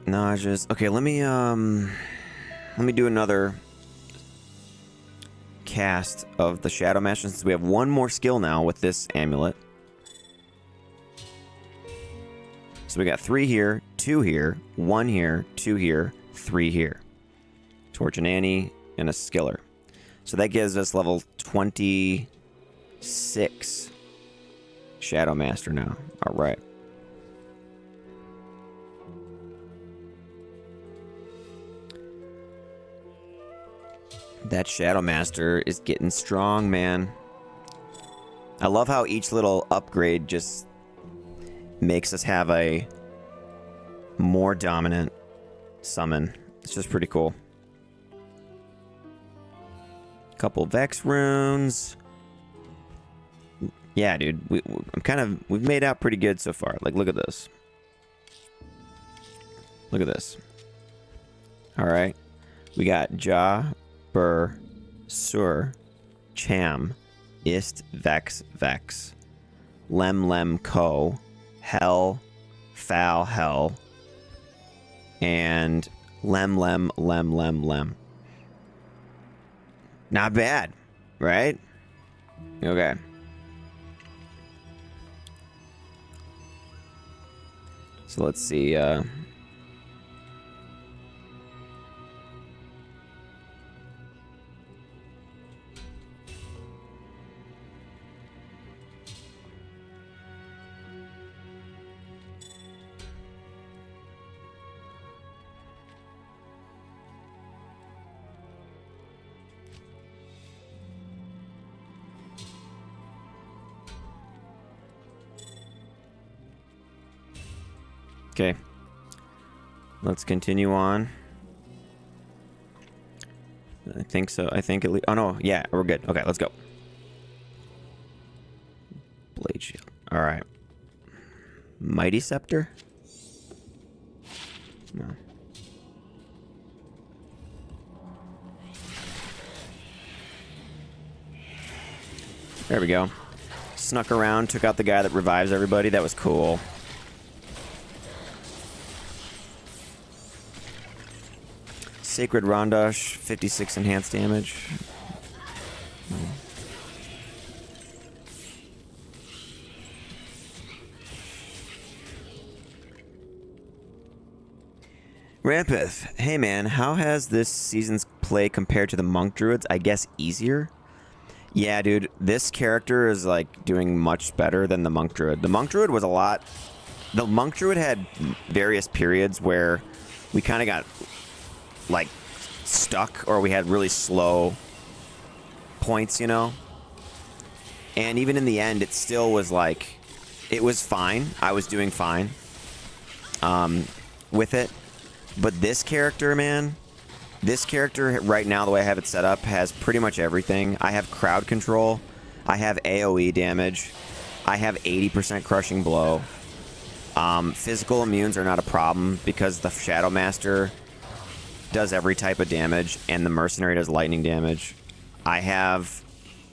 S1: Nauseous. Okay, let me do another cast of the Shadow Master since we have one more skill now with this amulet. So we got 3 here, 2 here, 1 here, 2 here, 3 here. Torch and Annie and a Skiller. So that gives us level 26 Shadow Master now. All right. That Shadow Master is getting strong, man. I love how each little upgrade just makes us have a more dominant summon. It's just pretty cool. Couple Vex runes. Yeah, dude. We've made out pretty good so far. Like, look at this. Look at this. All right. We got Ja, Bur, Sur, Cham, Ist, Vex, Vex, Lem, Lem, Ko, Hell, Fal, Hell, and Lem, Lem, Lem, Lem, Lem. Not bad, right? Okay. So let's see. Okay. Let's continue on. I think so. I think at least... Oh, no. Yeah, we're good. Okay, let's go. Blade shield. All right. Mighty scepter? No. There we go. Snuck around, took out the guy that revives everybody. That was cool. Sacred Rondosh, 56 enhanced damage. Rampith, hey man, how has this season's play compared to the Monk Druids? I guess easier? Yeah, dude, this character is like doing much better than the Monk Druid. The Monk Druid was a lot... The Monk Druid had various periods where we kind of got like stuck, or we had really slow points, you know? And even in the end, it still was like... It was fine. I was doing fine with it. But this character, man, this character right now, the way I have it set up, has pretty much everything. I have crowd control. I have AoE damage. I have 80% crushing blow. Physical immunes are not a problem because the Shadow Master does every type of damage and the Mercenary does lightning damage. I have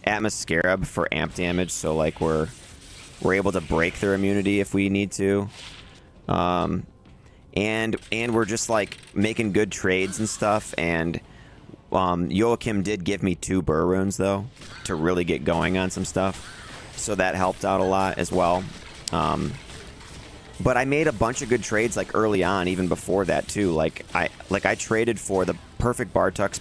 S1: Atmoscarab for amp damage, so like we're able to break their immunity if we need to. And we're just like making good trades and stuff. And Joachim did give me 2 burr runes though to really get going on some stuff, so that helped out a lot as well. But I made a bunch of good trades like early on, even before that too. Like I traded for the perfect Bartux,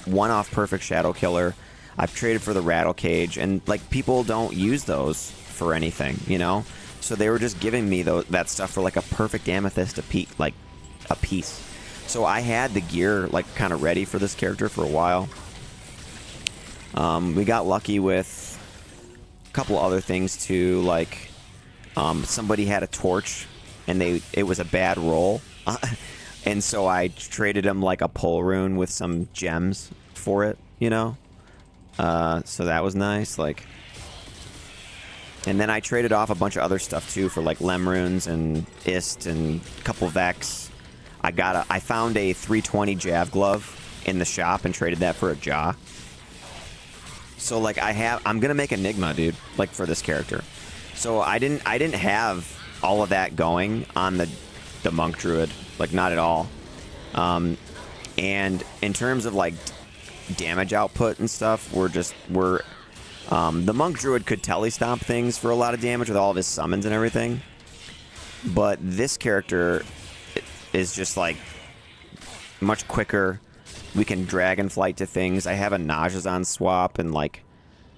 S1: one-off perfect Shadow Killer. I've traded for the Rattle Cage, and like people don't use those for anything, you know. So they were just giving me that stuff for like a perfect amethyst a piece. So I had the gear like kind of ready for this character for a while. We got lucky with a couple other things too, like somebody had a torch and it was a bad roll. And so I traded him like a pull rune with some gems for it, you know? So that was nice. Like... And then I traded off a bunch of other stuff too for like Lem runes and Ist and a couple Vex. I found a 320 Jav glove in the shop and traded that for a jaw. So like I'm gonna make Enigma, dude, like for this character. So I didn't have all of that going on the Monk Druid, like not at all. And in terms of like damage output and stuff, the Monk Druid could telestomp things for a lot of damage with all of his summons and everything. But this character is just like much quicker. We can Dragonflight to things. I have a Najazan swap, and like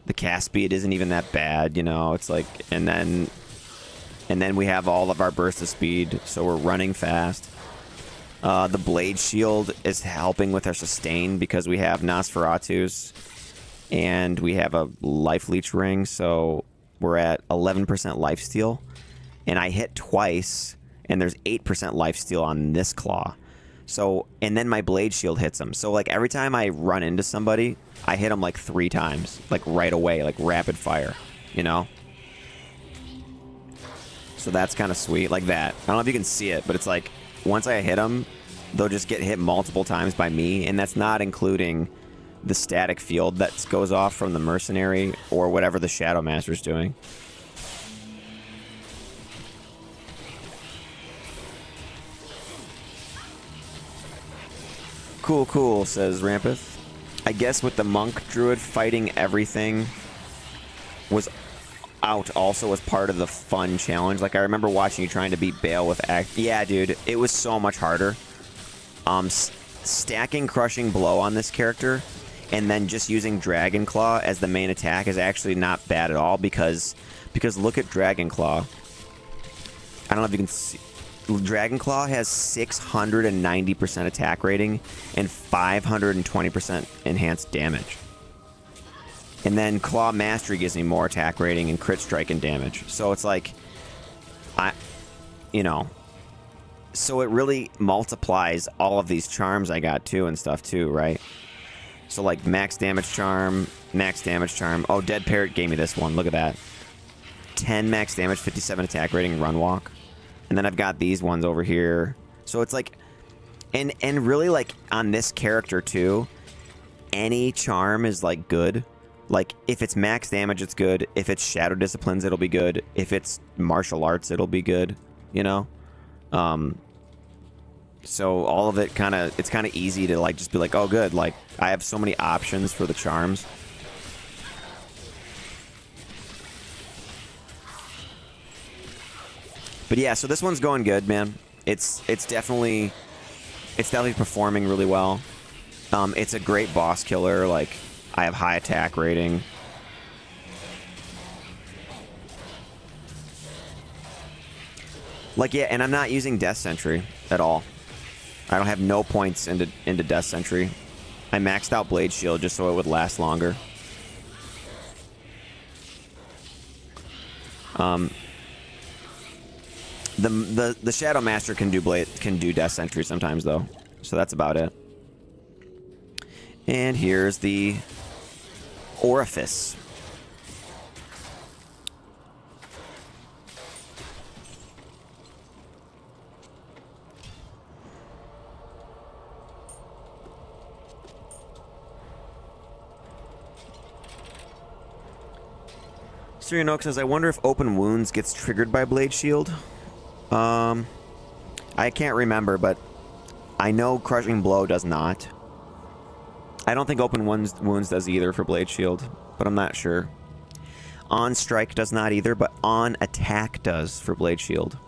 S1: the cast speed isn't even that bad, you know. It's like, and then we have all of our burst of speed, so we're running fast. The Blade Shield is helping with our sustain because we have Nosferatus. And we have a life leech ring, so we're at 11% lifesteal. And I hit twice, and there's 8% lifesteal on this claw. So, and then my blade shield hits them. So like every time I run into somebody, I hit them like 3 times, like right away, like rapid fire, you know? So that's kind of sweet, like that. I don't know if you can see it, but it's like once I hit them, they'll just get hit multiple times by me, and that's not including the static field that goes off from the Mercenary or whatever the Shadow Master's doing. Cool, cool, says Rampith. I guess with the Monk Druid fighting everything was out also as part of the fun challenge. Like I remember watching you trying to beat Bale with Act. Yeah, dude, it was so much harder. Stacking Crushing Blow on this character and then just using Dragon Claw as the main attack is actually not bad at all because look at Dragon Claw. I don't know if you can see. Dragon Claw has 690% attack rating and 520% enhanced damage. And then Claw Mastery gives me more attack rating and crit strike and damage. So it's like, So it really multiplies all of these charms I got too and stuff too, right? So like max damage charm, max damage charm. Oh, Dead Parrot gave me this one. Look at that. 10 max damage, 57 attack rating, run walk. And then I've got these ones over here. So it's like, and really like on this character too, any charm is like good. Like if it's max damage, it's good. If it's shadow disciplines, it'll be good. If it's martial arts, it'll be good. You know? So all of it kind of, it's kind of easy to like just be like, oh good, like I have so many options for the charms. But yeah, so this one's going good, man. It's definitely performing really well. It's a great boss killer. Like I have high attack rating. Like yeah, and I'm not using Death Sentry at all. I don't have no points into Death Sentry. I maxed out Blade Shield just so it would last longer. The Shadow Master can do Death Sentry sometimes though, so that's about it. And here's the Orifice. Sirianoke says, I wonder if Open Wounds gets triggered by Blade Shield. I can't remember, but I know Crushing Blow does not. I don't think Open Wounds does either for Blade Shield, but I'm not sure. On Strike does not either, but On Attack does for Blade Shield.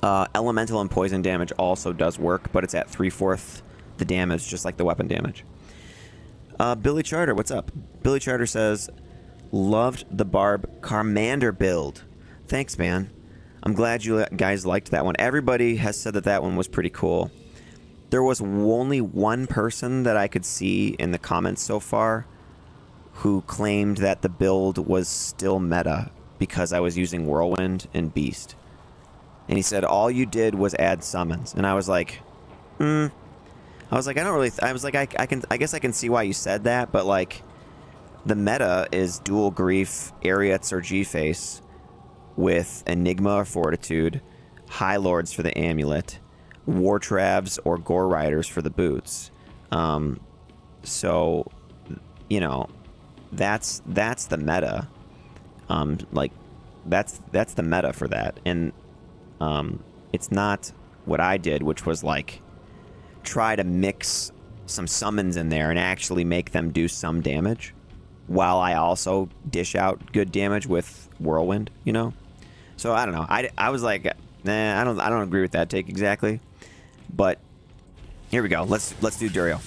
S1: Elemental and Poison damage also does work, but it's at 3/4 the damage, just like the weapon damage. Billy Charter, what's up? Billy Charter says, loved the Barb Carmander build. Thanks, man. I'm glad you guys liked that one. Everybody has said that that one was pretty cool. There was only one person that I could see in the comments so far who claimed that the build was still meta because I was using Whirlwind and Beast. And he said, all you did was add summons. And I was like, I was like, I don't really... I was like, I guess I can see why you said that, but like... The meta is Dual Grief, Ariats or G-Face with Enigma or Fortitude, High Lords for the Amulet, War Travs or Gore Riders for the boots. So, you know, that's the meta. Like, that's the meta for that. And it's not what I did, which was like try to mix some summons in there and actually make them do some damage, while I also dish out good damage with Whirlwind, you know? So I don't know. I was like, nah, I don't agree with that take exactly. But here we go. Let's do Duriel.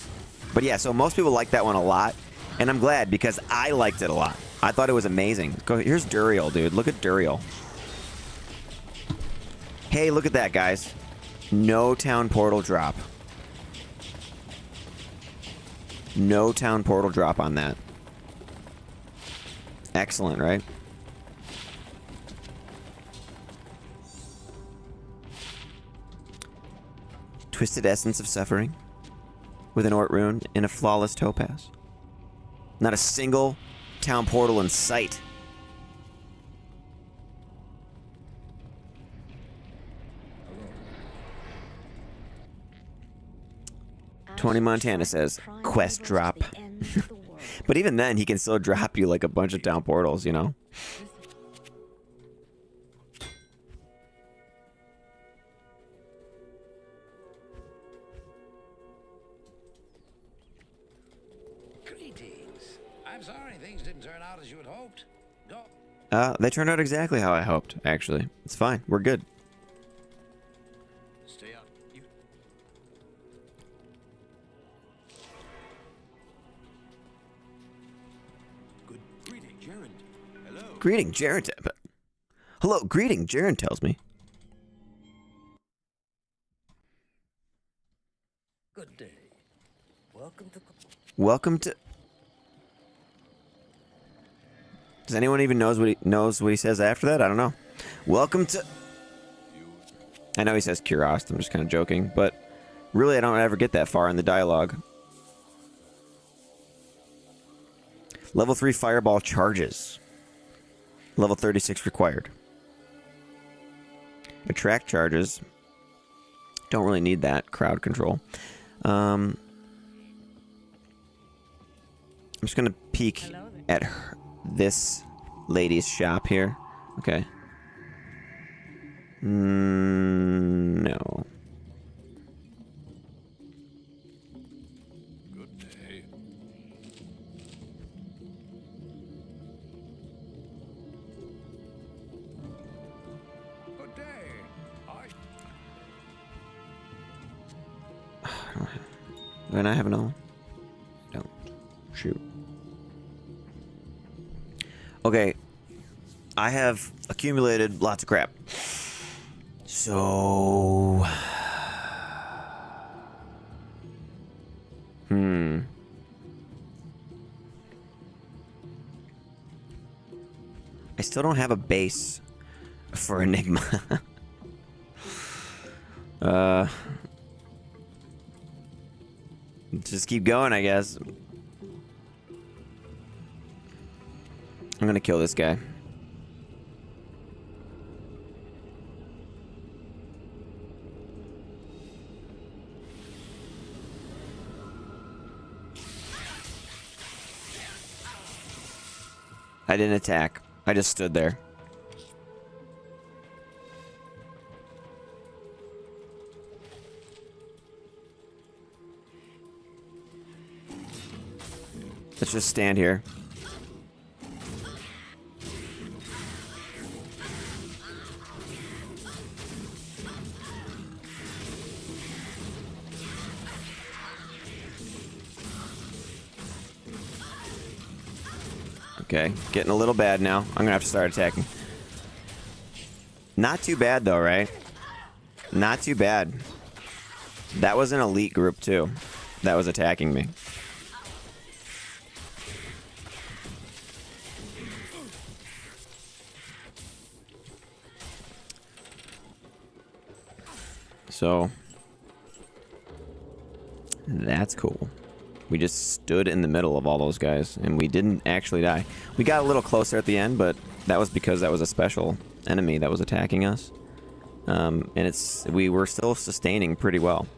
S1: But yeah, so most people like that one a lot, and I'm glad because I liked it a lot. I thought it was amazing. Here's Duriel, dude. Look at Duriel. Hey, look at that, guys. No town portal drop. No town portal drop on that. Excellent, right? Twisted Essence of Suffering with an Ort Rune and a Flawless Topaz. Not a single town portal in sight. Tony Montana says, quest drop. But even then, he can still drop you like a bunch of town portals, you know?
S3: Greetings. I'm sorry things didn't turn out as you had hoped. Go.
S1: They turned out exactly how I hoped, actually. It's fine. We're good.
S3: Stay up. You... Good. Greeting, Jaren. Hello.
S1: Greeting, Jaren. Hello, greeting, Jaren tells me.
S3: Good day.
S1: Welcome to... Does anyone even knows what he says after that? I don't know. Welcome to... I know he says Curost, I'm just kind of joking, but really I don't ever get that far in the dialogue. Level 3 fireball charges. Level 36 required. Attract charges. Don't really need that. Crowd control. I'm just going to peek at this lady's shop here. Okay. No.
S4: Good day. Good day.
S1: Do I have another one? No. Shoot. Okay. I have accumulated lots of crap. So... I still don't have a base for Enigma. Just keep going, I guess. I'm gonna kill this guy. I didn't attack. I just stood there. Let's just stand here. Okay, getting a little bad now. I'm gonna have to start attacking. Not too bad though, right? Not too bad. That was an elite group too. That was attacking me. So that's cool. We just stood in the middle of all those guys, and we didn't actually die. We got a little closer at the end, but that was because that was a special enemy that was attacking us. And we were still sustaining pretty well.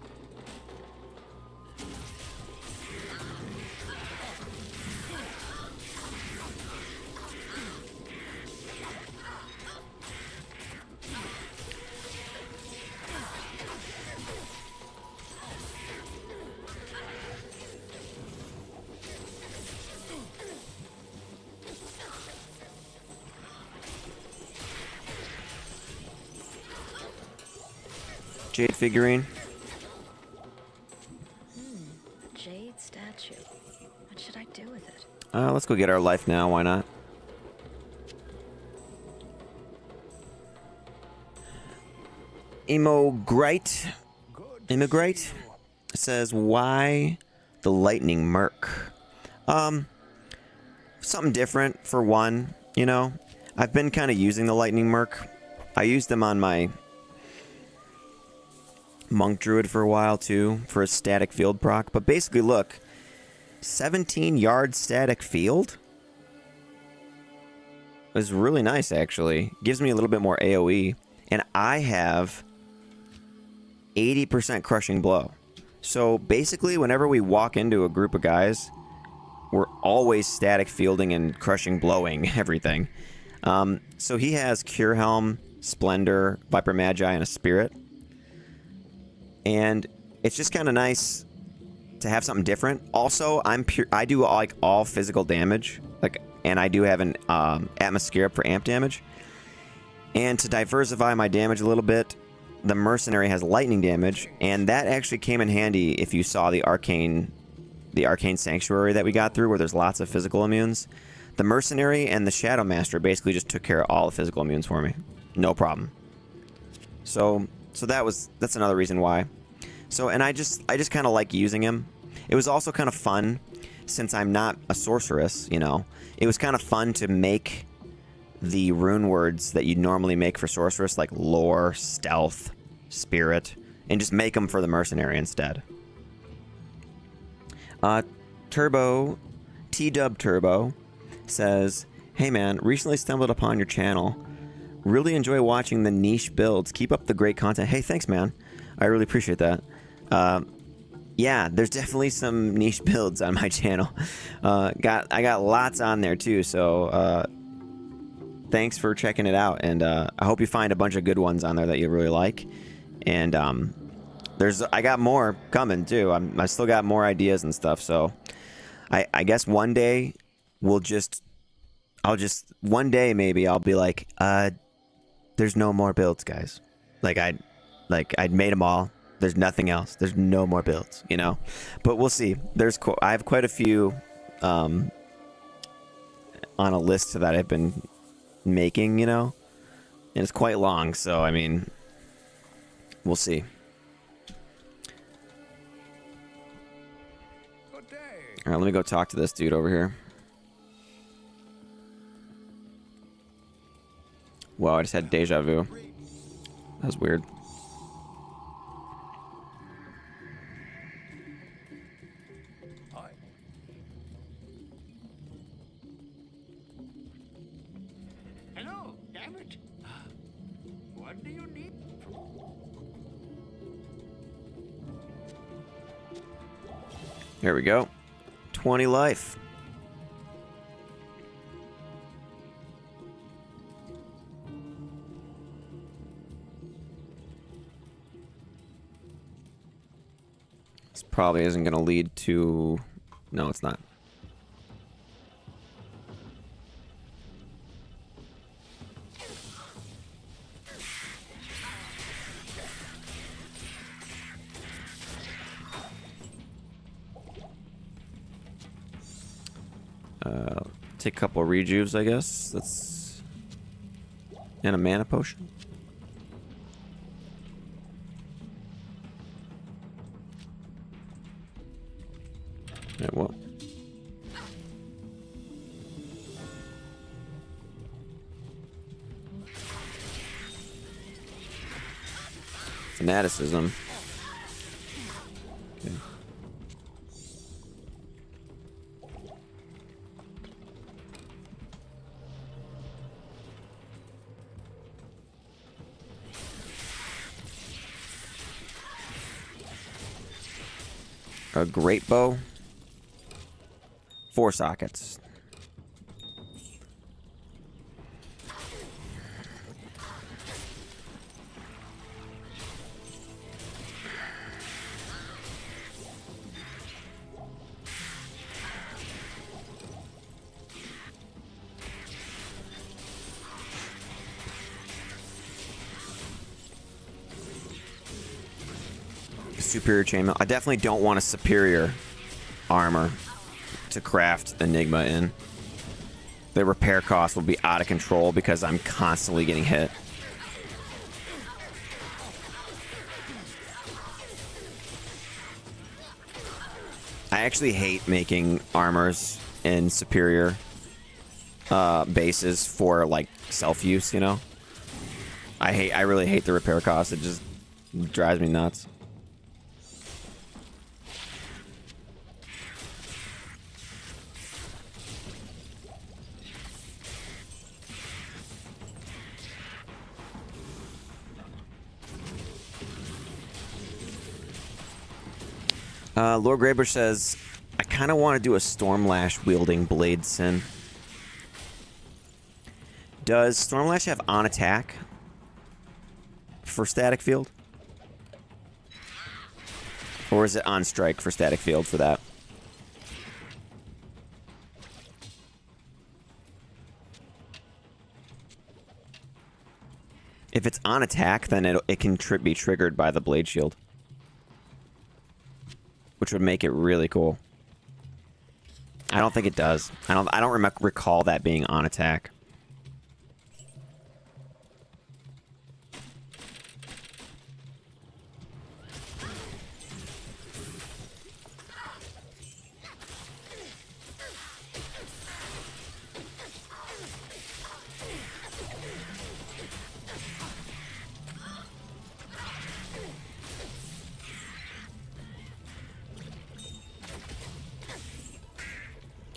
S1: Jade figurine.
S2: Jade statue. What should I do with it?
S1: Let's go get our life now. Why not? Immigrate says, why the lightning merc? Something different for one, you know. I've been kind of using the lightning merc. I used them on my monk druid for a while too, for a static field proc. But basically, look, 17-yard static field is really nice, actually. Gives me a little bit more AoE, and I have 80% crushing blow. So basically, whenever we walk into a group of guys, we're always static fielding and crushing blowing everything. So he has Cure Helm, Splendor, Viper Magi, and a Spirit. And it's just kind of nice to have something different. Also, I do like all physical damage, and I do have an Atmosphere up for amp damage. And to diversify my damage a little bit, the Mercenary has lightning damage, and that actually came in handy if you saw the Arcane Sanctuary that we got through, where there's lots of physical immunes. The Mercenary and the Shadow Master basically just took care of all the physical immunes for me. No problem. So that's another reason why. So, and I just kind of like using him. It was also kind of fun, since I'm not a sorceress, you know. It was kind of fun to make the rune words that you'd normally make for sorceress, like lore, stealth, spirit, and just make them for the mercenary instead. Turbo, T-Dub Turbo says, "Hey man, recently stumbled upon your channel. Really enjoy watching the niche builds. Keep up the great content." Hey, thanks, man. I really appreciate that. Yeah, there's definitely some niche builds on my channel. I got lots on there too, so thanks for checking it out, and I hope you find a bunch of good ones on there that you really like. And I got more coming too. I still got more ideas and stuff. So I guess one day one day maybe I'll be like, there's no more builds, guys. I'd made them all. There's nothing else. There's no more builds, you know. But we'll see. I have quite a few on a list that I've been making, you know, and it's quite long. So I mean, we'll see.
S4: Good day.
S1: All right, let me go talk to this dude over here. Wow, I just had deja vu. That was weird.
S4: Hi.
S3: Hello, damn it. What do you need?
S1: Here we go. 20 life. This probably isn't going to lead to... No, it's not. Take a couple of rejuves, I guess. That's... And a mana potion. Yeah, well. Fanaticism. Okay. A great bow. 4 sockets. Superior chainmail. I definitely don't want a superior armor to craft Enigma in. The repair cost will be out of control because I'm constantly getting hit. I actually hate making armors in superior bases for like self-use, you know? I really hate the repair cost. It just drives me nuts. Lord Graber says, I kind of want to do a Stormlash wielding Blade Sin. Does Stormlash have on attack for static field? Or is it on strike for static field for that? If it's on attack, then it can be triggered by the Blade Shield, which would make it really cool. I don't think it does. I don't recall that being on attack.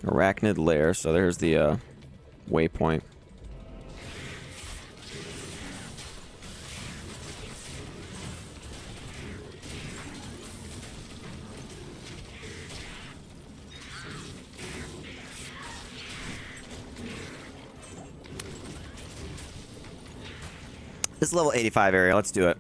S1: Arachnid lair. So there's the waypoint. This is level 85 area. Let's do it.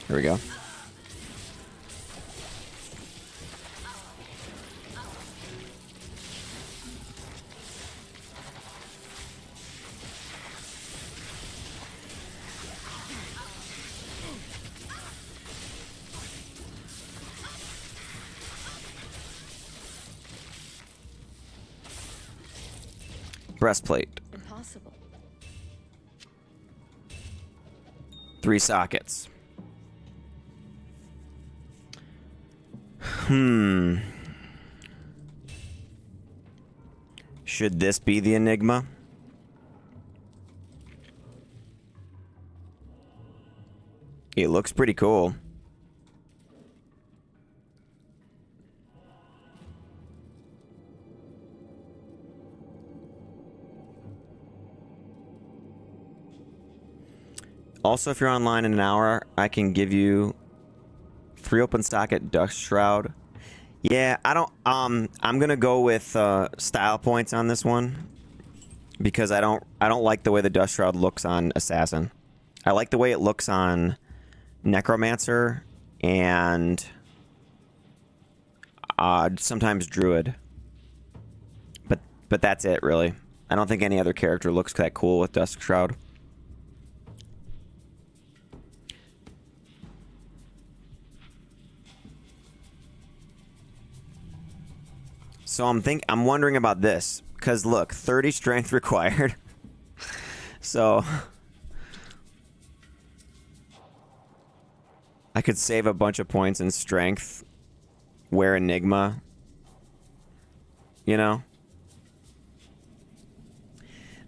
S1: Here we go. Breastplate.
S2: Impossible.
S1: 3 sockets. Should this be the enigma? It looks pretty cool. Also, if you're online in an hour, I can give you 3 open stock at Dust Shroud. Yeah, I don't. I'm gonna go with style points on this one because I don't like the way the Dust Shroud looks on Assassin. I like the way it looks on Necromancer and sometimes Druid. But that's it, really. I don't think any other character looks that cool with Dust Shroud. So I'm wondering about this because look, 30 strength required. So I could save a bunch of points in strength, wear Enigma, you know.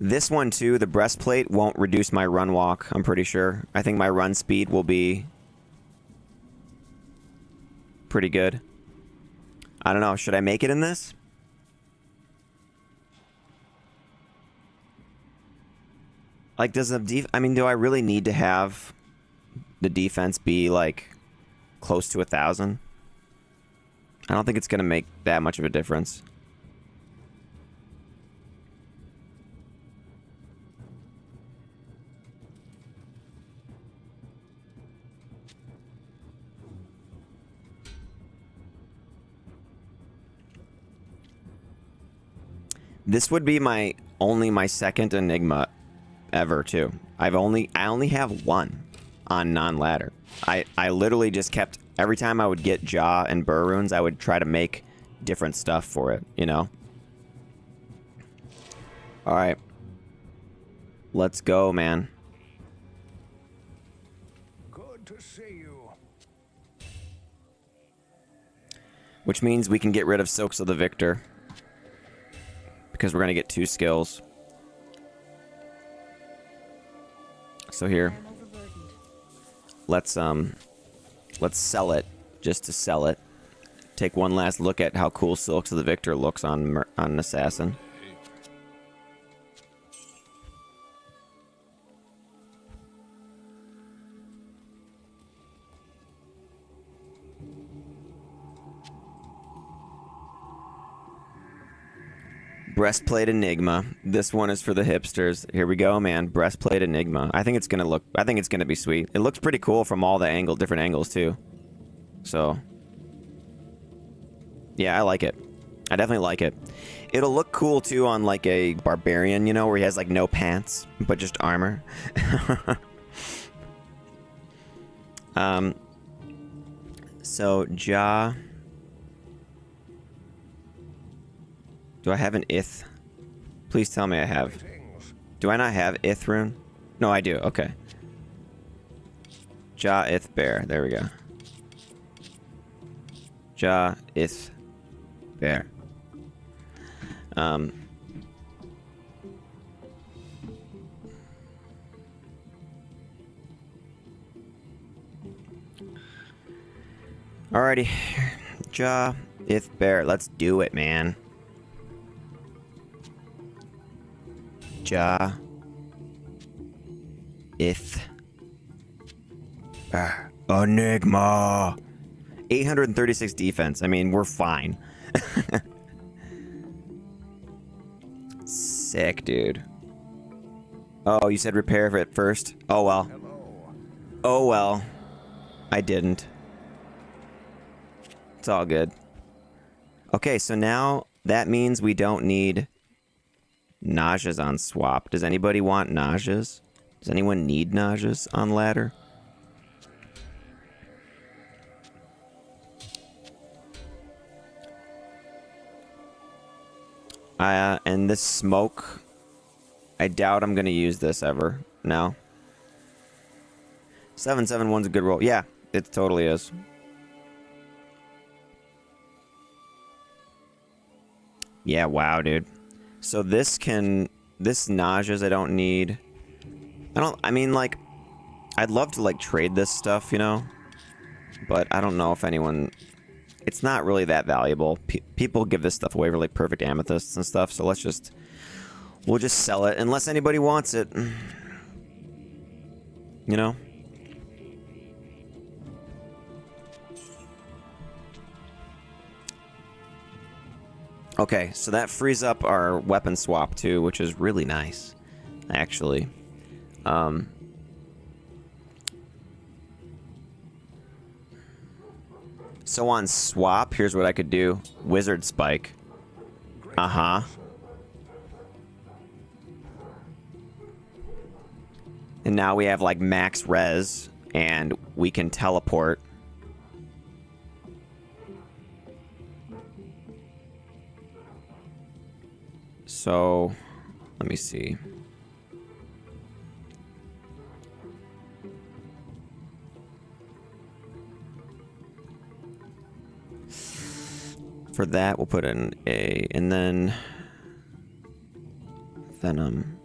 S1: This one too, the breastplate won't reduce my run walk, I'm pretty sure. I think my run speed will be pretty good. I don't know, should I make it in this? Like, does the I mean, do I really need to have the defense be like close to 1,000? I don't think it's gonna make that much of a difference. This would be my second Enigma ever too. I only have one on non-ladder. I literally just kept every time I would get Jaw and Burr runes, I would try to make different stuff for it, you know. All right. Let's go, man.
S4: Good to see you.
S1: Which means we can get rid of Soaks of the Victor. Because we're going to get 2 skills. So here, let's sell it just to sell it. Take one last look at how cool Silks of the Victor looks on an Assassin. Breastplate Enigma. This one is for the hipsters. Here we go, man. Breastplate Enigma. I think it's gonna be sweet. It looks pretty cool from all the different angles too. So, yeah, I like it. I definitely like it. It'll look cool too on like a barbarian, you know, where he has like no pants but just armor. So Jaw. Do I have an Ith? Please tell me I have. Do I not have Ith rune? No, I do. Okay. Jaw, Ith, Bear. There we go. Jaw, Ith, Bear. Alrighty. Ja, if bear. Let's do it, man. Ja. If. Enigma. 836 defense. I mean, we're fine. Sick, dude. Oh, you said repair it first? Oh, well.
S4: Hello.
S1: Oh, well. I didn't. It's all good. Okay, so now that means we don't need nauseas on swap. Does anybody want nauseas? Does anyone need nauseas on ladder? And this smoke, I doubt I'm gonna use this ever. No. 771's a good roll. Yeah, it totally is. Yeah, wow, dude. So this nauseas I don't need. I mean, like, I'd love to, like, trade this stuff, you know? But I don't know if anyone... It's not really that valuable. People give this stuff away for, like, perfect amethysts and stuff, so we'll just sell it, unless anybody wants it. You know? Okay, so that frees up our weapon swap too, which is really nice, actually. So on swap, here's what I could do. Wizard Spike. Uh-huh. And now we have, like, max res, and we can teleport. So, let me see. For that, we'll put in A, and then Venom.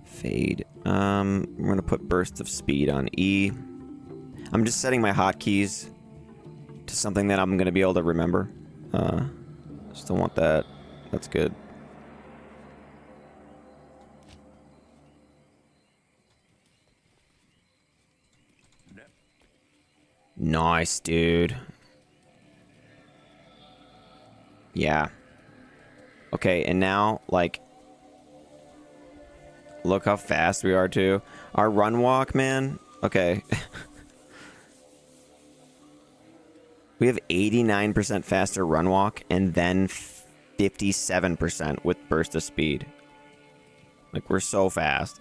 S1: Fade. We're gonna put Burst of Speed on E. I'm just setting my hotkeys to something that I'm gonna be able to remember. Still want that. That's good. Nice, dude. Yeah. Okay, and now, like, look how fast we are, too. Our run walk, man. Okay. We have 89% faster run walk and then 57% with burst of speed. Like, we're so fast.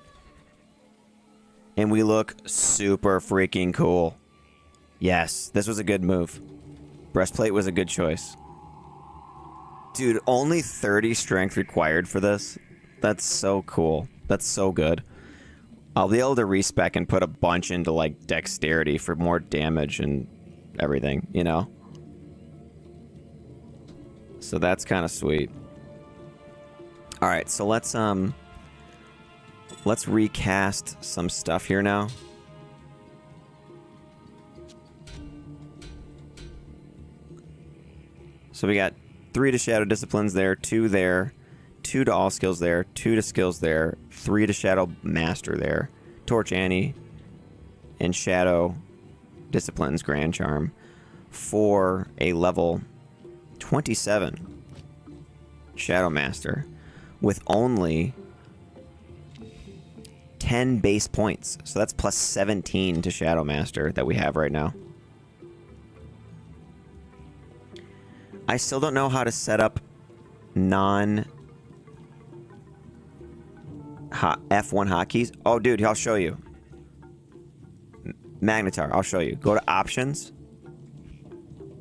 S1: And we look super freaking cool. Yes, this was a good move. Breastplate was a good choice. Dude, only 30 strength required for this. That's so cool. That's so good. I'll be able to respec and put a bunch into, like, dexterity for more damage and everything, you know? So that's kind of sweet. Alright, so let's recast some stuff here now. So we got 3 to Shadow Disciplines there, 2 there, 2 to All Skills there, 2 to Skills there, 3 to Shadow Master there, Torch Annie, and Shadow Disciplines Grand Charm for a level 27 Shadow Master with only 10 base points. So that's plus 17 to Shadow Master that we have right now. I still don't know how to set up F1 hotkeys. Oh, dude, I'll show you. Magnetar, I'll show you. Go to Options,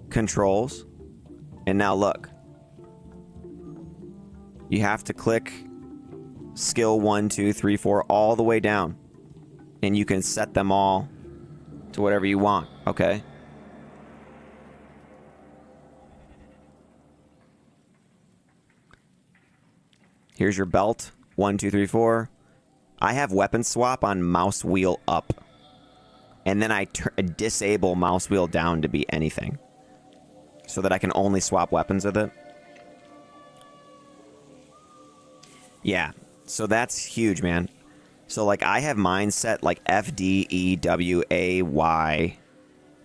S1: Controls, and now look. You have to click Skill 1, 2, 3, 4 all the way down. And you can set them all to whatever you want, okay? Here's your belt. 1, 2, 3, 4. I have weapon swap on mouse wheel up. And then I disable mouse wheel down to be anything. So that I can only swap weapons with it. Yeah. So that's huge, man. So, like, I have mine set, like, F, D, E, W, A, Y.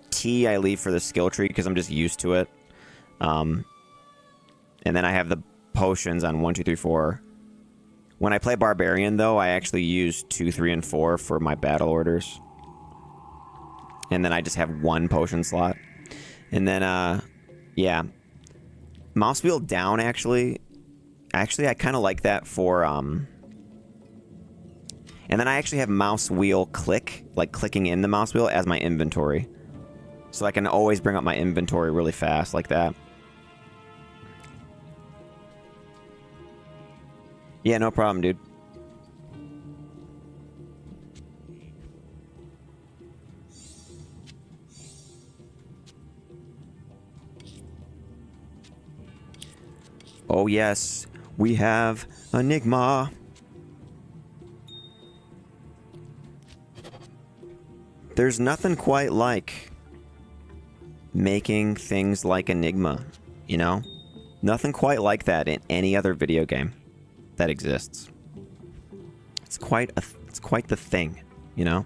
S1: T I leave for the skill tree because I'm just used to it. And then I have the potions on 1, 2, 3, 4. When I play Barbarian, though, I actually use 2, 3, and 4 for my battle orders. And then I just have 1 potion slot. And then, yeah. Mouse wheel down, actually. Actually, I kind of like that for, And then I actually have mouse wheel click, like clicking in the mouse wheel as my inventory. So I can always bring up my inventory really fast like that. Yeah, no problem, dude. Oh, yes. We have Enigma. There's nothing quite like making things like Enigma, you know? Nothing quite like that in any other video game that exists. It's quite the thing, you know?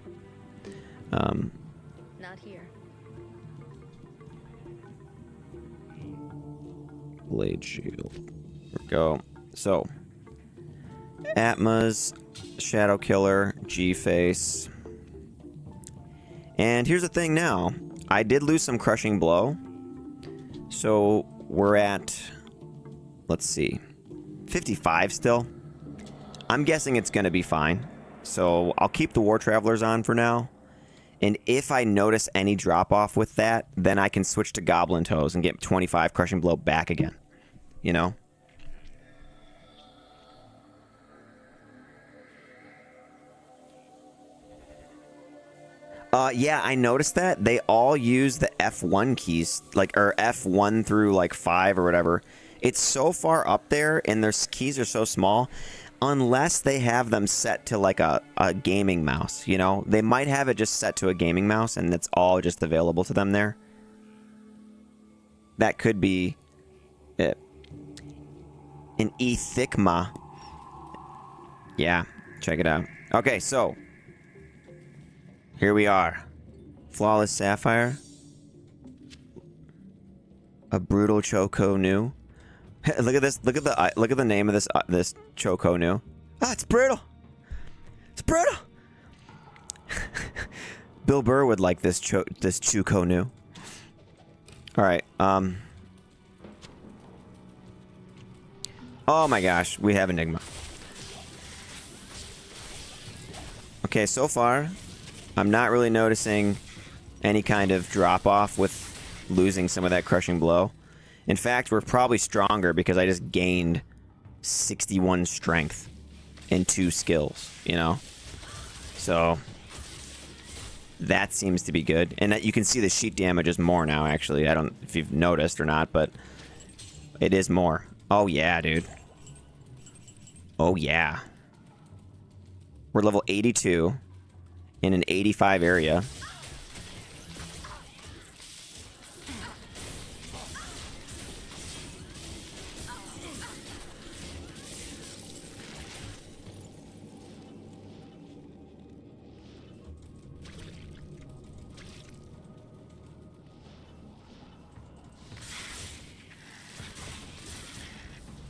S2: Not here.
S1: Blade shield. There we go. So, Atma's, Shadow Killer, G-Face. And here's the thing now. I did lose some Crushing Blow. So, we're at, let's see, 55 still. I'm guessing it's going to be fine. So, I'll keep the War Travelers on for now. And if I notice any drop-off with that, then I can switch to Goblin Toes and get 25 Crushing Blow back again. You know? Yeah, I noticed that. They all use the F1 keys, like, or F1 through, like, 5 or whatever. It's so far up there, and their keys are so small, unless they have them set to, like, a gaming mouse, you know? They might have it just set to a gaming mouse, and it's all just available to them there. That could be it. An Ethigma. Yeah, check it out. Okay, so here we are. Flawless Sapphire. A brutal Choco New. Look at this. Look at the name of this Choco New. Ah, it's brutal. It's brutal. Bill Burr would like this Choco New. All right. Oh my gosh, we have Enigma. Okay, so far, I'm not really noticing any kind of drop-off with losing some of that Crushing Blow. In fact, we're probably stronger because I just gained 61 strength and 2 skills, you know? So, that seems to be good. And you can see the sheet damage is more now, actually. I don't know if you've noticed or not, but it is more. Oh, yeah, dude. Oh, yeah. We're level 82 in an 85 area.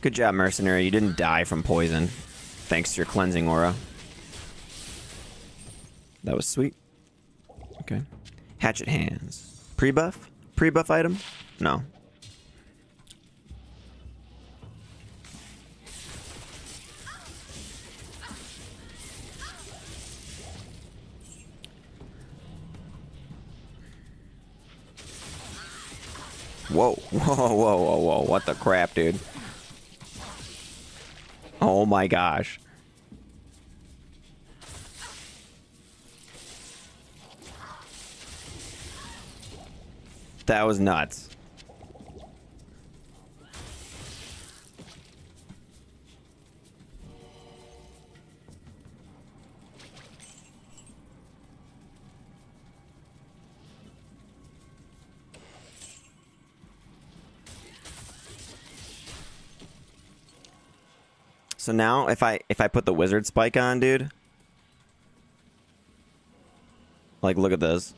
S1: Good job, Mercenary. You didn't die from poison, thanks to your cleansing aura. That was sweet. Okay. Hatchet hands. Pre-buff? Pre-buff item? No. Whoa. Whoa, whoa, whoa, whoa. What the crap, dude? Oh my gosh. That was nuts. So now if I put the wizard spike on, dude, like look at this.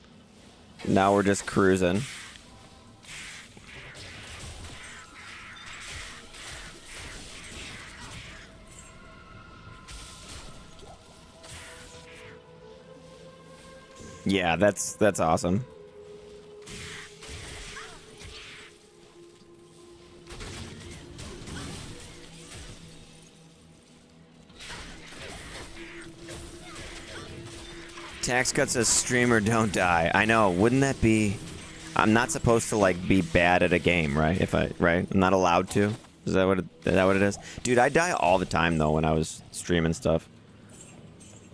S1: Now we're just cruising. Yeah, that's awesome. Tax Cut says streamer don't die. I know, wouldn't that be... I'm not supposed to like be bad at a game, right? Right? I'm not allowed to. Is that what it is? Dude, I die all the time though when I was streaming stuff.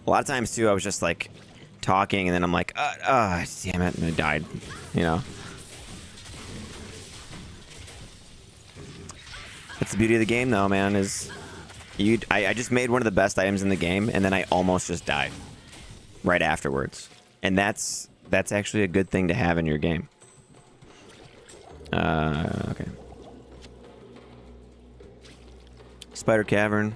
S1: A lot of times too, I was just like talking and then I'm like, damn it, and I died. You know? That's the beauty of the game though, man, is I just made one of the best items in the game and then I almost just died right afterwards. And that's actually a good thing to have in your game. Okay. Spider Cavern.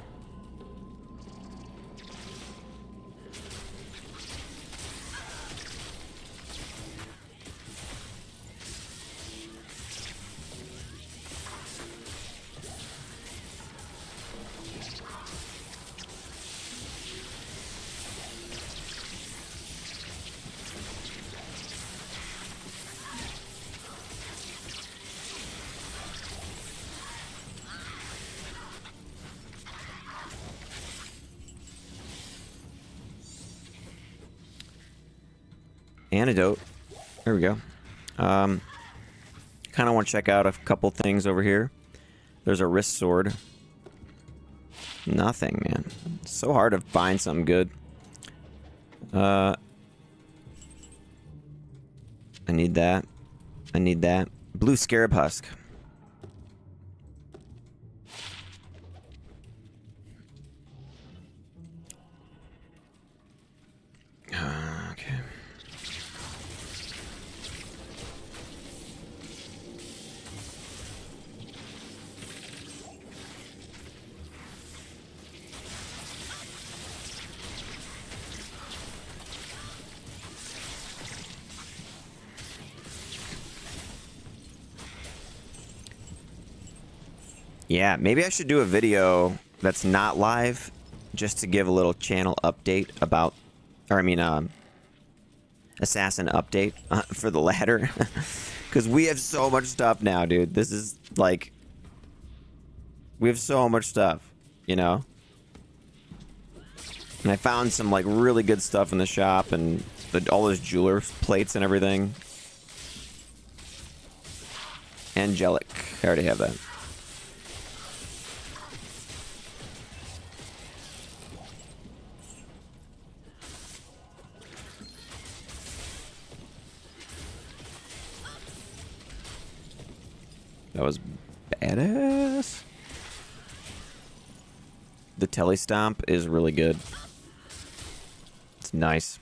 S1: Antidote. There we go. Kind of want to check out a couple things over here. There's a wrist sword. Nothing, man. It's so hard to find something good. I need that. I need that. Blue scarab husk. Okay. Yeah, maybe I should do a video that's not live just to give a little channel update about, or I mean, assassin update for the ladder. Because we have so much stuff now, dude. This is like, we have so much stuff, you know? And I found some like really good stuff in the shop and all those jeweler plates and everything. Angelic. I already have that. That was badass. The telestomp is really good. It's nice.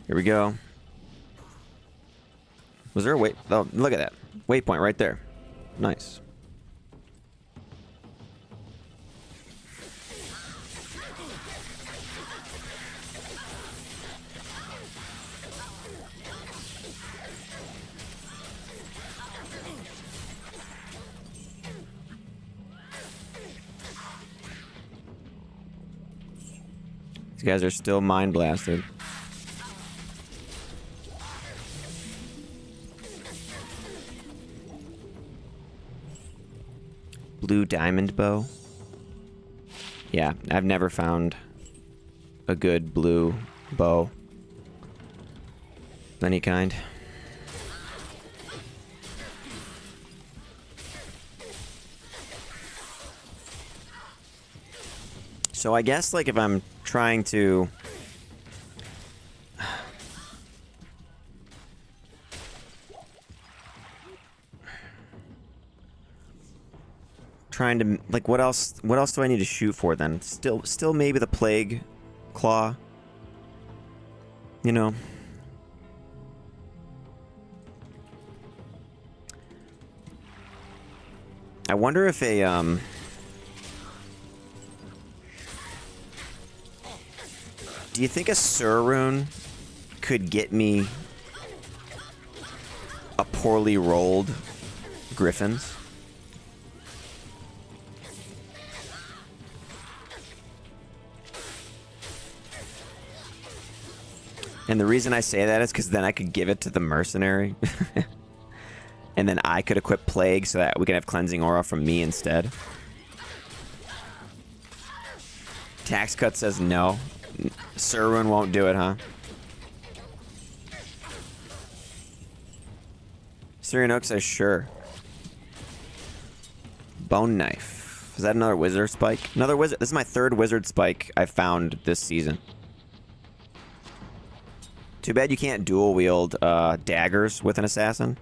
S1: Here we go. Was there a wait? Oh, look at that. Waypoint right there. Nice. These guys are still mind blasted. Blue diamond bow. Yeah, I've never found a good blue bow of any kind. So I guess like if I'm trying to like what else do I need to shoot for then? Still maybe the plague claw. You know. I wonder if a do you think a Sur rune could get me a poorly rolled Griffins? And the reason I say that is because then I could give it to the mercenary. And then I could equip Plague so that we can have Cleansing Aura from me instead. Tax Cut says no. Surrun won't do it, huh? Syrian Oak says sure. Bone Knife. Is that another wizard spike? Another wizard. This is my third wizard spike I found this season. Too bad you can't dual wield daggers with an assassin.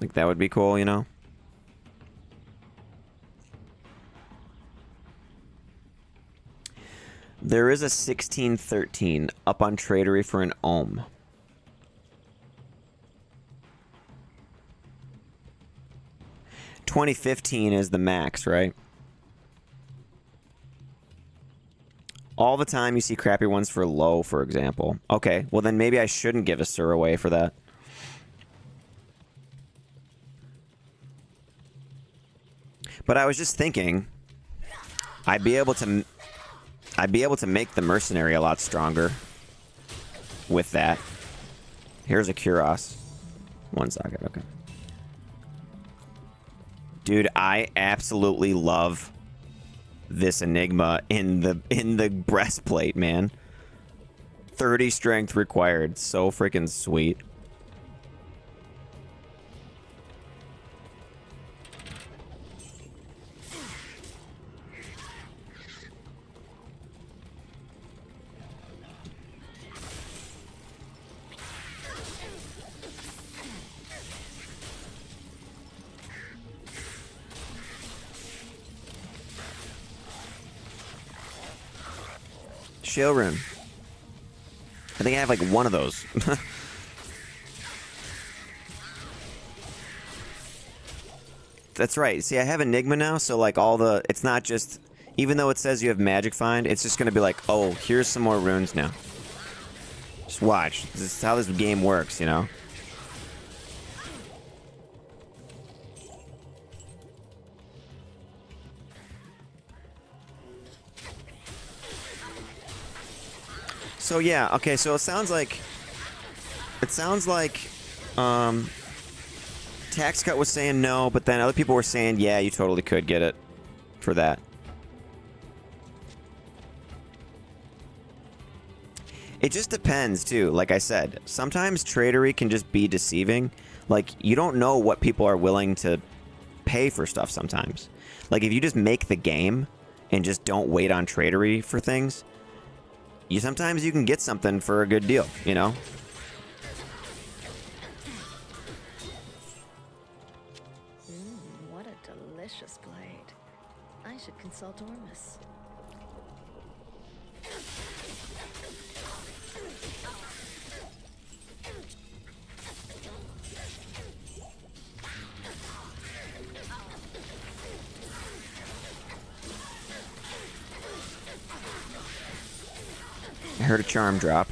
S1: Like that would be cool, you know? There is a 1613 up on Tradery for an ohm. $20.15 is the max, right? All the time you see crappy ones for low, for example. Okay, well then maybe I shouldn't give a Sur away for that. But I was just thinking, I'd be able to make the mercenary a lot stronger with that. Here's a Kuros. One socket, okay. Dude, I absolutely love this Enigma in the breastplate, man. 30 strength required. So freaking sweet. Shale Rune. I think I have like one of those. That's right. See, I have Enigma now, so like all the... It's not just... Even though it says you have Magic Find, it's just going to be like, oh, here's some more runes now. Just watch. This is how this game works, you know? So yeah, okay, so it sounds like Tax Cut was saying no, but then other people were saying, yeah, you totally could get it for that. It just depends too. Like I said, sometimes tradery can just be deceiving. Like you don't know what people are willing to pay for stuff sometimes. Like if you just make the game and just don't wait on tradery for things, sometimes you can get something for a good deal, you know?
S2: What a delicious blade. I should consult Ormus.
S1: I heard a charm drop.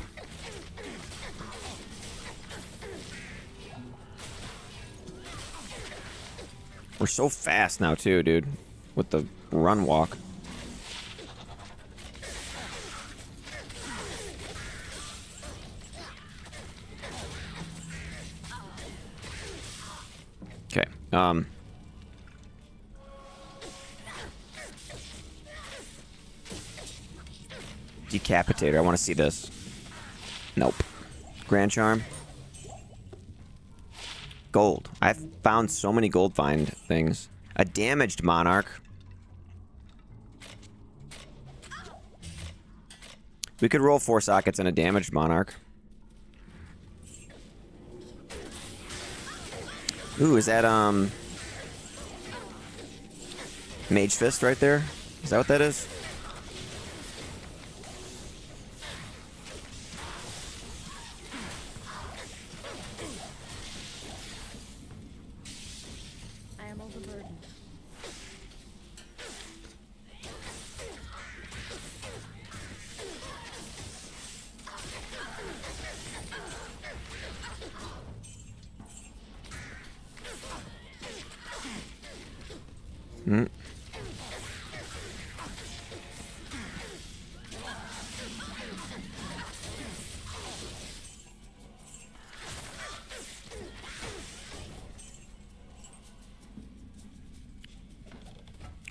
S1: We're so fast now too, dude. With the run walk. Okay. Decapitator. I want to see this. Nope. Grand Charm. Gold. I've found so many gold find things. A damaged Monarch. We could roll 4 sockets and a damaged Monarch. Ooh, is that Mage Fist right there? Is that what that is?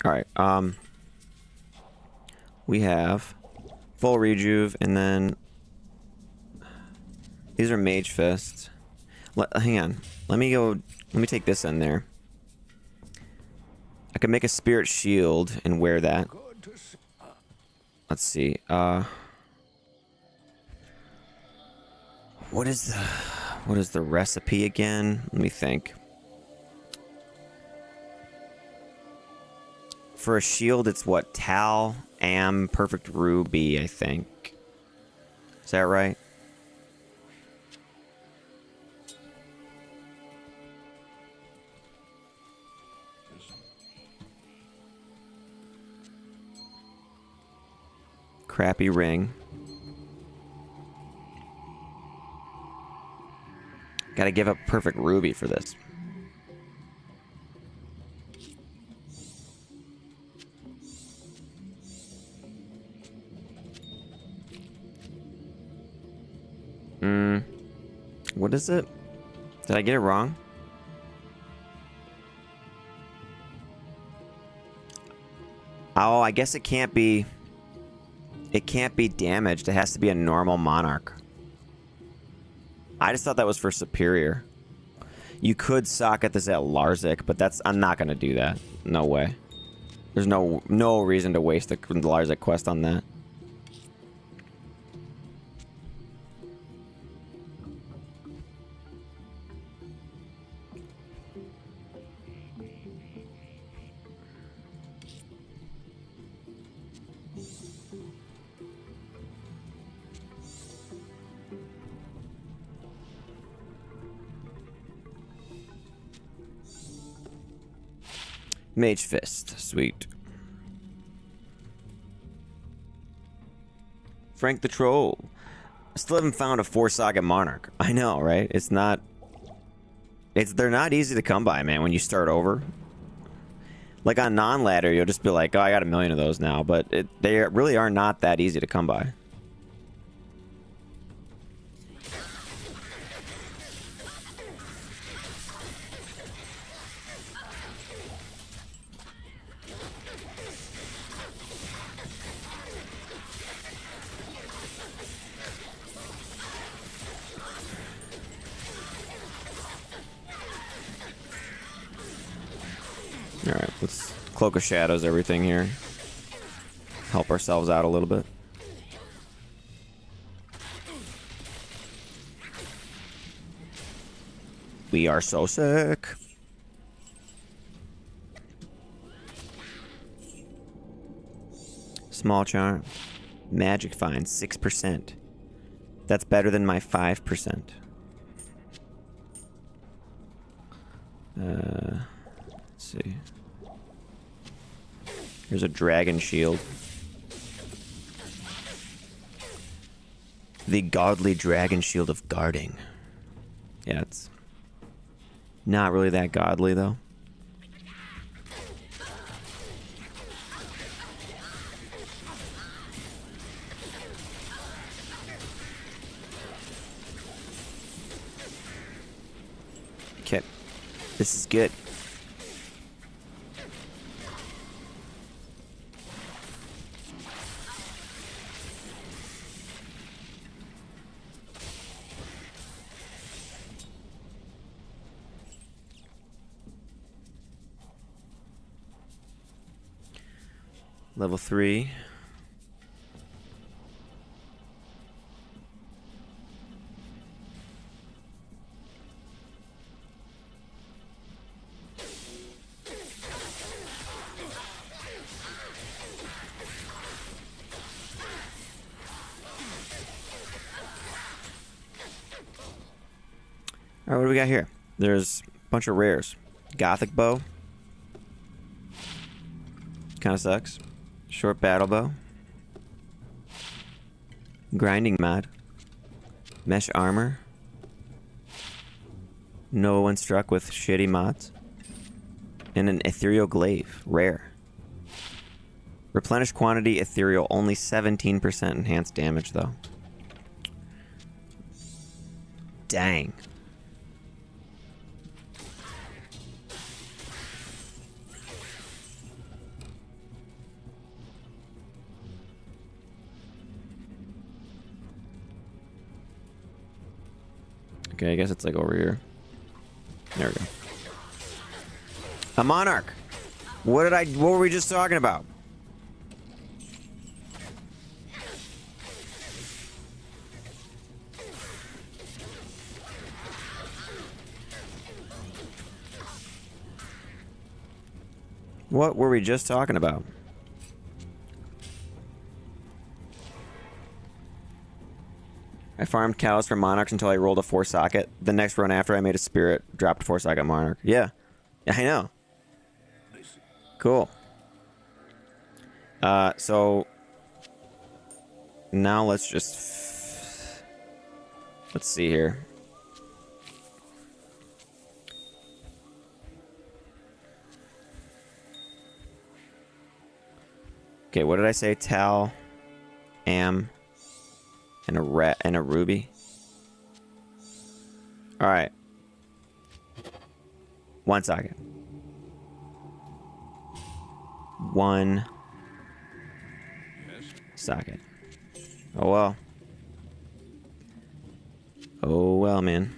S1: Alright, we have full rejuve, and then these are mage fists. Hang on. Let me take this in there. I can make a spirit shield and wear that.
S4: Good to see.
S1: Let's see. What is the recipe again? Let me think. For a shield, it's what? Tal, Am, Perfect Ruby, I think. Is that right? Crappy ring. Gotta give up Perfect Ruby for this. What is it? Did I get it wrong? Oh, I guess it can't be... It can't be damaged. It has to be a normal monarch. I just thought that was for superior. You could socket this at Larzik, but that's... I'm not gonna do that. No way. There's no reason to waste the Larzik quest on that. Mage Fist. Sweet. Frank the Troll. I still haven't found a 4-socket Monarch. I know, right? It's not... They're not easy to come by, man, when you start over. Like on non-ladder, you'll just be like, oh, I got a million of those now. But they really are not that easy to come by. Alright, let's Cloak of Shadows everything here. Help ourselves out a little bit. We are so sick. Small charm. Magic fine, 6%. That's better than my 5%. Let's see. Here's a dragon shield. The godly dragon shield of guarding. Yeah, it's not really that godly, though. Okay. This is good. Level 3. Alright, what do we got here? There's a bunch of rares. Gothic bow. Kinda sucks. Short battle bow. Grinding mod. Mesh armor. No one struck with shitty mods. And an ethereal glaive. Rare. Replenish quantity ethereal. Only 17% enhanced damage though. Dang. Okay, I guess it's like over here. There we go. A monarch. What were we just talking about? What were we just talking about? I farmed cows for monarchs until I rolled a 4-socket. The next run after I made a spirit, dropped a 4-socket monarch. Yeah. I know. Cool. So now let's just let's see here. Okay, what did I say? Tal, Am, and a rat and a ruby. All right. 1 socket. 1 socket. Oh well. Oh well, man.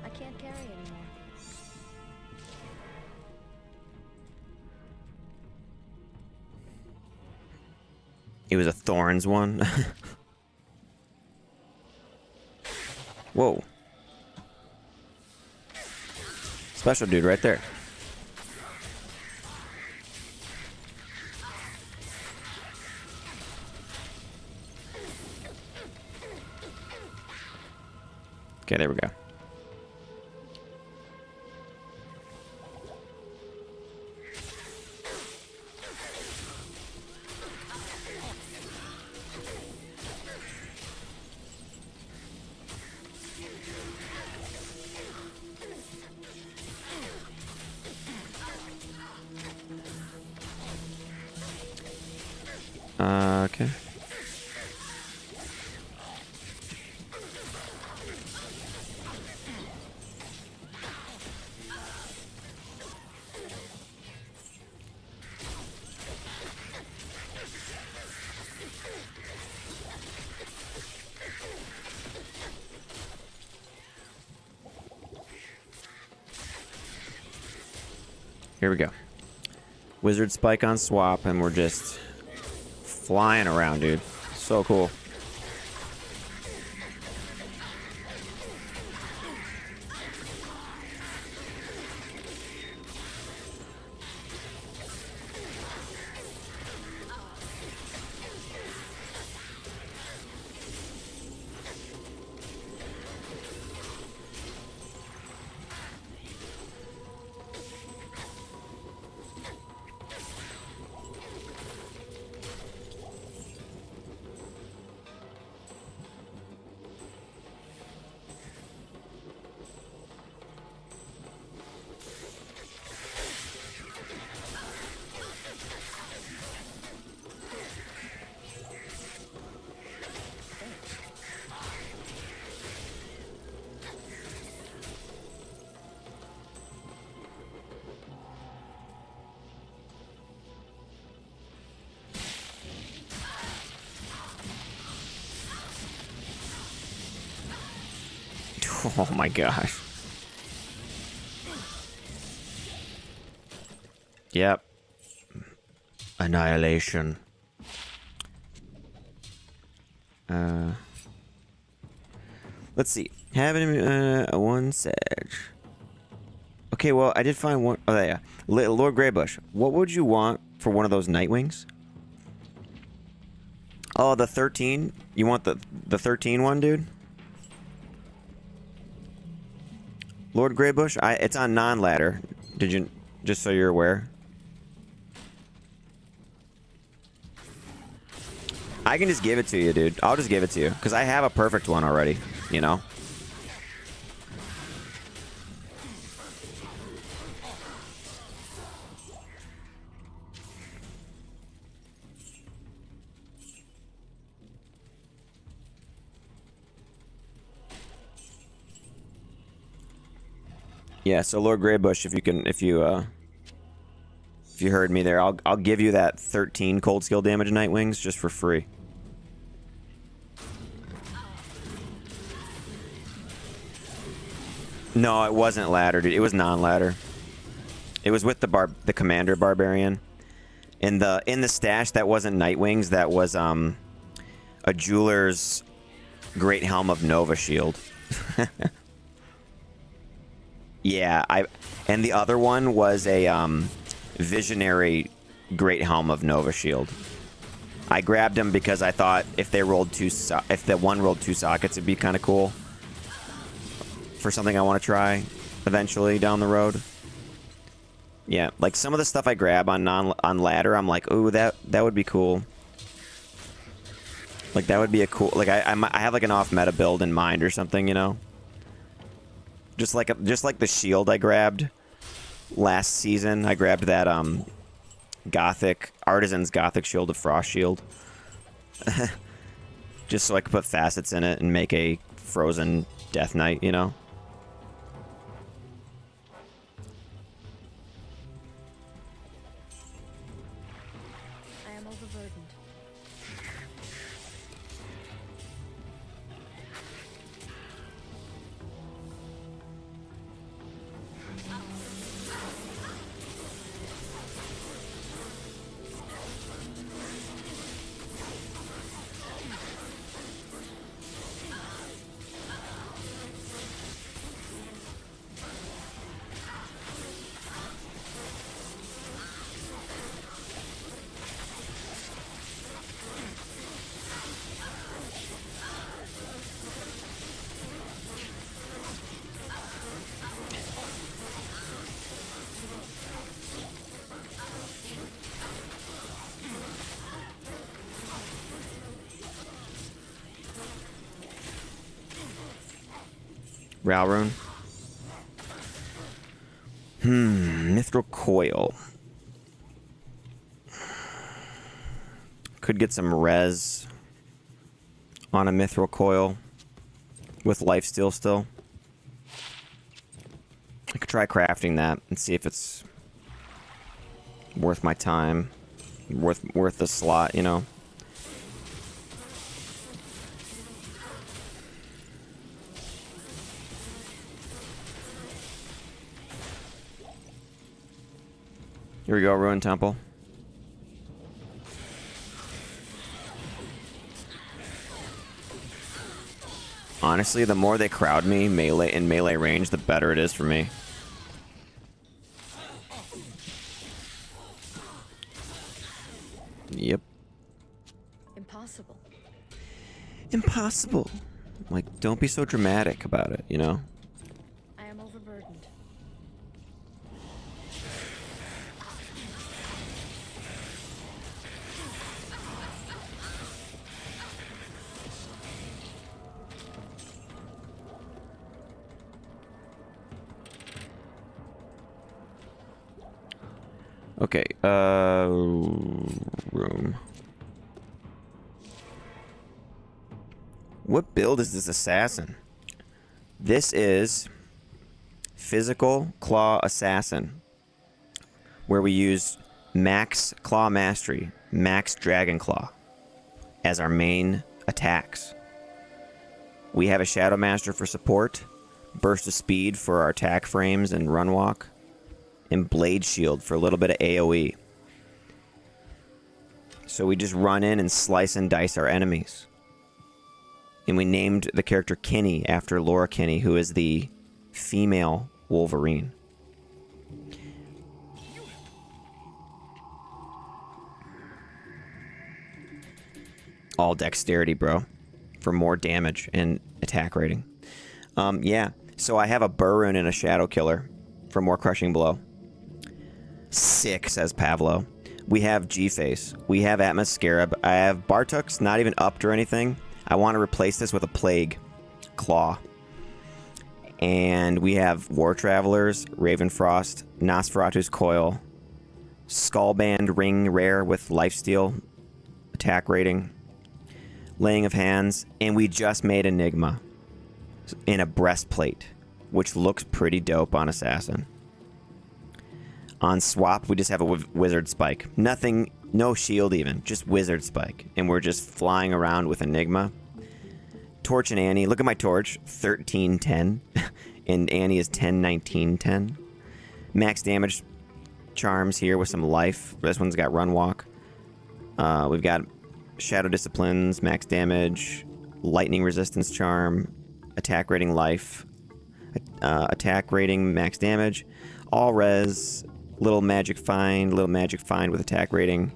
S2: I can't carry anymore.
S1: It was a thorns one. Whoa. Special dude right there. Okay, there we go. Okay. Here we go. Wizard spike on swap, and we're just flying around, dude. So cool. Oh my gosh. Yep. Annihilation. Let's see. Having a 1 Sag. Okay, well, I did find one. Oh, yeah. Lord Greybush, what would you want for one of those Nightwings? Oh, the 13? You want the 13 one, dude? Lord Greybush, it's on non-ladder. Did you, just so you're aware? I can just give it to you, dude. I'll just give it to you, because I have a perfect one already, you know? Yeah, so Lord Greybush, if you If you heard me there, I'll give you that 13 cold skill damage Nightwings just for free. No, it wasn't ladder, dude. It was non-ladder. It was with the commander barbarian. In the stash, that wasn't Nightwings. That was a jeweler's Great Helm of Nova shield. Yeah, and the other one was a visionary Great Helm of Nova shield. I grabbed them because I thought if the one rolled 2 sockets, it'd be kind of cool for something I want to try eventually down the road. Yeah, like some of the stuff I grab on ladder, I'm like, ooh, that would be cool. Like that would be a cool. Like I have like an off meta build in mind or something, you know. Just like the shield I grabbed last season. I grabbed that Gothic Artisan's Gothic Shield of Frost Shield. Just so I could put facets in it and make a frozen Death Knight, you know.
S2: I am overburdened.
S1: Ralrune. Mithril Coil. Could get some res on a Mithril Coil with lifesteal still. I could try crafting that and see if it's worth my time, worth the slot, you know. Here we go, Ruined Temple. Honestly, the more they crowd me in melee range, the better it is for me. Yep.
S2: Impossible.
S1: Impossible. Like, don't be so dramatic about it, you know?
S2: I am overburdened.
S1: Okay, room. What build is this assassin? This is Physical Claw Assassin, where we use Max Claw Mastery, Max Dragon Claw as our main attacks. We have a Shadow Master for support, Burst of Speed for our attack frames and run walk, and Blade Shield for a little bit of AoE. So we just run in and slice and dice our enemies. And we named the character Kinney after Laura Kinney, who is the female Wolverine. All dexterity, bro, for more damage and attack rating. Yeah, so I have a Burn and a Shadow Killer for more crushing blow. Sick, says Pavlo. We have G-Face. We have Atmos Scarab. I have Bartuk's not even upped or anything. I want to replace this with a Plague Claw. And we have War Travelers, Ravenfrost, Nosferatu's Coil, Skullband Ring Rare with Lifesteal attack rating, Laying of Hands, and we just made Enigma in a breastplate, which looks pretty dope on Assassin. On swap, we just have a wizard spike. Nothing, no shield even, just wizard spike. And we're just flying around with Enigma. Torch and Annie. Look at my torch. 1310. And Annie is 101910. Max damage charms here with some life. This one's got run walk. We've got shadow disciplines, max damage, lightning resistance charm, attack rating life, attack rating max damage, all res, little magic find with attack rating,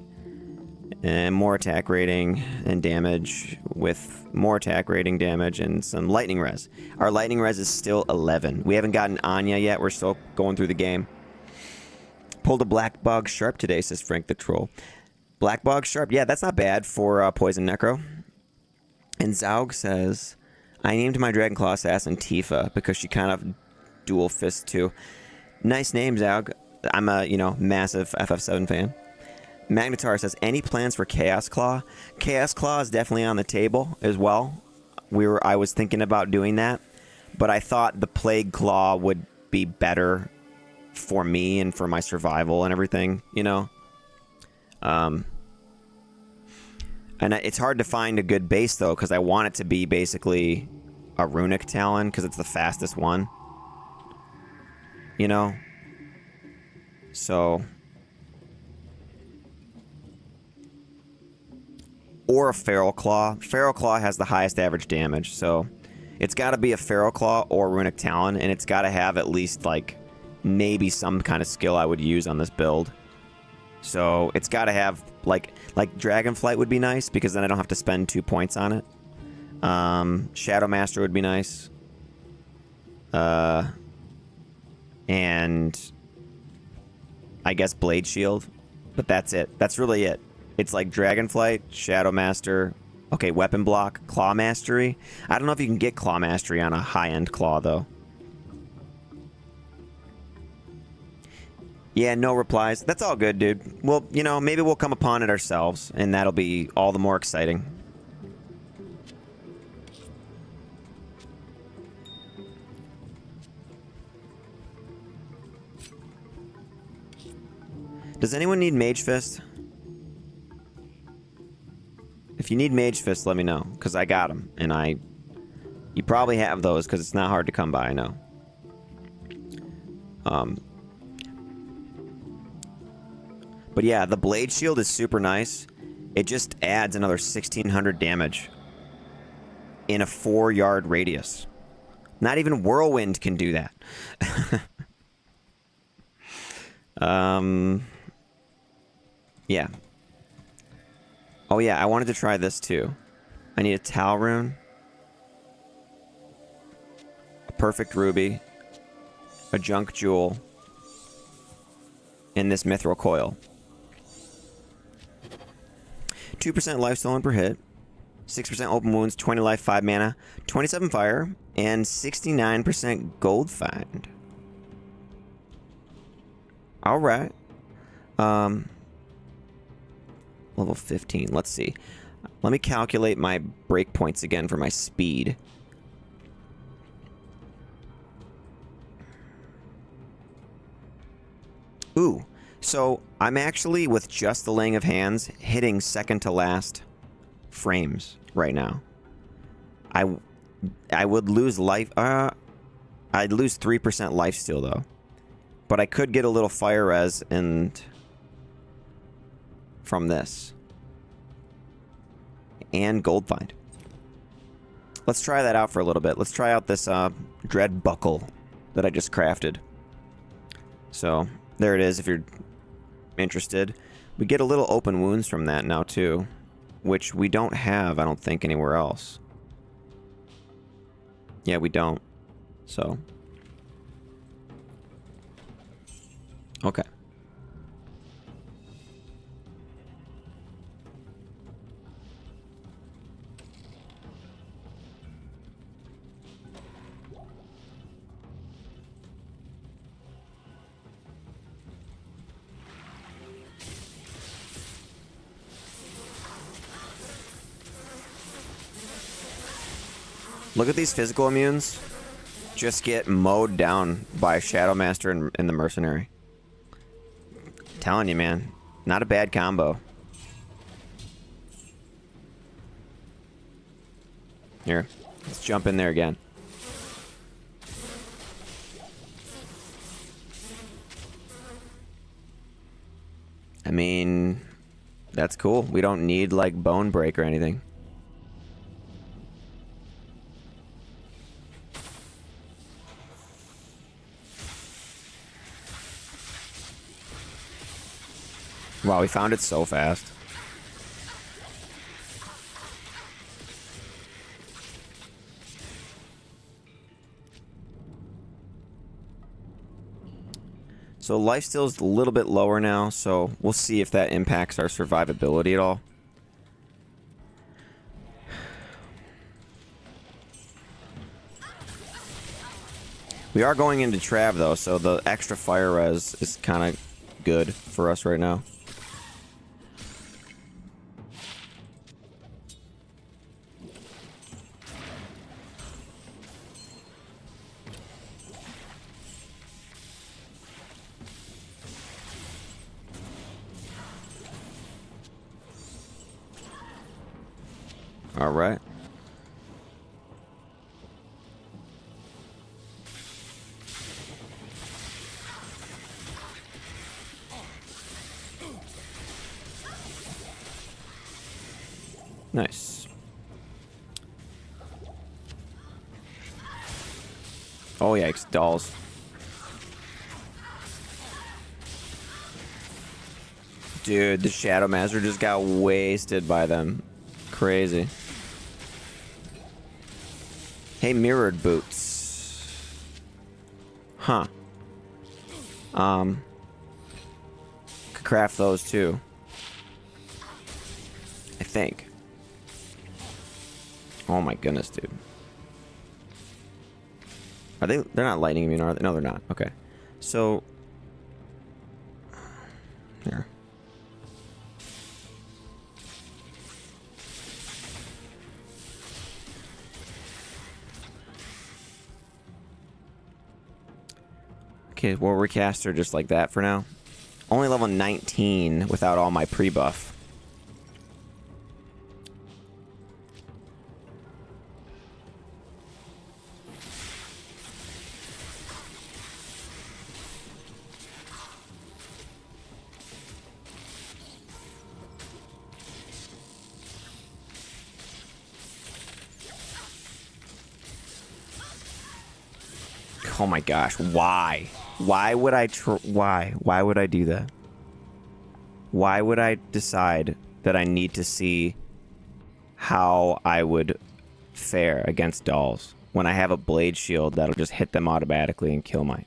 S1: and more attack rating and damage with more attack rating damage and some lightning res. Our lightning res is still 11. We haven't gotten Anya yet. We're still going through the game. Pulled a Black Bog Sharp today, says Frank the Troll. Black Bog Sharp. Yeah, that's not bad for Poison Necro. And Zaug says, I named my Dragonclaw Assassin Tifa because she kind of dual fist too. Nice name, Zaug. I'm a, massive FF7 fan. Magnetar says, any plans for Chaos Claw? Chaos Claw is definitely on the table as well. I was thinking about doing that, but I thought the Plague Claw would be better for me and for my survival and everything, And it's hard to find a good base, though, because I want it to be basically a Runic Talon, because it's the fastest one. So... Or a Feral Claw. Feral Claw has the highest average damage, so... It's got to be a Feral Claw or Runic Talon, and it's got to have at least, maybe some kind of skill I would use on this build. So it's got to have like Dragonflight would be nice because then I don't have to spend 2 points on it. Shadow Master would be nice. And I guess Blade Shield, but that's it. That's really it. It's like Dragonflight, Shadow Master. Okay, Weapon Block, Claw Mastery. I don't know if you can get Claw Mastery on a high-end Claw though. Yeah, no replies. That's all good, dude. Well, maybe we'll come upon it ourselves, and that'll be all the more exciting. Does anyone need Mage Fist? If you need Mage Fist, let me know, because I got them, and you probably have those, because it's not hard to come by, I know. But yeah, the Blade Shield is super nice. It just adds another 1600 damage in a 4-yard radius. Not even Whirlwind can do that. Yeah. Oh yeah, I wanted to try this too. I need a Tal Rune, a Perfect Ruby, a Junk Jewel, and this Mithril Coil. 2% life stolen per hit, 6% open wounds, 20 life, 5 mana, 27 fire, and 69% gold find. Alright. Level 15. Let's see. Let me calculate my breakpoints again for my speed. Ooh. So, I'm actually, with just the laying of hands, hitting second to last frames right now. I would lose life... I'd lose 3% life steal, though. But I could get a little fire res from this. And gold find. Let's try that out for a little bit. Let's try out this Dread Buckle that I just crafted. So, there it is if you're interested. We get a little open wounds from that now too, which we don't have, I don't think, anywhere else. Yeah, we don't. So. Okay. Look at these physical immunes. Just get mowed down by Shadow Master and the Mercenary. Telling you, man. Not a bad combo. Here. Let's jump in there again. I mean, that's cool. We don't need, like, bone break or anything. Wow, we found it so fast. So lifesteal's a little bit lower now, so we'll see if that impacts our survivability at all. We are going into Trav though, so the extra fire res is kind of good for us right now. All right. Nice. Oh yikes, dolls. Dude, the Shadow Master just got wasted by them. Crazy. Hey, mirrored boots. Huh. Could craft those too. I think. Oh my goodness, dude. Are they? They're not lightning immune, are they? No, they're not. Okay. So. Here. Okay, we'll recast her just like that for now. Only level 19 without all my pre-buff. Oh my gosh, why? Why would I why would I do that? Why would I decide that I need to see how I would fare against dolls when I have a blade shield that'll just hit them automatically and kill me?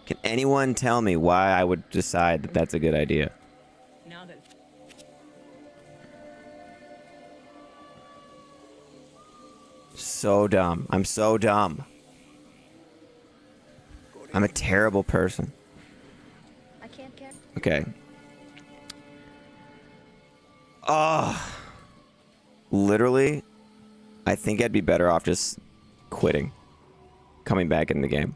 S1: Can anyone tell me why I would decide that that's a good idea?
S2: Now that
S1: So dumb. I'm so dumb. I'm a terrible person.
S2: I can't get.
S1: Okay. Literally, I think I'd be better off just quitting. Coming back in the game.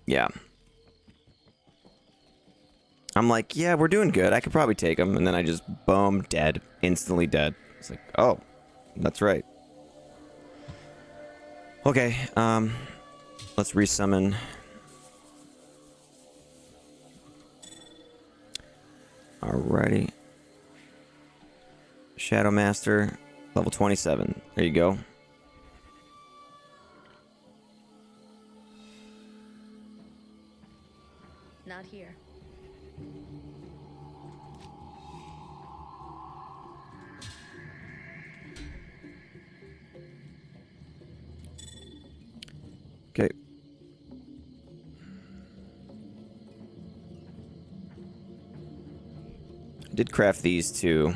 S1: Yeah. I'm like, yeah, we're doing good. I could probably take him. And then I just, boom, dead. Instantly dead. It's like, oh, that's right. Okay, let's resummon. Alrighty. Shadow Master, level 27. There you go.
S2: Not here.
S1: Okay. I did craft these two.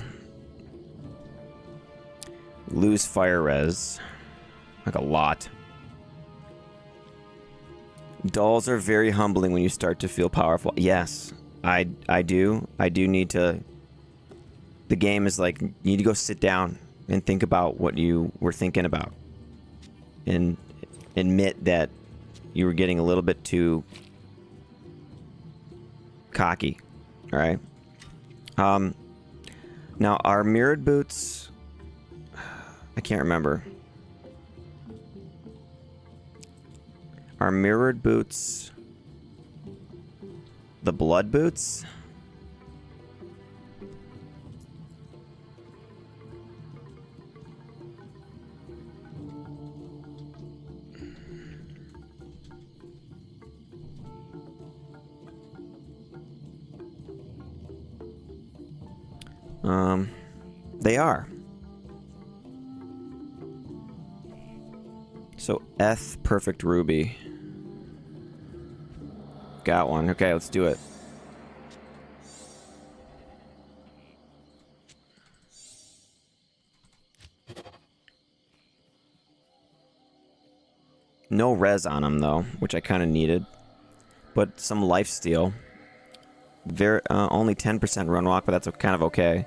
S1: Lose fire res. Like a lot. Dolls are very humbling when you start to feel powerful. Yes, I do. I do need to the game is like, you need to go sit down and think about what you were thinking about. And admit that you were getting a little bit too cocky. Alright? Now, our mirrored boots... I can't remember. Our mirrored boots... The blood boots? They are. So, Perfect Ruby. Got one. Okay, let's do it. No res on them, though, which I kind of needed. But some lifesteal. Only 10% run walk, but that's kind of okay.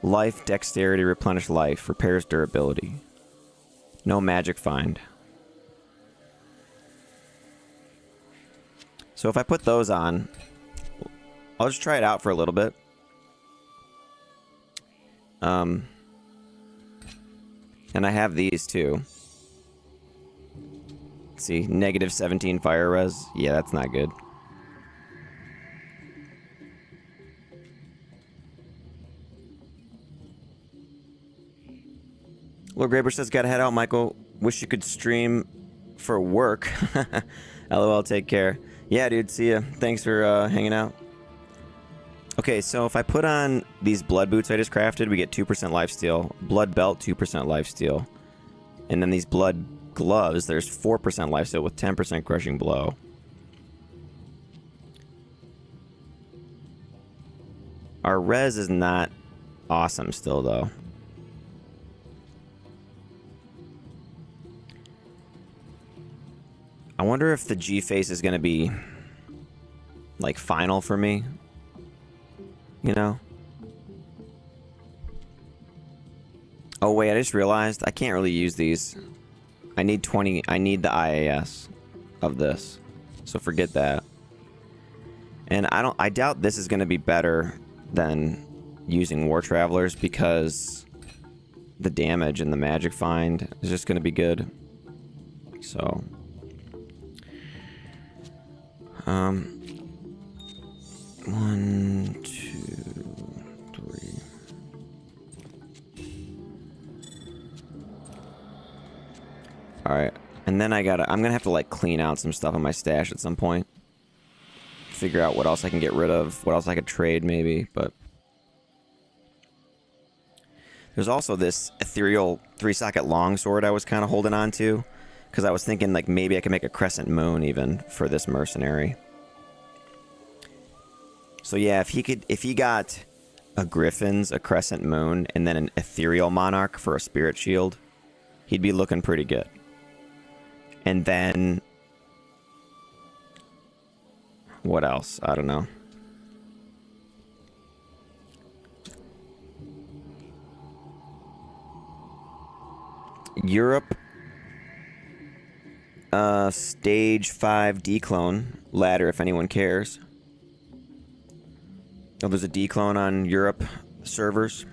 S1: Life, dexterity, replenish life, repairs durability. No magic find. So if I put those on, I'll just try it out for a little bit. And I have these too. Let's see, negative 17 fire res. Yeah, that's not good. Lord Graber says, gotta head out, Michael. Wish you could stream for work. LOL, take care. Yeah, dude, see ya. Thanks for hanging out. Okay, so if I put on these blood boots I just crafted, we get 2% lifesteal. Blood belt, 2% lifesteal. And then these blood gloves, there's 4% lifesteal with 10% crushing blow. Our res is not awesome still, though. I wonder if the G-face is going to be, like, final for me. You know? Oh, wait, I just realized I can't really use these. I need 20... I need the IAS of this. So forget that. And I doubt this is going to be better than using War Travelers because the damage and the magic find is just going to be good. So... 1, 2, 3. Alright. And then I'm gonna have to like clean out some stuff in my stash at some point. Figure out what else I can get rid of, what else I could trade maybe, but there's also this ethereal 3-socket longsword I was kind of holding on to. Because I was thinking, like, maybe I could make a crescent moon, even, for this mercenary. So, yeah, if he got a Griffin's, a crescent moon, and then an ethereal monarch for a spirit shield, he'd be looking pretty good. And then... what else? I don't know. Europe... stage 5 declone ladder if anyone cares. Oh, there's a declone on Europe servers.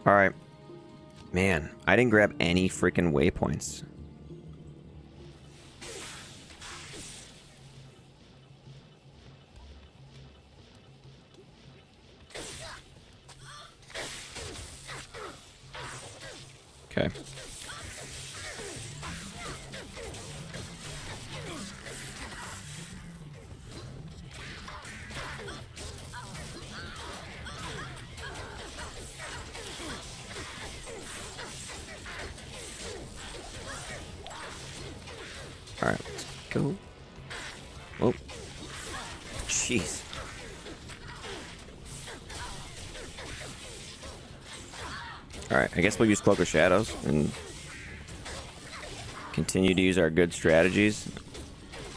S1: Alright. Man, I didn't grab any freaking waypoints. Okay. All right, let's go. Oh, jeez. All right, I guess we'll use Cloak of Shadows and Continue to use our good strategies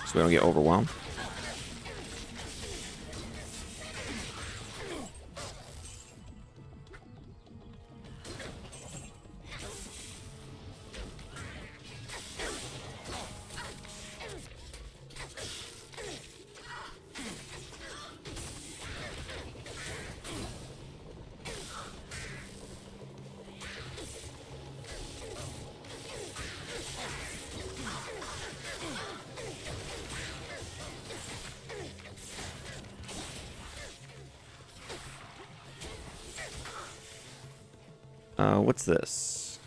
S1: so we don't get overwhelmed. What's this?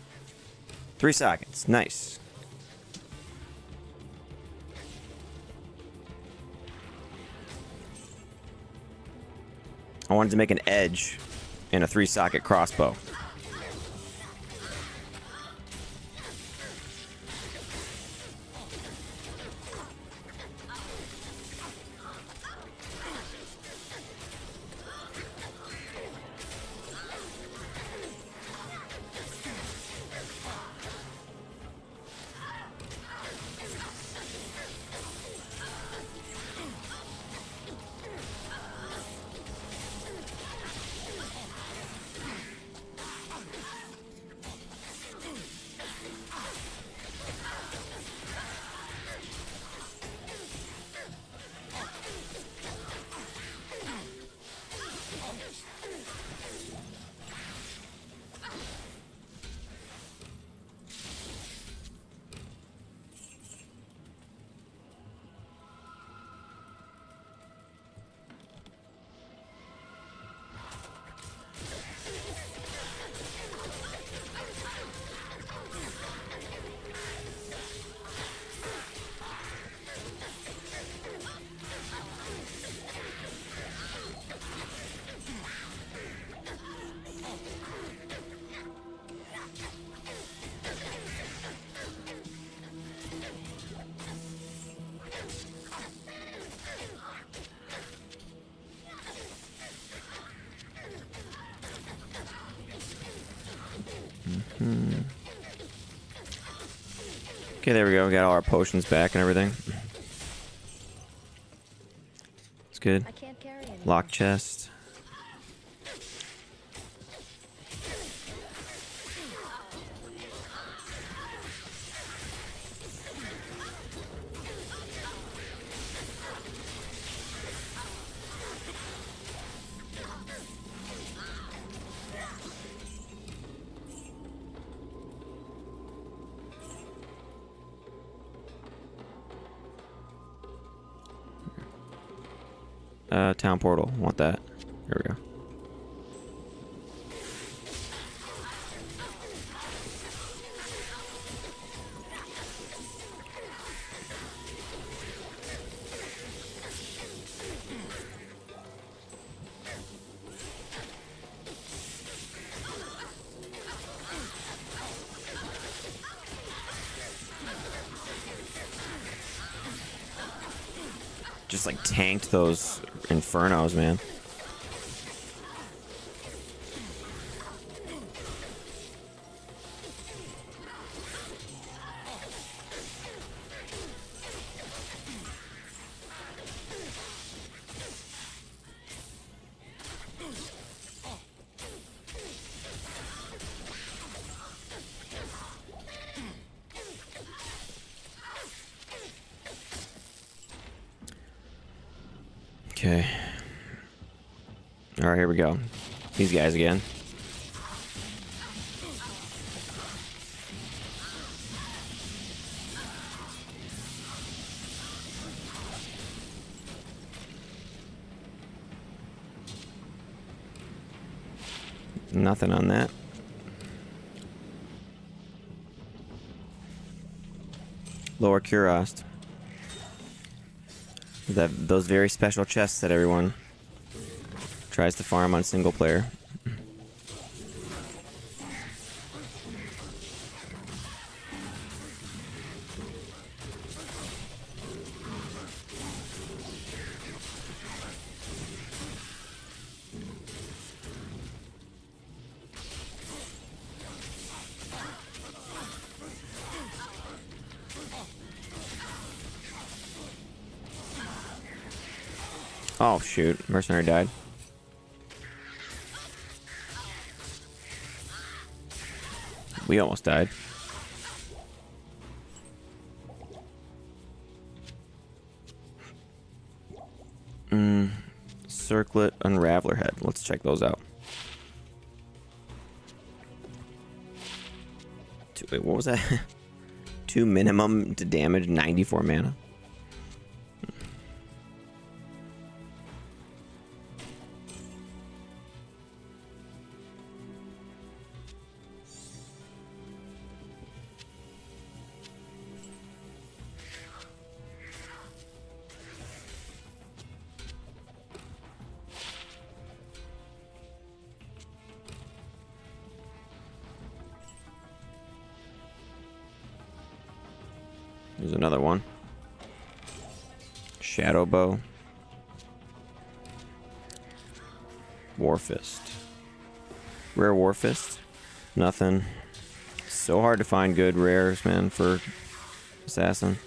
S1: 3 sockets. Nice. I wanted to make an edge in a 3-socket crossbow. Okay, there we go. We got all our potions back and everything. It's good.
S2: I can't carry anymore.
S1: Lock chest. Town portal. Want that. There we go. Just like tanked those infernos, man. Okay. Alright, here we go. These guys again. Nothing on that. Lower Curast. Those very special chests that everyone tries to farm on single player. Oh shoot, mercenary died. We almost died. Circlet, Unraveler head. Let's check those out. Wait, what was that? 2 minimum to damage, 94 mana. There's another one. Shadow Bow. Warfist. Rare Warfist. Nothing. So hard to find good rares, man, for Assassin.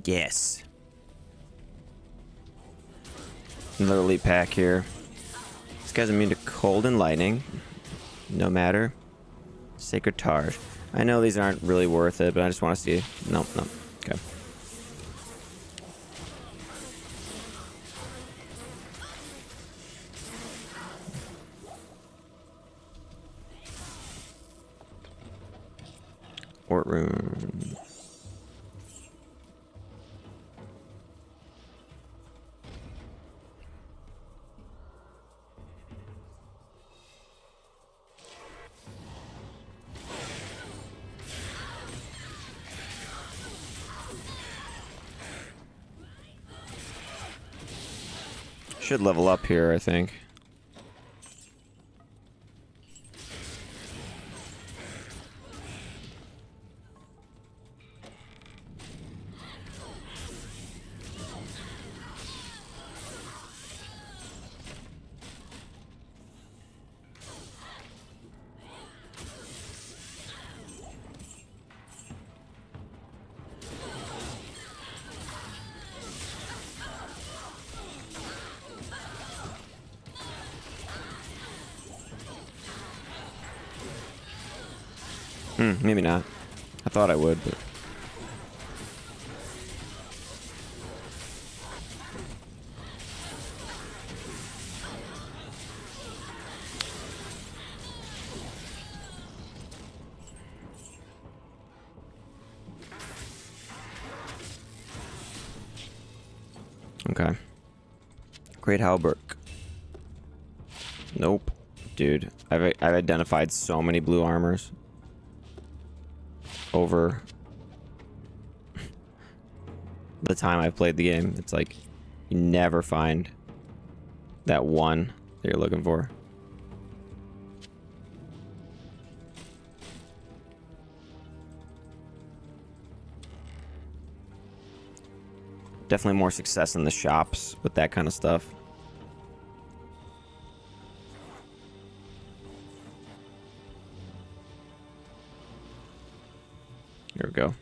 S1: Yes. Another elite pack here. This guy's immune to cold and lightning. No matter. Sacred Targe. I know these aren't really worth it, but I just want to see. Nope, nope. Okay. Ort Rune. Should level up here, I think. Maybe not. I thought I would, but... Okay. Great Halberg. Nope. Dude, I've identified so many blue armors over the time I've played the game. It's like you never find that one that you're looking for. Definitely more success in the shops with that kind of stuff. Here we go.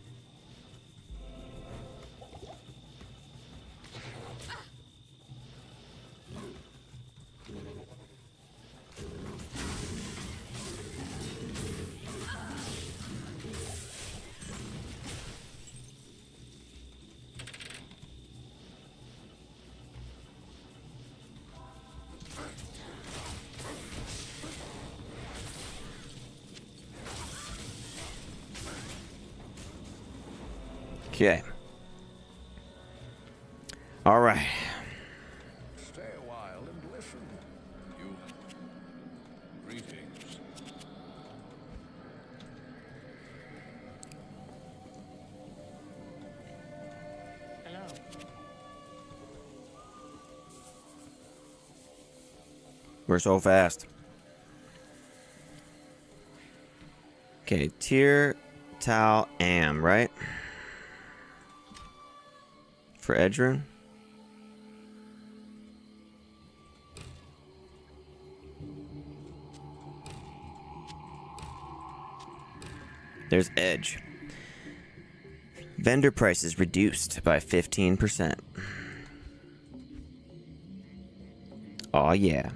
S1: Okay. All right.
S4: Stay a while and listen.
S5: You. Greetings.
S2: Hello.
S1: We're so fast. Okay, tier Tau Am, right? For Edrune. There's Edge. Vendor prices reduced by 15%. Oh yeah.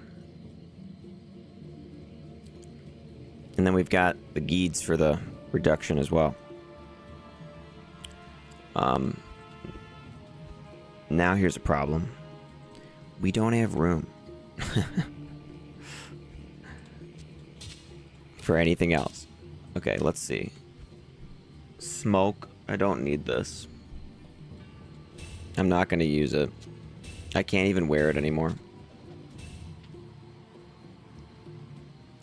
S1: And then we've got the Geeds for the reduction as well. Now here's a problem. We don't have room for anything else. Okay, let's see. Smoke. I don't need this. I'm not going to use it. I can't even wear it anymore.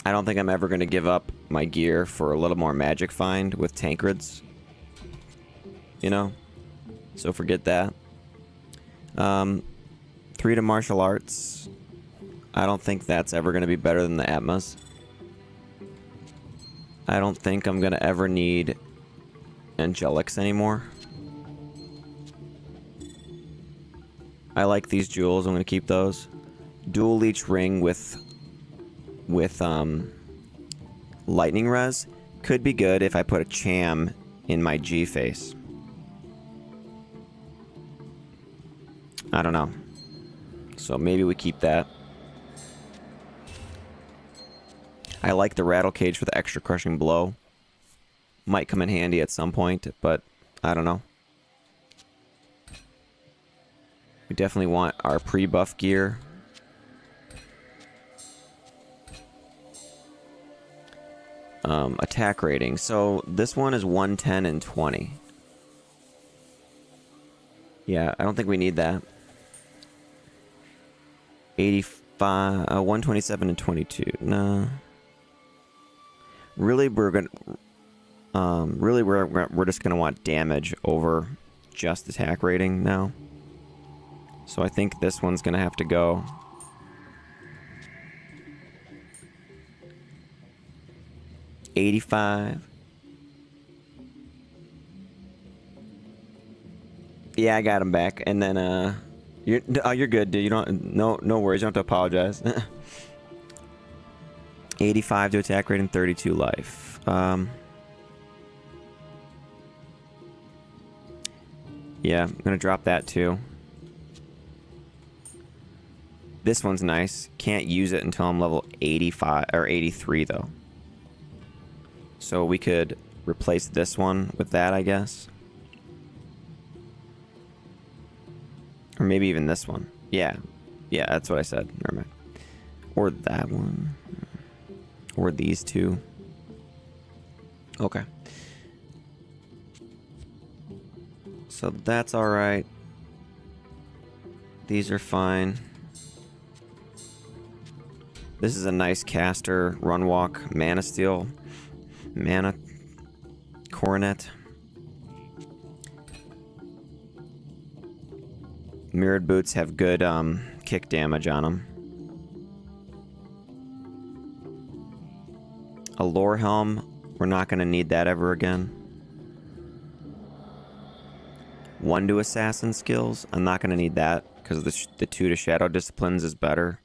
S1: I don't think I'm ever going to give up my gear for a little more magic find with Tankreds. You know? So forget that. 3 to martial arts. I don't think that's ever going to be better than the Atmas. I don't think I'm going to ever need Angelics anymore. I like these jewels. I'm going to keep those. Dual leech ring with lightning res could be good if I put a Cham in my G face. I don't know. So maybe we keep that. I like the rattle cage for the extra crushing blow. Might come in handy at some point, but I don't know. We definitely want our pre-buff gear. Attack rating. So this one is 110 and 20. Yeah, I don't think we need that. 85, 127 and 22. No. Really, we're just gonna want damage over just attack rating now. So I think this one's gonna have to go. $85. Yeah, I got him back, and then you're good, dude. You don't no worries. You don't have to apologize. 85 to attack rate and 32 life. Yeah, I'm gonna drop that too. This one's nice. Can't use it until I'm level 85 or 83 though. So we could replace this one with that, I guess. Or maybe even this one. Yeah. Yeah, that's what I said. Never mind. Or that one. Or these two. Okay. So that's alright. These are fine. This is a nice caster, run walk, mana steal, mana coronet. Mirrored boots have good kick damage on them. A lore helm, we're not going to need that ever again. 1 to assassin skills, I'm not going to need that because the 2 to shadow disciplines is better.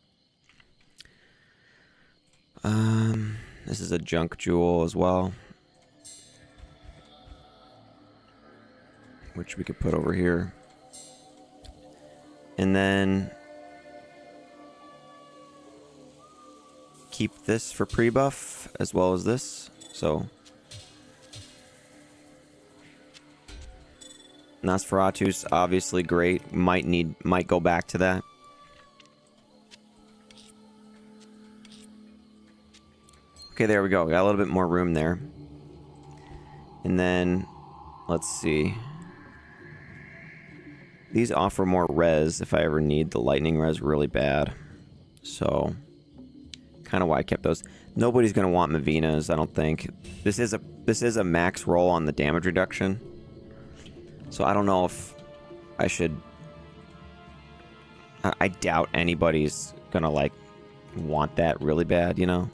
S1: This is a junk jewel as well, which we could put over here. And then keep this for pre-buff as well as this. So Nosferatu's obviously great. Might go back to that. Okay, there we go. We got a little bit more room there. And then let's see. These offer more res if I ever need the lightning res really bad. So, kind of why I kept those. Nobody's gonna want Mavinas, I don't think. This is a max roll on the damage reduction. So I don't know if I should. I doubt anybody's gonna like want that really bad, you know.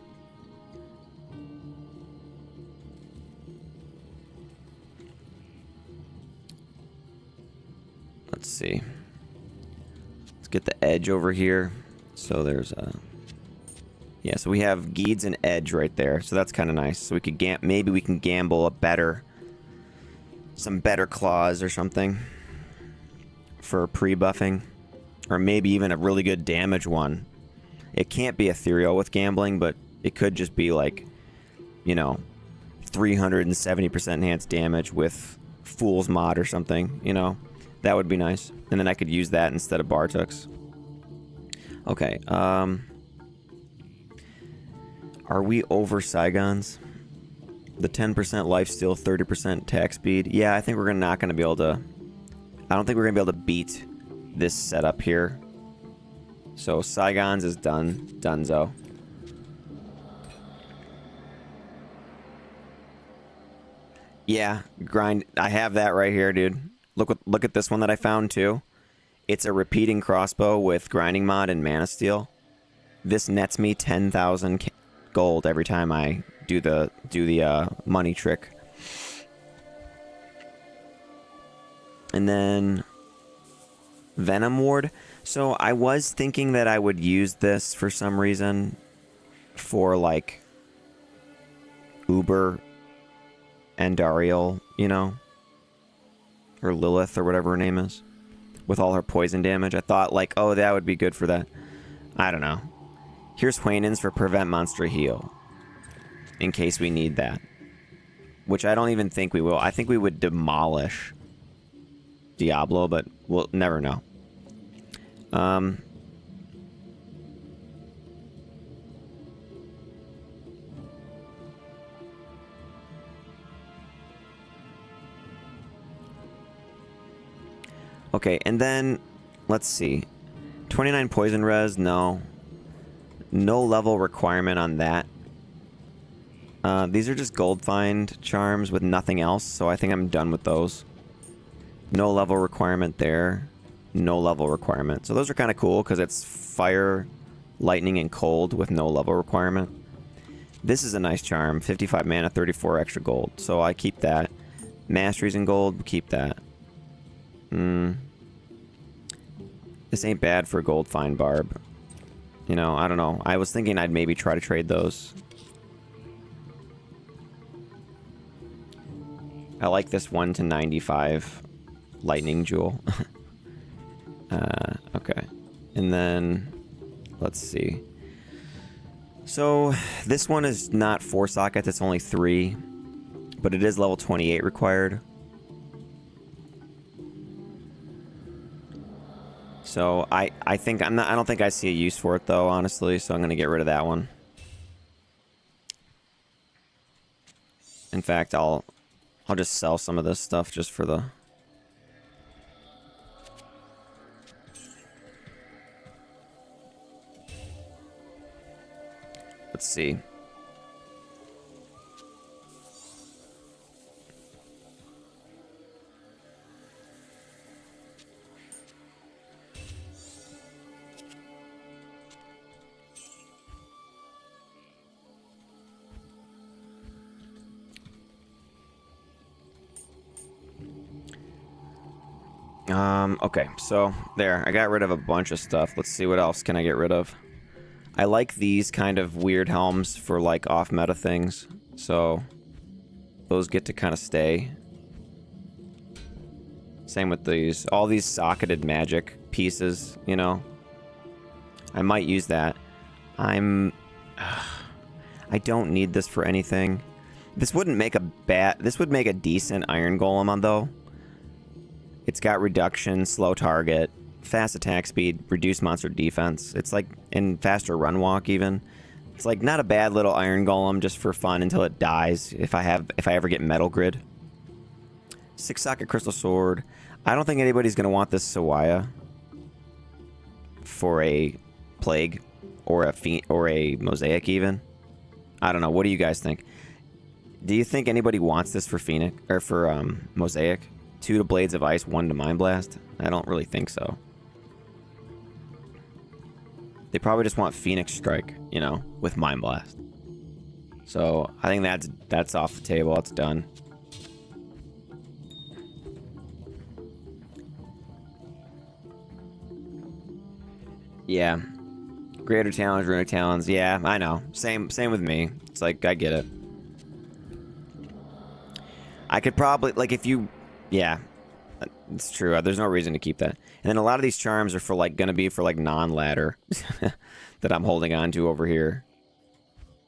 S1: Let's see. Let's get the edge over here. So there's a... Yeah, so we have Geeds and Edge right there. So that's kind of nice. So we could maybe we can gamble a better... Some better claws or something. For pre-buffing. Or maybe even a really good damage one. It can't be ethereal with gambling, but it could just be like... You know... 370% enhanced damage with Fool's Mod or something, you know? That would be nice. And then I could use that instead of Bartux. Okay, are we over Saigons? The 10% lifesteal, 30% attack speed. Yeah, I think we're not going to be able to... I don't think we're going to be able to beat this setup here. So Saigons is done. Dunzo. Yeah, grind. I have that right here, dude. Look at this one that I found too. It's a repeating crossbow with grinding mod and mana steel. This nets me 10,000 gold every time I do the money trick. And then Venom Ward. So I was thinking that I would use this for some reason for like Uber and Dariel, you know, or Lilith or whatever her name is, with all her poison damage. I thought like, oh, that would be good for that. I don't know. Here's Huanins for prevent monster heal, in case we need that, which I don't even think we will. I think we would demolish Diablo, but we'll never know. Okay, and then, let's see. 29 poison res, no. No level requirement on that. These are just gold find charms with nothing else, so I think I'm done with those. No level requirement there. No level requirement. So those are kind of cool, because it's fire, lightning, and cold with no level requirement. This is a nice charm. 55 mana, 34 extra gold. So I keep that. Masteries in gold, keep that. This ain't bad for gold find barb. You know, I don't know. I was thinking I'd maybe try to trade those. I like this 1 to 95 lightning jewel. Okay. And then, let's see. So, this one is not 4 sockets, it's only 3. But it is level 28 required. So I think I don't think I see a use for it though, honestly, so I'm gonna get rid of that one. In fact, I'll just sell some of this stuff just for the... Let's see. Okay, so there, I got rid of a bunch of stuff. Let's see what else can I get rid of. I like these kind of weird helms for like off meta things, so those get to kind of stay. Same with these, all these socketed magic pieces, you know. I might use that. I don't need this for anything. This wouldn't make a this would make a decent iron golem on though. It's got reduction, slow target, fast attack speed, reduced monster defense. It's like in faster run walk even. It's like not a bad little iron golem just for fun until it dies if I ever get metal grid. 6 socket crystal sword. I don't think anybody's going to want this Sawaya for a Plague or a Mosaic even. I don't know. What do you guys think? Do you think anybody wants this for Phoenix or for Mosaic? 2 to Blades of Ice, 1 to Mind Blast? I don't really think so. They probably just want Phoenix Strike, you know, with Mind Blast. So I think that's off the table. It's done. Yeah. Greater Talons, Runic Talons. Yeah, I know. Same with me. It's like, I get it. I could probably, like, if you... Yeah. It's true. There's no reason to keep that. And then a lot of these charms are for, like, gonna be for, like, non-ladder that I'm holding on to over here.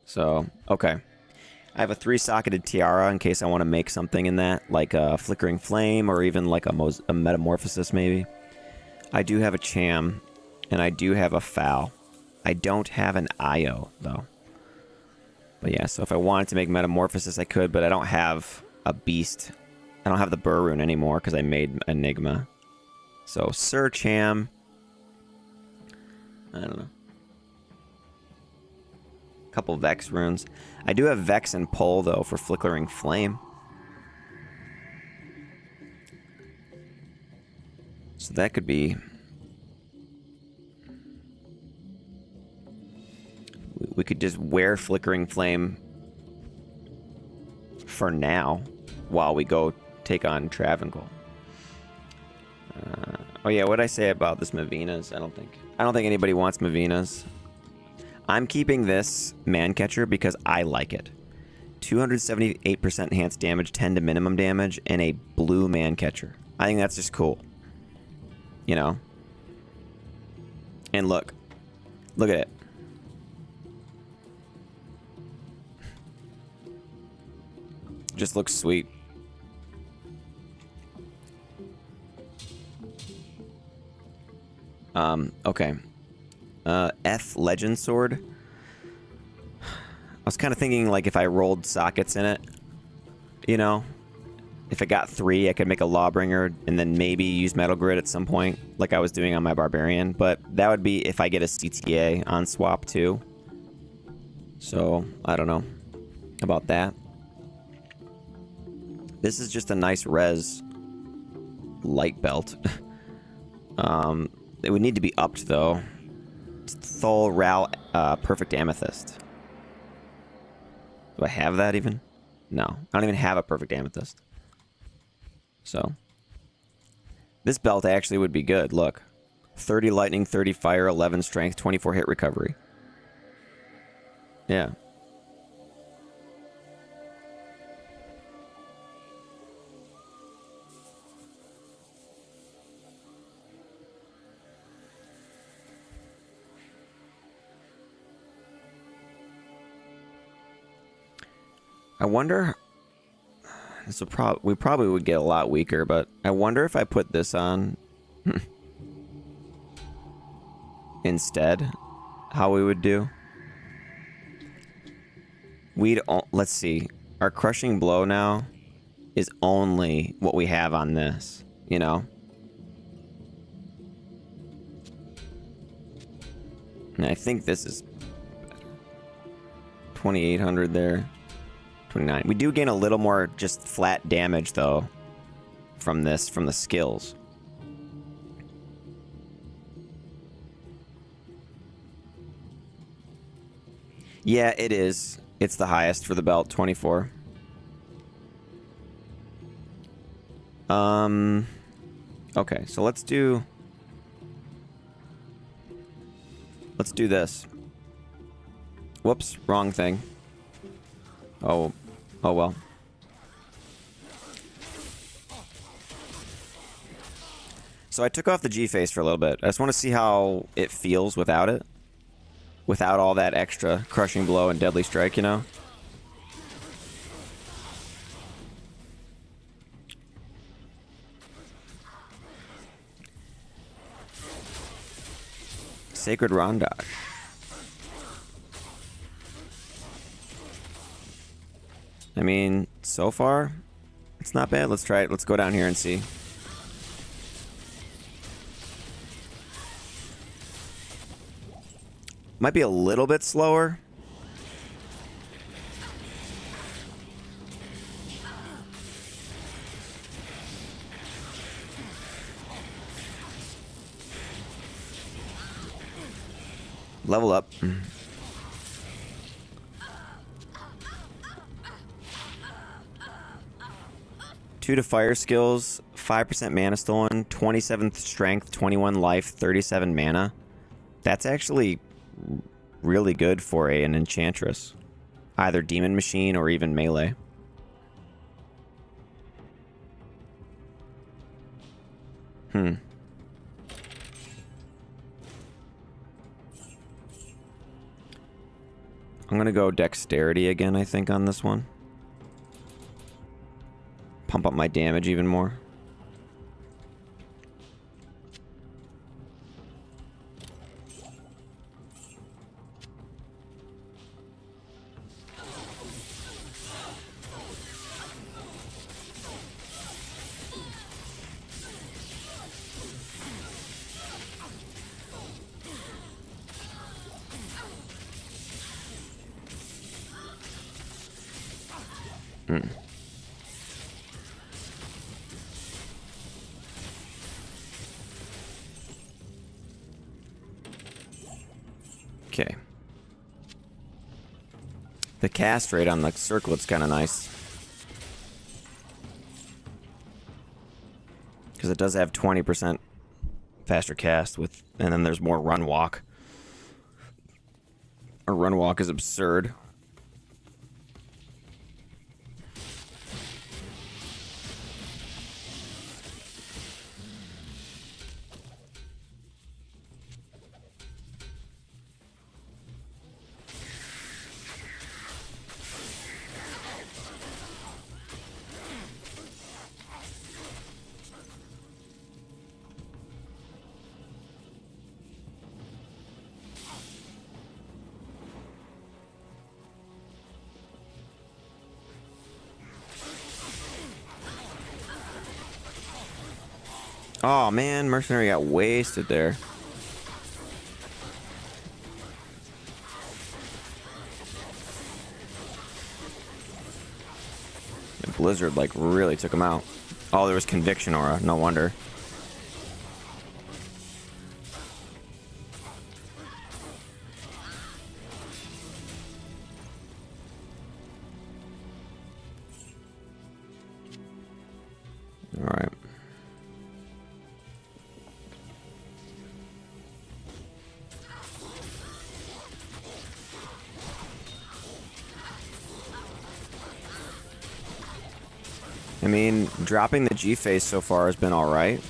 S1: So, okay. I have a 3-socketed Tiara in case I want to make something in that, like a Flickering Flame or even like a Metamorphosis, maybe. I do have a Cham, and I do have a Foul. I don't have an Io, though. But yeah, so if I wanted to make Metamorphosis, I could, but I don't have a Beast. I don't have the Burr Rune anymore because I made Enigma. So, Sir Cham. I don't know. Couple Vex runes. I do have Vex and Pull, though, for Flickering Flame. So that could be... We could just wear Flickering Flame for now while we go take on Travancore. Oh yeah, what'd I say about this Mavinas? I don't think anybody wants Mavinas. I'm keeping this Man-Catcher because I like it. 278% enhanced damage, 10 to minimum damage, and a blue Man-Catcher. I think that's just cool. You know? And look. Look at it. Just looks sweet. Okay. F Legend Sword. I was kind of thinking, like, if I rolled sockets in it, you know, if I got 3, I could make a Lawbringer and then maybe use Metal Grid at some point, like I was doing on my Barbarian. But that would be if I get a CTA on swap too. So, I don't know about that. This is just a nice res light belt. It would need to be upped, though. Thol Ral Perfect Amethyst. Do I have that even? No. I don't even have a Perfect Amethyst. So. This belt actually would be good. Look. 30 Lightning, 30 Fire, 11 Strength, 24 Hit Recovery. Yeah. I wonder... This will we probably would get a lot weaker, but I wonder if I put this on instead, how we would do. Let's see. Our Crushing Blow now is only what we have on this, you know? And I think this is 2,800 there. 29. We do gain a little more just flat damage, though, from this, from the skills. Yeah, it is. It's the highest for the belt, 24. Okay, so let's do this. Whoops, wrong thing. Oh well. So I took off the G-Face for a little bit. I just want to see how it feels without it. Without all that extra Crushing Blow and Deadly Strike, you know? Sacred Rondage. I mean, so far, it's not bad. Let's try it. Let's go down here and see. Might be a little bit slower. Level up. Two to fire skills, 5% mana stolen, 27th strength, 21 life, 37 mana. That's actually really good for an enchantress. Either demon machine or even melee. I'm gonna go dexterity again, I think, on this one. Pump up my damage even more. Okay. The cast rate on the circlet's kind of nice. Because it does have 20% faster cast with, and then there's more run walk. Or run walk is absurd. Oh man, mercenary got wasted there. And Blizzard like really took him out. Oh, there was conviction aura, no wonder. All right. I mean, dropping the G phase so far has been alright.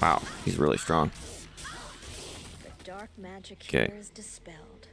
S1: Wow, he's really strong.
S2: The dark magic
S1: Okay.
S2: here is dispelled.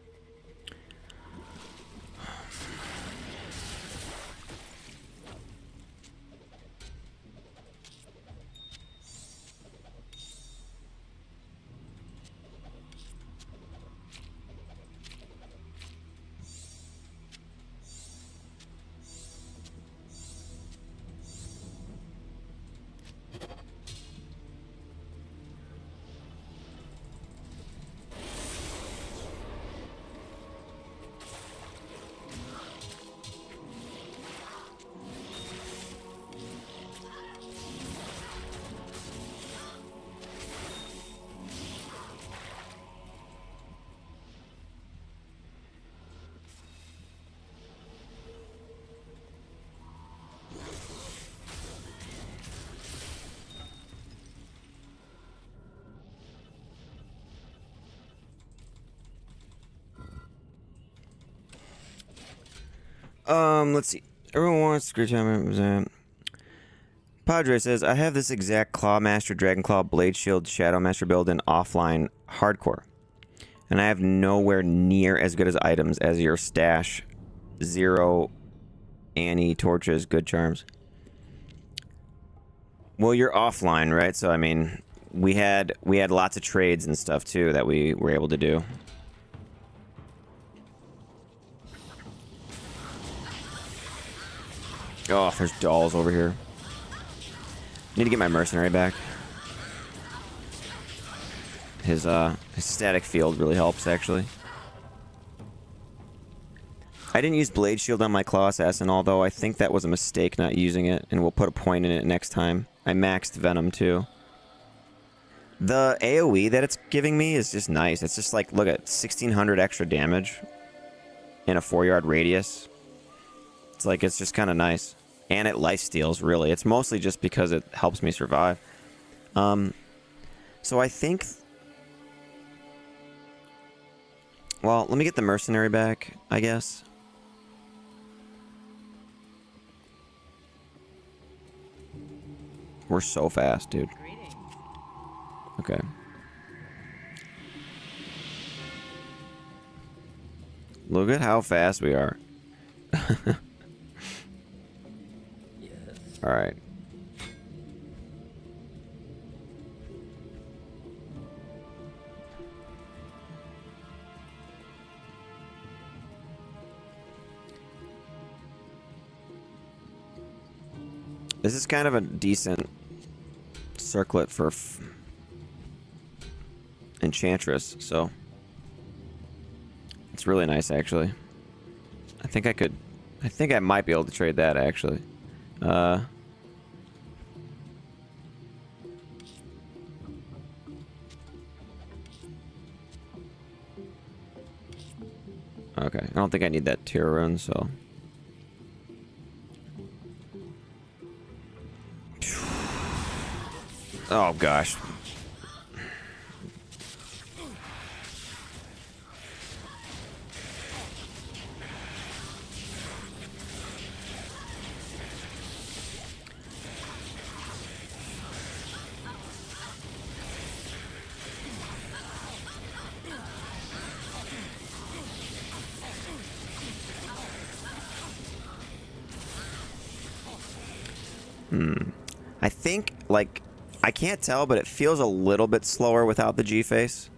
S1: Let's see. Everyone wants to time. Padre says, I have this exact Claw Master, Dragon Claw, Blade Shield, Shadow Master build in offline hardcore. And I have nowhere near as good as items as your stash. 0 Annie, torches, good charms. Well, you're offline, right? So I mean, we had lots of trades and stuff too that we were able to do. Oh, there's dolls over here. Need to get my mercenary back. His static field really helps, actually. I didn't use Blade Shield on my Claw Assassin, although I think that was a mistake not using it, and we'll put a point in it next time. I maxed Venom, too. The AoE that it's giving me is just nice. It's just like, look at 1,600 extra damage in a 4-yard radius. It's like, it's just kind of nice. And it lifesteals, really. It's mostly just because it helps me survive. So I think... Well, let me get the mercenary back, I guess. We're so fast, dude. Okay. Look at how fast we are. All right. This is kind of a decent circlet for Enchantress, so it's really nice, actually. I think I might be able to trade that, actually. Okay, I don't think I need that tier run, so... Oh, gosh. I think, like... I can't tell, but it feels a little bit slower without the G-face.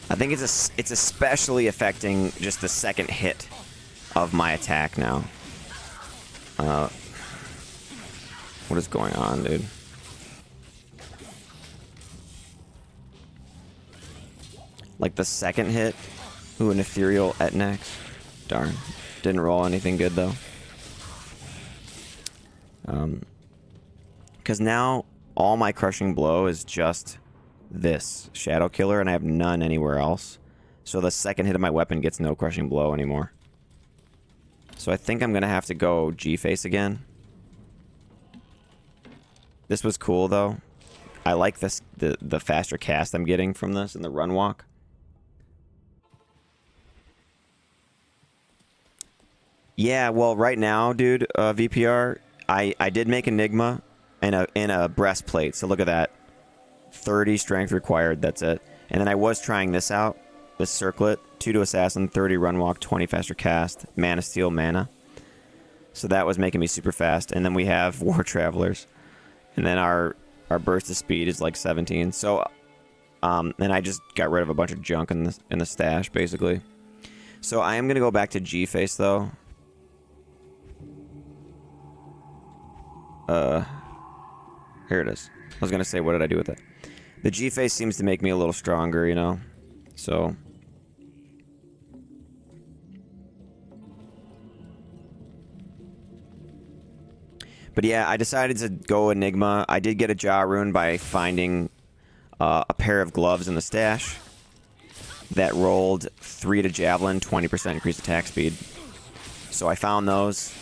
S1: I think it's especially affecting just the second hit of my attack now. What is going on, dude? Like the second hit? Ooh, an ethereal Etnex. Darn. Didn't roll anything good, though. Because now all my crushing blow is just this Shadow Killer, and I have none anywhere else. So the second hit of my weapon gets no crushing blow anymore. So I think I'm going to have to go G-Face again. This was cool, though. I like this the faster cast I'm getting from this and the run walk. Yeah, well, right now, dude, VPR, I did make Enigma in a breastplate. So look at that. 30 strength required, that's it. And then I was trying this out, this circlet. 2 to assassin, 30 run walk, 20 faster cast, mana steal, mana. So that was making me super fast. And then we have War Travelers. And then our burst of speed is like 17. So and I just got rid of a bunch of junk in the stash, basically. So I am gonna go back to G-Face though. Here it is. I was gonna say, what did I do with it? The G-face seems to make me a little stronger, you know? So... But yeah, I decided to go Enigma. I did get a jaw rune by finding a pair of gloves in the stash that rolled 3 to javelin, 20% increased attack speed. So I found those,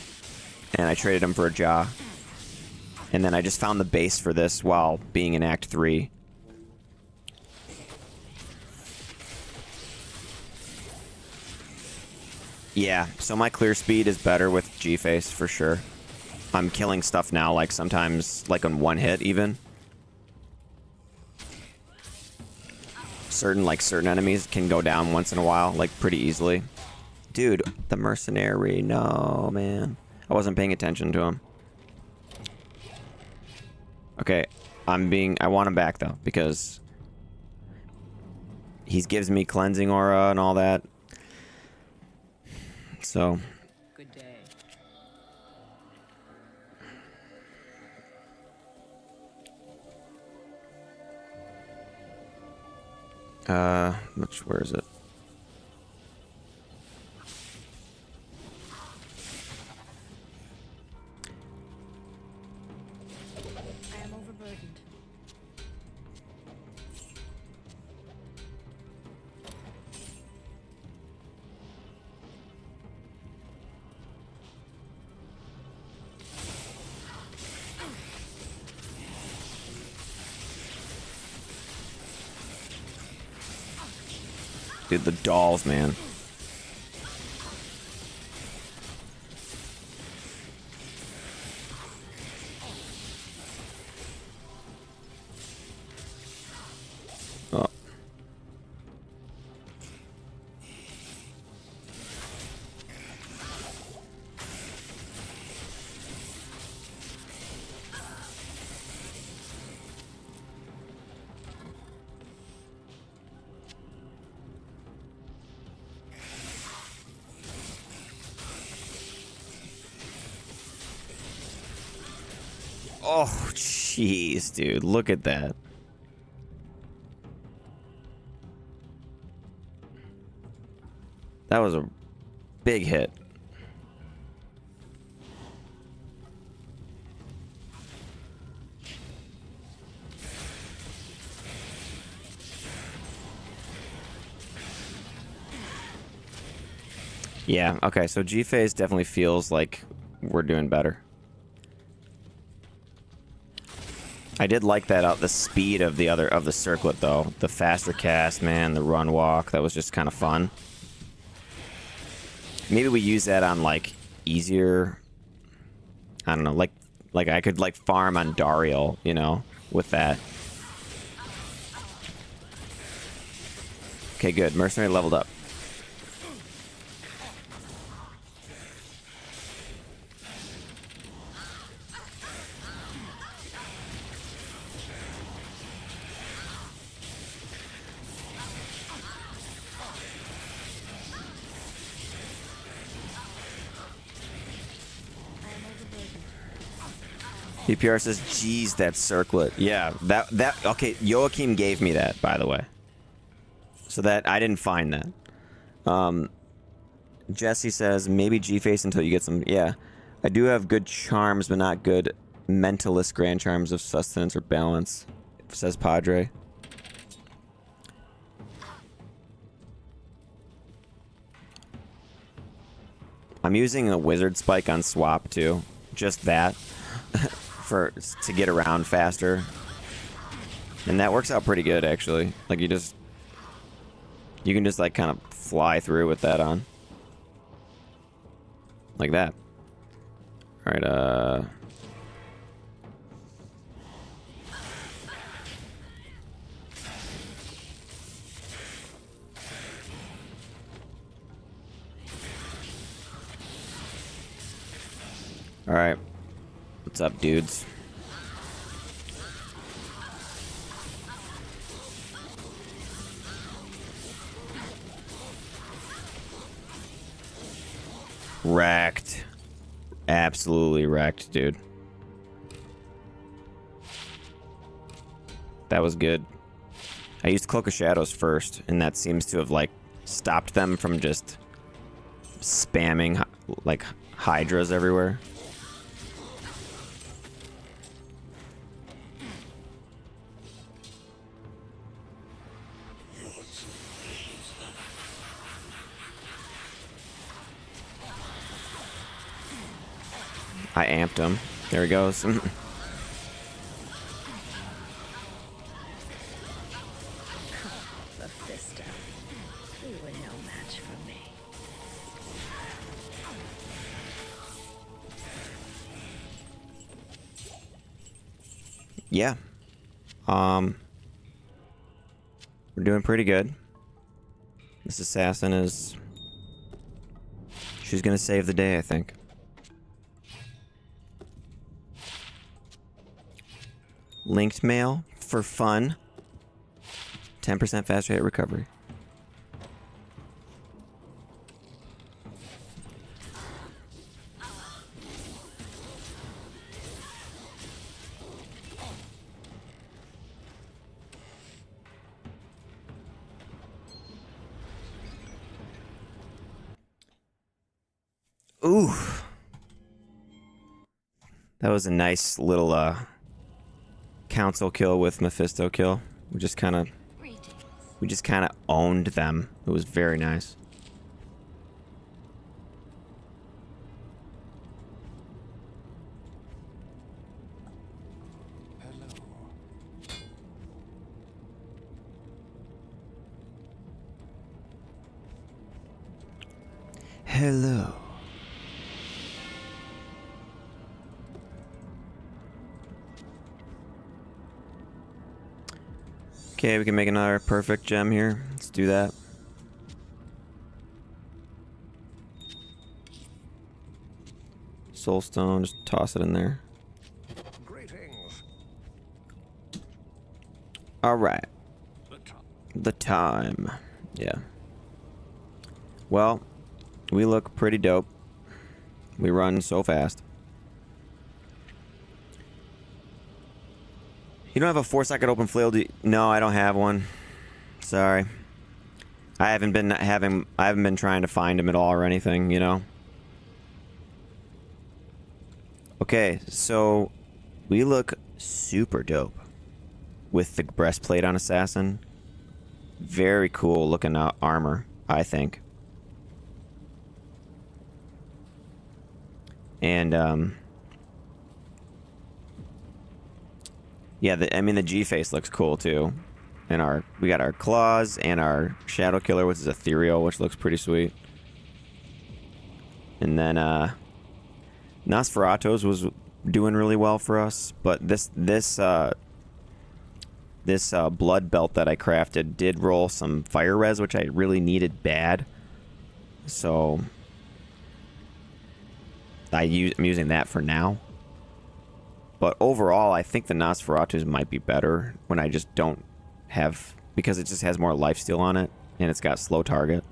S1: and I traded them for a jaw. And then I just found the base for this while being in Act 3. Yeah, so my clear speed is better with G-face for sure. I'm killing stuff now, like sometimes, like on one hit even. Certain enemies can go down once in a while, like pretty easily. Dude, the mercenary, no, man. I wasn't paying attention to him. Okay, I want him back though, because he gives me cleansing aura and all that. So...
S5: Good day.
S1: where is it?
S2: I am overburdened.
S1: Dude, the dolls, man. Oh. Oh, jeez, dude. Look at that. That was a big hit. Yeah, okay, so G-Phase definitely feels like we're doing better. I did like that the speed of the circlet though. The faster cast, man, the run walk, that was just kind of fun. Maybe we use that on like easier, I don't know, like I could like farm on Dariel, you know, with that. Okay, good. Mercenary leveled up. PPR says, geez, that circlet. Yeah, that okay, Joachim gave me that, by the way. So that, I didn't find that. Jesse says, maybe G-Face until you get some, yeah. I do have good charms, but not good mentalist grand charms of sustenance or balance, says Padre. I'm using a wizard spike on swap too. Just that. To get around faster. And that works out pretty good actually. Like you can just like kind of fly through with that on. Like that. Alright, Alright. What's up, dudes? Wrecked. Absolutely wrecked, dude. That was good. I used Cloak of Shadows first, and that seems to have, like, stopped them from just spamming, like, hydras everywhere. I amped him. There he goes.
S2: Mephisto, you were no match for me.
S1: Yeah. We're doing pretty good. This assassin is... She's gonna save the day, I think. Linked mail for fun. 10% faster hit recovery. Ooh. That was a nice little council kill with Mephisto kill. We just kind of owned them. It was very nice. Hello. Okay, we can make another perfect gem here. Let's do that. Soulstone, just toss it in there.
S4: Greetings.
S1: Alright. The time. Yeah. Well, we look pretty dope. We run so fast. You don't have a 4-socket open flail, do you? No, I don't have one. Sorry. I haven't been trying to find him at all or anything, you know. Okay, so we look super dope with the breastplate on Assassin. Very cool looking armor, I think. And yeah, the G-face looks cool too. And we got our claws and our Shadow Killer, which is ethereal, which looks pretty sweet. And then Nosferatu's was doing really well for us, but this blood belt that I crafted did roll some fire res, which I really needed bad. So I'm using that for now. But overall, I think the Nosferatu's might be better when I just don't have... Because it just has more lifesteal on it, and it's got slow target.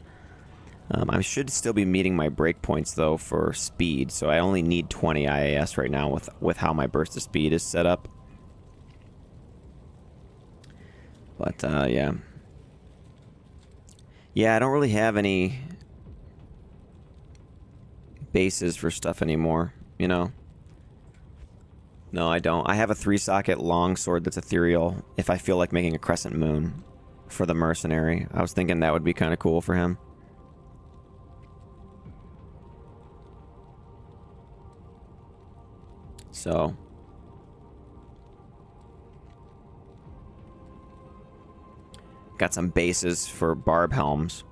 S1: I should still be meeting my breakpoints, though, for speed. So I only need 20 IAS right now with how my burst of speed is set up. But, yeah. Yeah, I don't really have any bases for stuff anymore, you know? No, I don't. I have a 3-socket longsword that's ethereal if I feel like making a crescent moon for the mercenary. I was thinking that would be kind of cool for him. So. Got some bases for barb helms.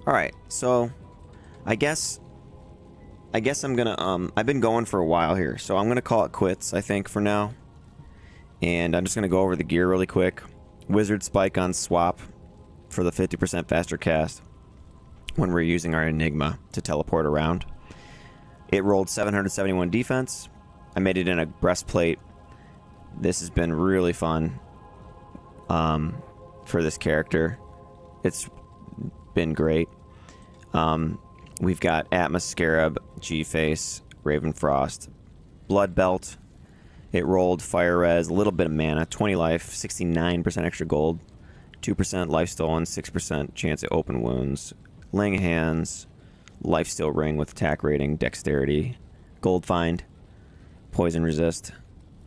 S1: Alright, so I guess I'm gonna, I've been going for a while here, so I'm gonna call it quits, I think, for now. And I'm just gonna go over the gear really quick. Wizard Spike on swap for the 50% faster cast when we're using our Enigma to teleport around. It rolled 771 defense. I made it in a breastplate. This has been really fun for this character. It's been great. We've got Atmos Scarab, G-Face, Ravenfrost, Blood Belt, It rolled fire res, a little bit of mana, 20 life, 69% extra gold, 2% life stolen, 6% chance at open wounds, laying hands, life steal ring with attack rating, dexterity, gold find, poison resist,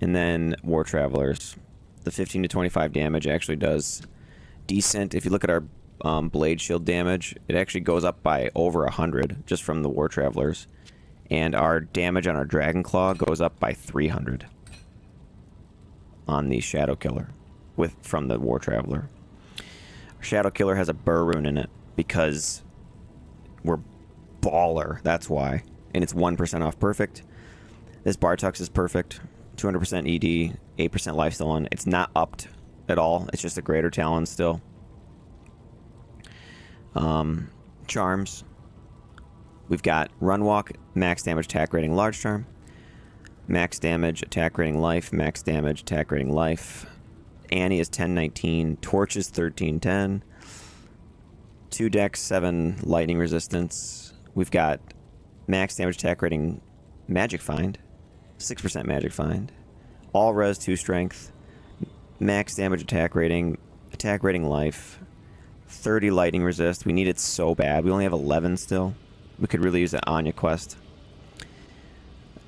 S1: and then war travelers. The 15 to 25 damage actually does decent. If you look at our blade shield damage, it actually goes up by over 100 just from the war travelers, and our damage on our dragon claw goes up by 300 on the shadow killer from the war traveler. Our shadow killer has a burr rune in it because we're baller, that's why, and it's 1% off perfect. This Bartux is perfect, 200% ED, 8% life steal on. It's not upped at all, it's just a greater talon still. Charms, we've got run walk, max damage attack rating large charm, max damage attack rating life, max damage attack rating life. Annie is 1019, torch is 1310, 2 dex, 7 lightning resistance. We've got max damage attack rating magic find, 6% magic find, all res 2 strength, max damage attack rating life, 30 lightning resist. We need it so bad. We only have 11 still. We could really use the Anya quest.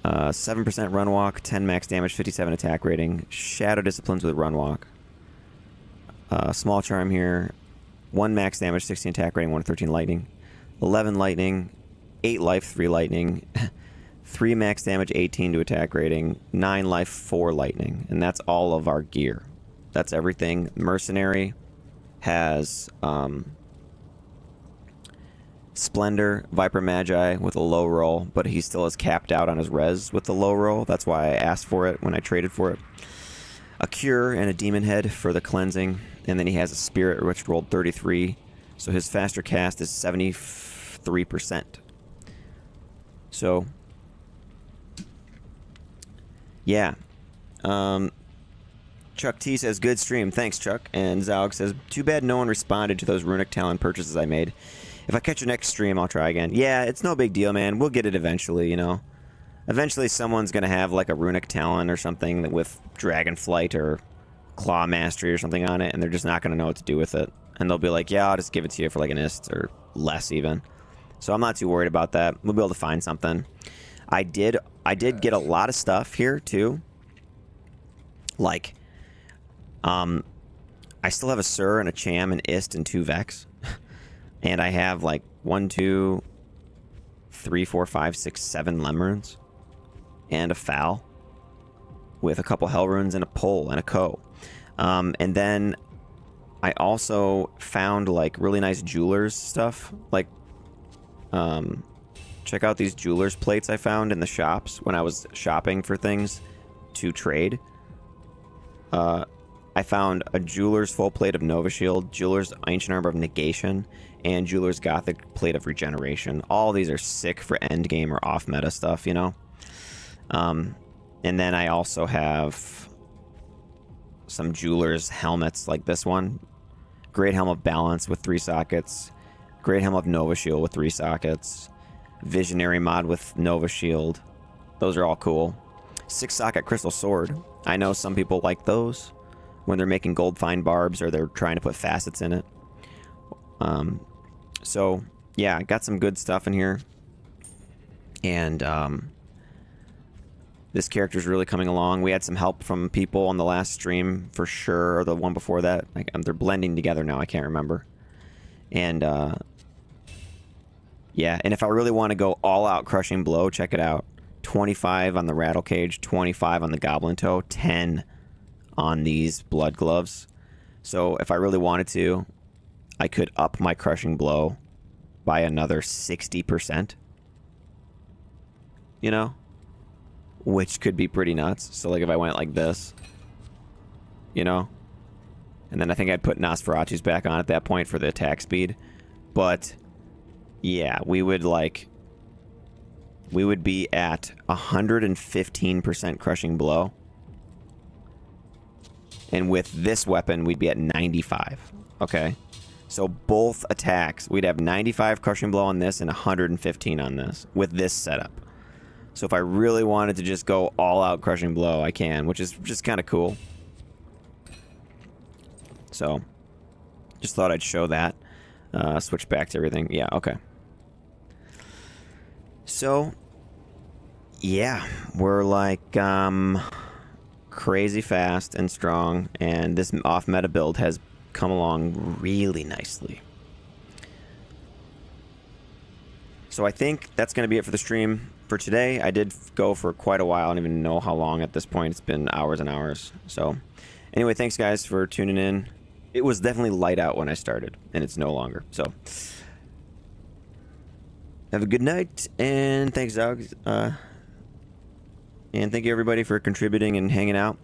S1: 7% run walk, 10 max damage, 57 attack rating, shadow disciplines with run walk. Small charm here, 1 max damage, 16 attack rating, 1 to 13 lightning, 11 lightning, 8 life, 3 lightning, 3 max damage, 18 to attack rating, 9 life, 4 lightning, and that's all of our gear. That's everything. Mercenary has Splendor, Viper Magi with a low roll, but he still is capped out on his res with the low roll. That's why I asked for it when I traded for it. A Cure and a Demon Head for the cleansing, and then he has a Spirit which rolled 33, so his faster cast is 73%. So, yeah. Chuck T says, good stream. Thanks, Chuck. And Zaug says, too bad no one responded to those Runic Talon purchases I made. If I catch your next stream, I'll try again. Yeah, it's no big deal, man. We'll get it eventually, you know. Eventually someone's going to have like a Runic Talon or something with Dragonflight or Claw Mastery or something on it, and they're just not going to know what to do with it. And they'll be like, yeah, I'll just give it to you for like an ist or less even. So I'm not too worried about that. We'll be able to find something. I did get a lot of stuff here, too. Like, I still have a Sur and a Cham and Ist and 2 Vex. And I have like 1, 2, 3, 4, 5, 6, 7 Lemrunes. And a Foul. With a couple Hell Runes and a Pole and a Co. And then I also found like really nice Jewelers stuff. Like, check out these Jewelers plates I found in the shops when I was shopping for things to trade. I found a Jeweler's full plate of Nova Shield, Jeweler's Ancient Armor of Negation, and Jeweler's Gothic plate of Regeneration. All these are sick for endgame or off-meta stuff, you know? And then I also have some Jeweler's helmets like this one. Great Helm of Balance with 3 sockets. Great Helm of Nova Shield with 3 sockets. Visionary mod with Nova Shield. Those are all cool. 6-socket Crystal Sword. I know some people like those when they're making gold fine barbs or they're trying to put facets in it. So, yeah, got some good stuff in here. And this character's really coming along. We had some help from people on the last stream for sure, or the one before that. They're blending together now, I can't remember. And, yeah, and if I really want to go all-out Crushing Blow, check it out. 25 on the Rattle Cage, 25 on the Goblin Toe, 10 on these Blood Gloves. So if I really wanted to, I could up my Crushing Blow by another 60%. You know? Which could be pretty nuts. So like if I went like this, you know? And then I think I'd put Nosferatu's back on at that point for the attack speed. But yeah, we would be at 115% Crushing Blow. And with this weapon, we'd be at 95. Okay? So both attacks, we'd have 95 Crushing Blow on this and 115 on this with this setup. So if I really wanted to just go all out crushing blow, I can, which is just kind of cool. So just thought I'd show that. Switch back to everything. Yeah, okay. So yeah, we're like crazy fast and strong, and this off meta build has come along really nicely. So I think that's going to be it for the stream for today. I did go for quite a while. I don't even know how long at this point. It's been hours and hours. So anyway, thanks guys for tuning in. It was definitely light out when I started, and it's no longer. So have a good night, and thanks, Doug. And thank you everybody for contributing and hanging out.